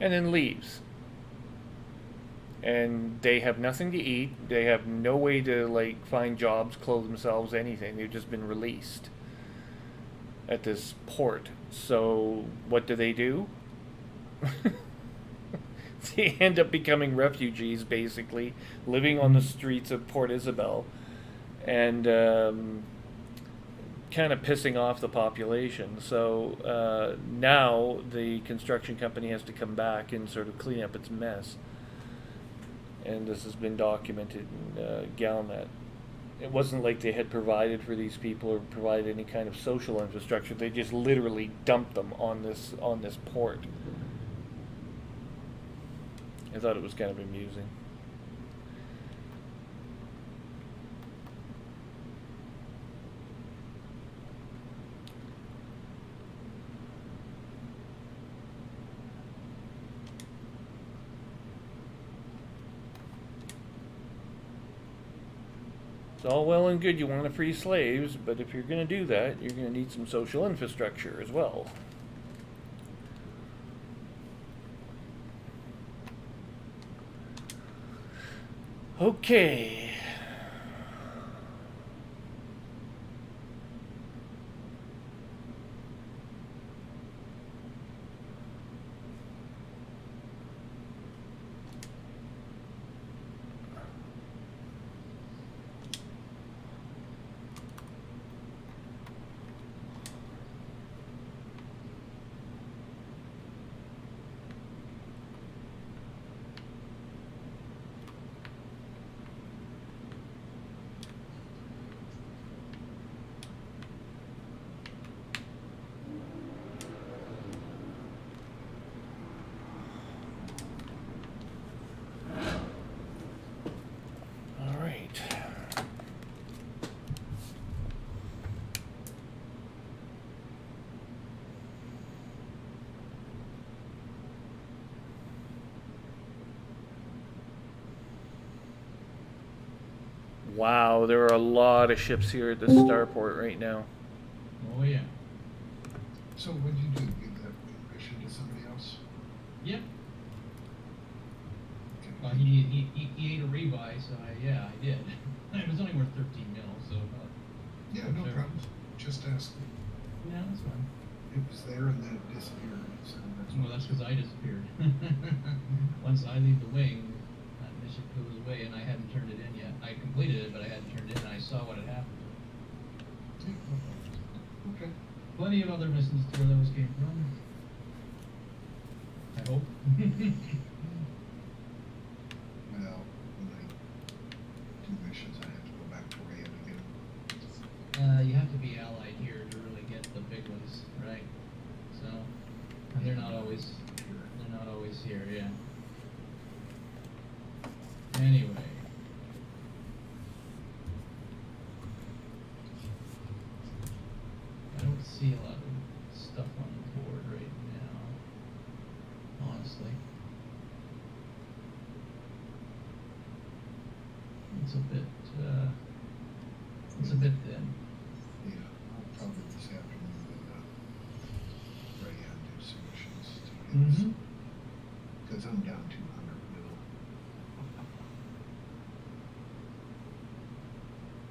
and then leaves. And they have nothing to eat. They have no way to like find jobs, clothe themselves, anything. They've just been released at this port. So what do? They end up becoming refugees, basically, living on the streets of Port Isabel, and kind of pissing off the population. So now the construction company has to come back and sort of clean up its mess. And this has been documented in Galnet. It wasn't like they had provided for these people or provided any kind of social infrastructure. They just literally dumped them on this port. I thought it was kind of amusing. It's all well and good you want to free slaves, but if you're going to do that, you're going to need some social infrastructure as well. Okay. Wow, there are a lot of ships here at the starport right now. Oh yeah. So what did you do? Give that mission to somebody else? Yep. Okay. Well, he ate a rebuy, so I did. It was only worth 13 mil, so. Yeah, no Sure. problem. Just ask. Yeah, that's fine. It was there and then it disappeared. So Well, that's because I disappeared. Once I leave the wing, that mission goes away, and I hadn't turned it in yet. I completed it, but I hadn't turned it in, and I saw what had happened. Yeah, no problem. Okay. Plenty of other missions to where those came from. I hope. Well, when I do missions, I have to go back to Ray again. You have to be allied here to really get the big ones, right? So, and they're not always here, yeah. Anyway. I don't see a lot of stuff on the board right now, honestly. It's a bit thin. Yeah, I'll probably this afternoon Ray and do some missions to get Mm-hmm. because I'm down 200 mil.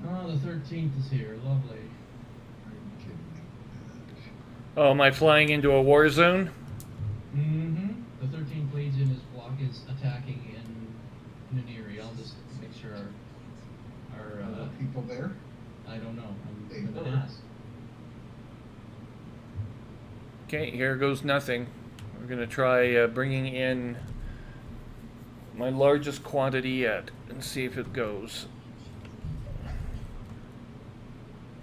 Oh, the 13th is here. Lovely. Are you kidding me? Oh, am I flying into a war zone? Mm-hmm. The 13th Legion is attacking in Niniri. I'll just make sure our Are there people there? I don't know. They I'm gonna were. ask. Okay, here goes nothing. We're going to try bringing in my largest quantity yet and see if it goes.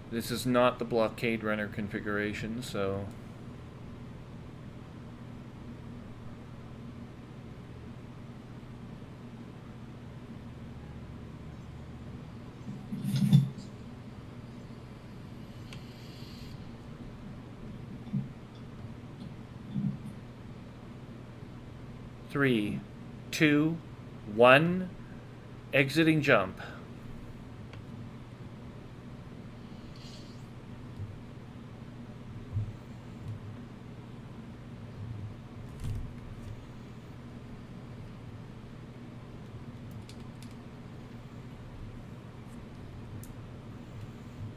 This is not the blockade runner configuration, so... Three, two, one, exiting jump.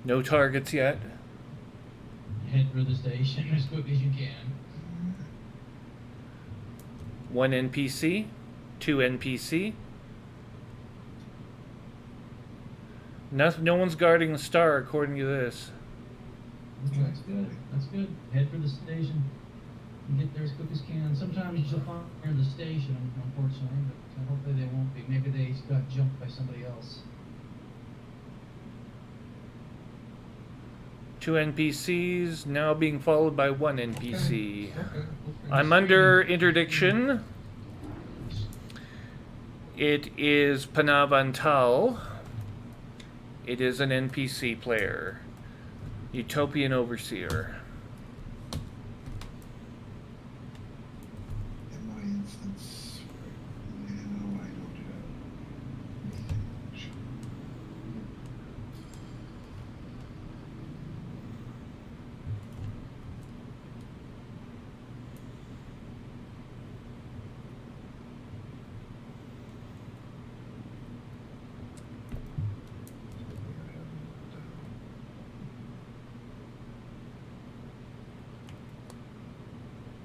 No targets yet. Head for the station as quick as you can. One NPC, two NPC. No one's guarding the star according to this. That's good. That's good. Head for the station. And get there as quick as can. Sometimes you'll find near the station, unfortunately, but hopefully they won't be. Maybe they got jumped by somebody else. Two NPCs now being followed by one NPC. Okay. I'm under interdiction. It is Panavantal. It is an NPC player. Utopian Overseer. In my instance, no, I don't have anything.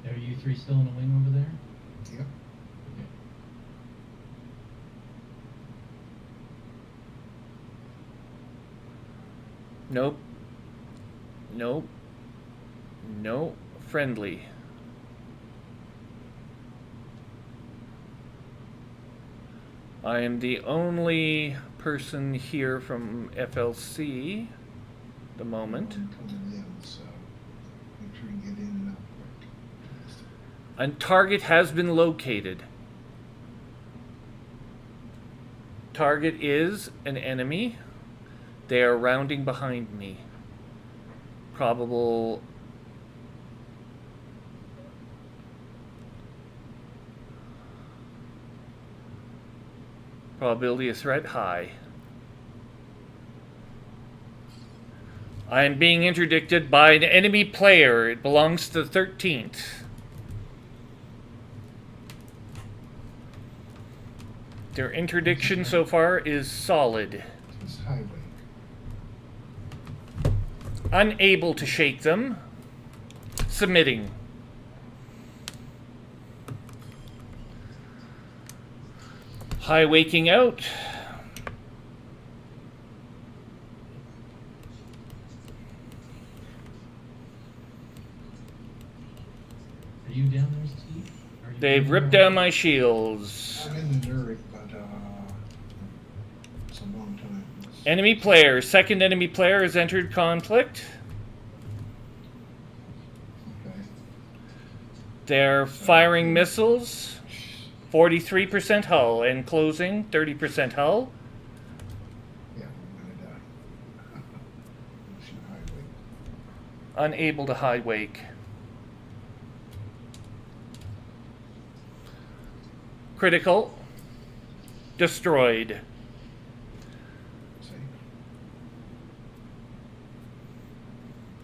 Are you three still in a wing over there? Yep. Okay. Nope. Nope. No. Friendly. I am the only person here from FLC at the moment. I'm coming in, so make sure you get in and out quick. And target has been located. Target is an enemy. They are rounding behind me. Probable. Probability of threat high. I am being interdicted by an enemy player. It belongs to the 13th. Their interdiction so far is solid. It's high wake. Unable to shake them. Submitting. High waking out. Are you down there, Steve? Are you They've ripped down my shields. I'm in the Nurek, but it's a long time. Enemy player. Second enemy player has entered conflict. Okay. They're firing missiles. 43% hull and closing. 30% hull. Yeah, I'm gonna die. Shoot high wake. Unable to high wake. Critical. Destroyed. See?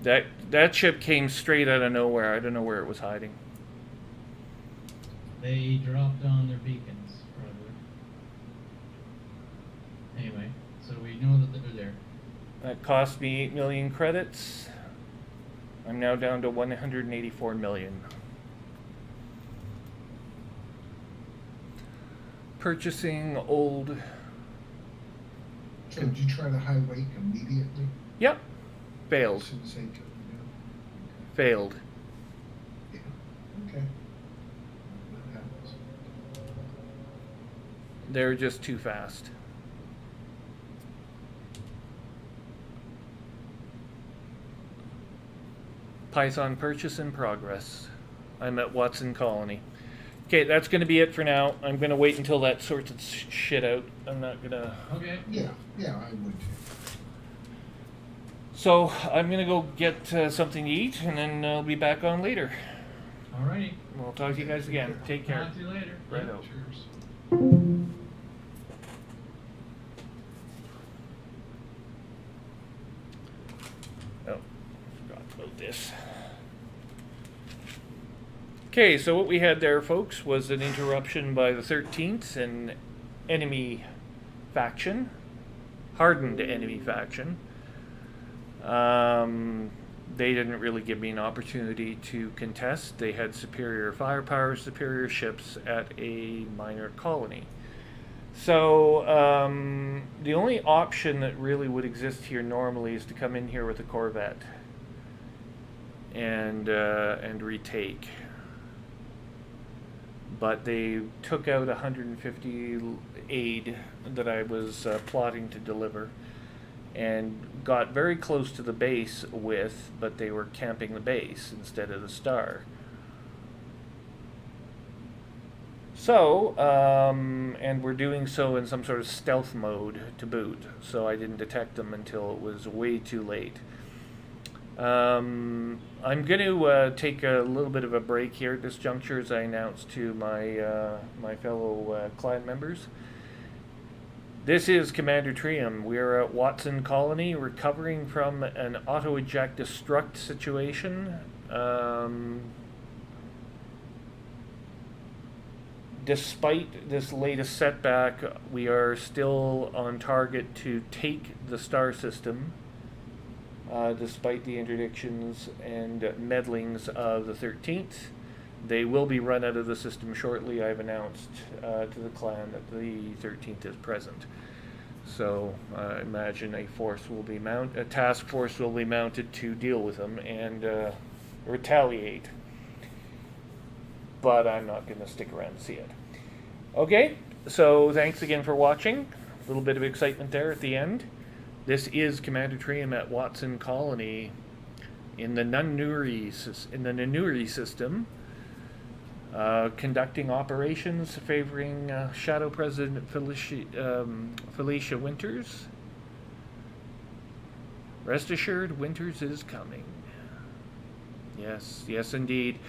That ship came straight out of nowhere. I don't know where it was hiding. They dropped on their beacons, probably. Anyway, so we know that they're there. That cost me 8 million credits. I'm now down to 184 million. Purchasing old. So did you try to high wake immediately? Yep. As Failed. soon as they took you down? Failed. Yeah. Okay. That happens. They're just too fast. Python purchase in progress. I'm at Watson Colony. Okay, that's going to be it for now. I'm going to wait until that sorts its shit out. I'm not going to... Okay. Yeah, I would too. So, I'm going to go get something to eat, and then I'll be back on later. Alrighty. We'll talk to you guys again. Take care. Talk to you later. Righto. Cheers. Oh, forgot about this. Okay, so what we had there, folks, was an interruption by the 13th, an enemy faction, hardened enemy faction. They didn't really give me an opportunity to contest. They had superior firepower, superior ships at a minor colony. So the only option that really would exist here normally is to come in here with a corvette and retake. But they took out 150 aid that I was plotting to deliver and got very close to the base with, but they were camping the base instead of the star. So, and we're doing so in some sort of stealth mode to boot, so I didn't detect them until it was way too late. I'm going to take a little bit of a break here at this juncture, as I announced to my my fellow clan members. This is Commander Trium. We're at Watson Colony, recovering from an auto-eject destruct situation. Despite this latest setback, we are still on target to take the star system. Despite the interdictions and meddlings of the 13th. They will be run out of the system shortly. I've announced to the clan that the 13th is present. So I imagine a task force will be mounted to deal with them and retaliate. But I'm not going to stick around to see it. Okay, so thanks again for watching. A little bit of excitement there at the end. This is Commander Trium at Watson Colony in the Nanuri system, conducting operations favoring Shadow President Felicia Winters. Rest assured, Winters is coming. Yes, yes indeed.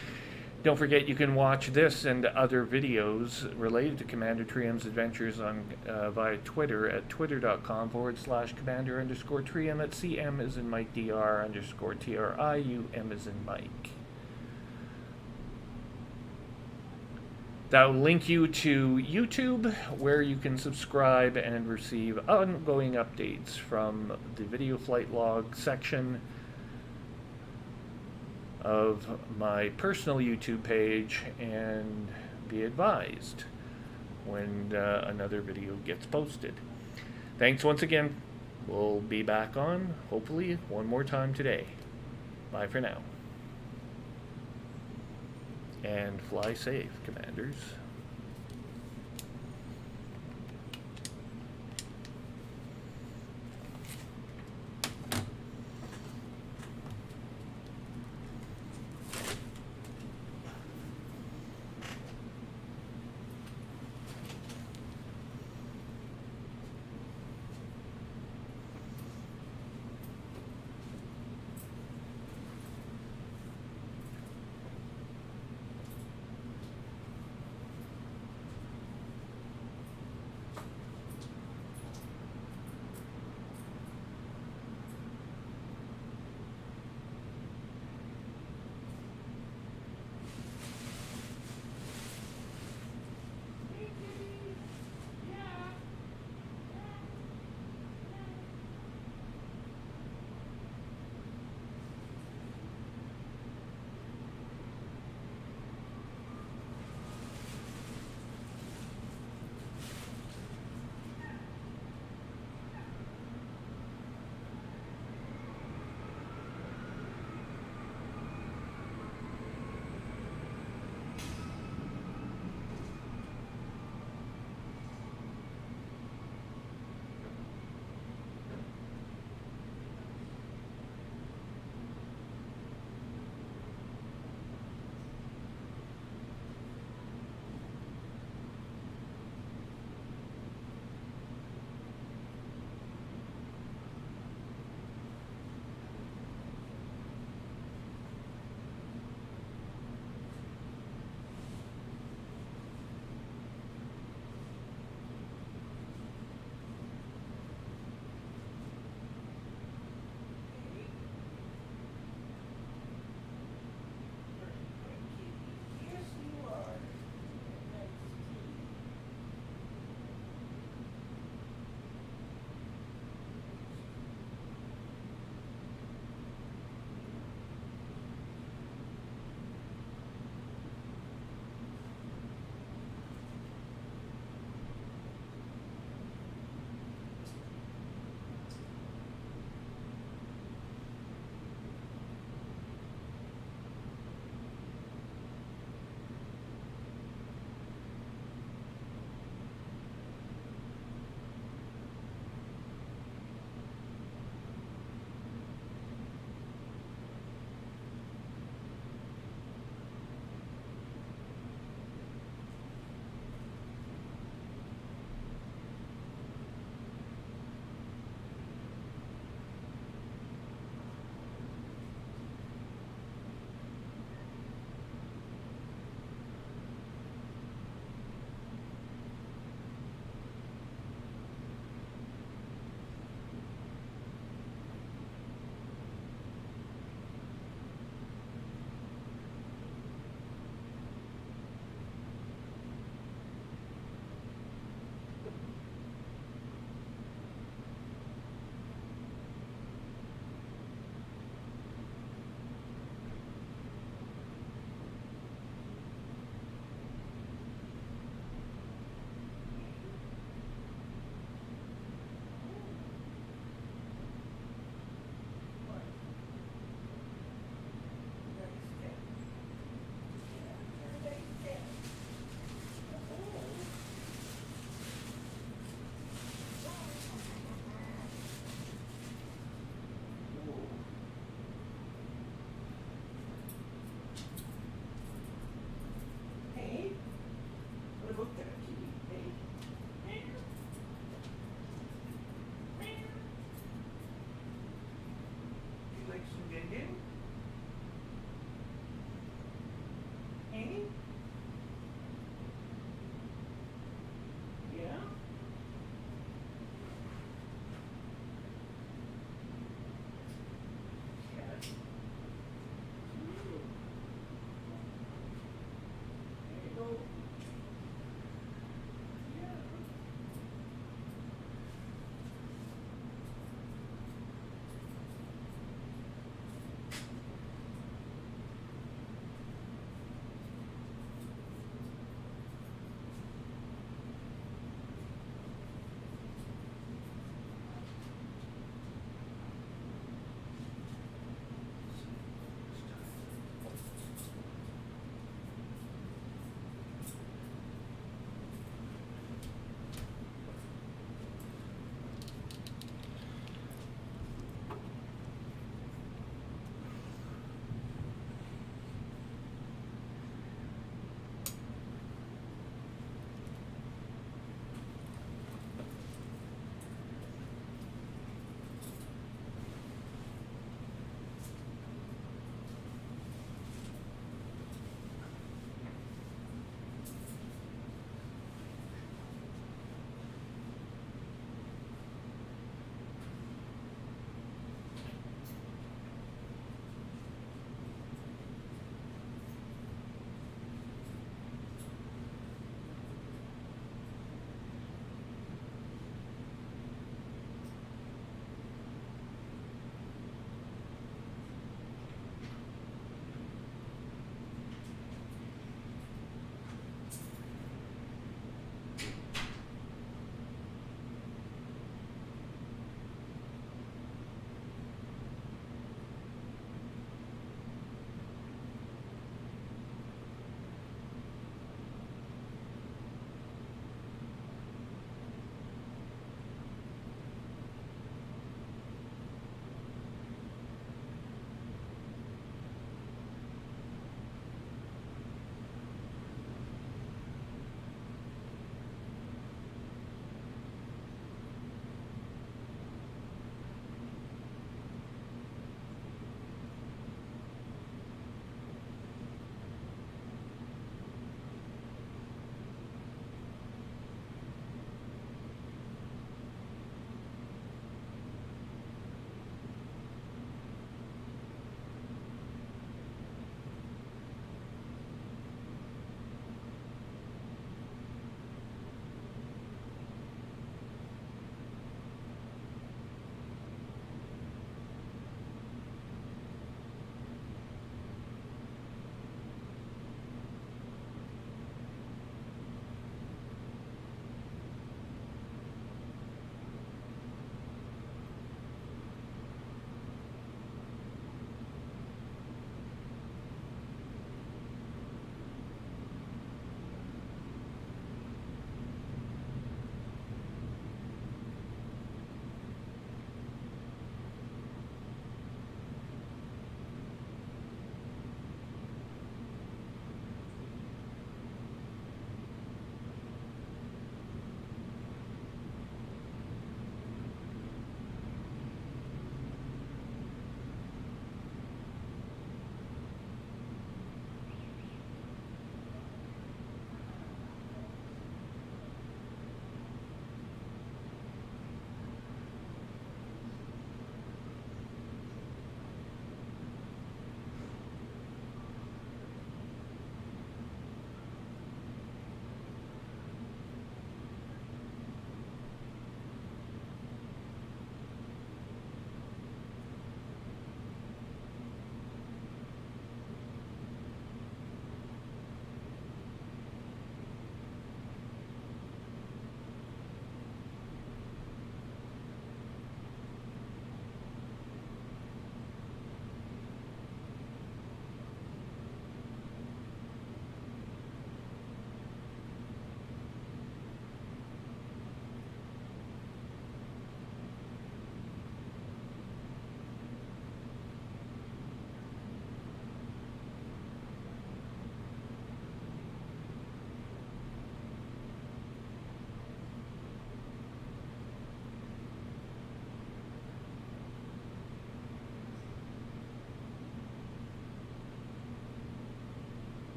Don't forget you can watch this and other videos related to Commander Trium's adventures on via Twitter at twitter.com/commander_Trium, at CM as in Mike DR_TRIUM as in Mike. That will link you to YouTube, where you can subscribe and receive ongoing updates from the video flight log section of my personal YouTube page, and be advised when another video gets posted. Thanks once again. We'll be back on, hopefully, one more time today. Bye for now. And fly safe, Commanders.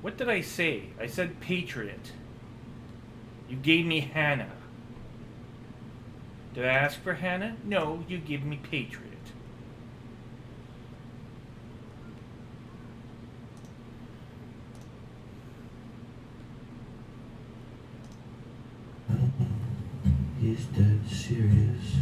What did I say? I said patriot. You gave me Hannah. Did I ask for Hannah? No, you give me patriot. He's dead serious.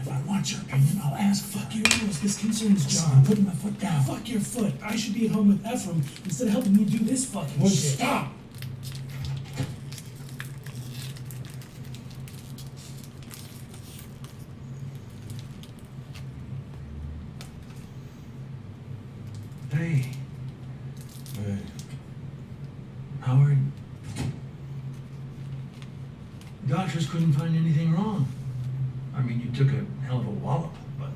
If I want your opinion, I'll ask. Fuck your rules. This concerns John. I'm putting my foot down. Fuck your foot. I should be at home with Ephraim instead of helping you do this fucking Would shit. stop! Hey. Howard. Doctors couldn't find anything wrong. I mean, you took a hell of a wallop, but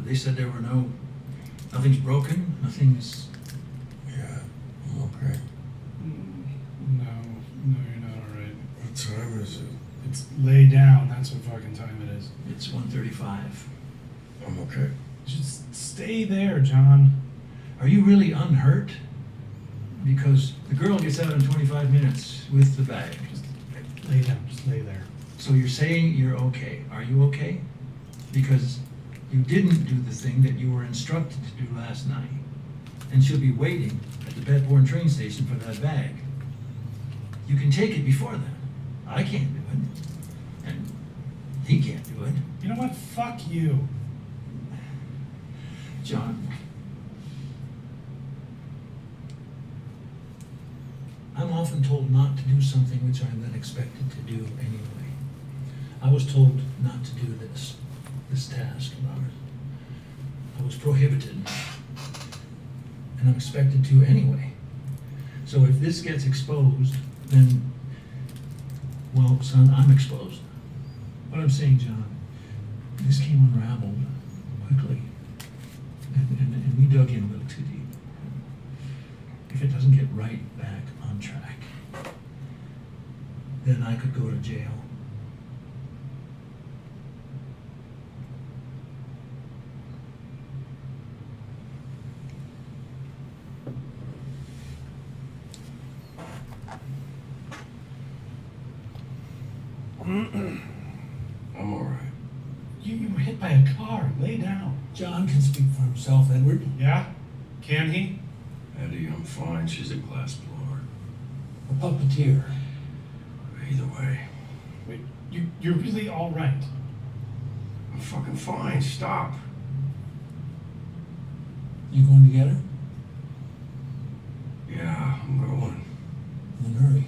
they said there were nothing's broken, nothing's... Yeah, I'm okay. No, you're not alright. What time is it? It's lay down, that's what fucking time it is. It's 1:35. I'm okay. Just stay there, John. Are you really unhurt? Because the girl gets out in 25 minutes with the bag. Just lay down, just lay there. So you're saying you're okay. Are you okay? Because you didn't do the thing that you were instructed to do last night. And she'll be waiting at the Bedbourne train station for that bag. You can take it before then. I can't do it. And he can't do it. You know what? Fuck you. John. I'm often told not to do something which I'm then expected to do anyway. I was told not to do this task, Robert. I was prohibited. And I'm expected to anyway. So if this gets exposed, then, well, son, I'm exposed. What I'm saying, John, this came unraveled quickly. And we dug in a little too deep. If it doesn't get right back on track, then I could go to jail. I'm all right. You were hit by a car. Lay down. John can speak for himself, Edward. Yeah? Can he? Eddie, I'm fine. She's a glass blower. A puppeteer. Either way, Wait, you're really alright? I'm fucking fine. Stop. You going to get her? Yeah, I'm going. Then hurry.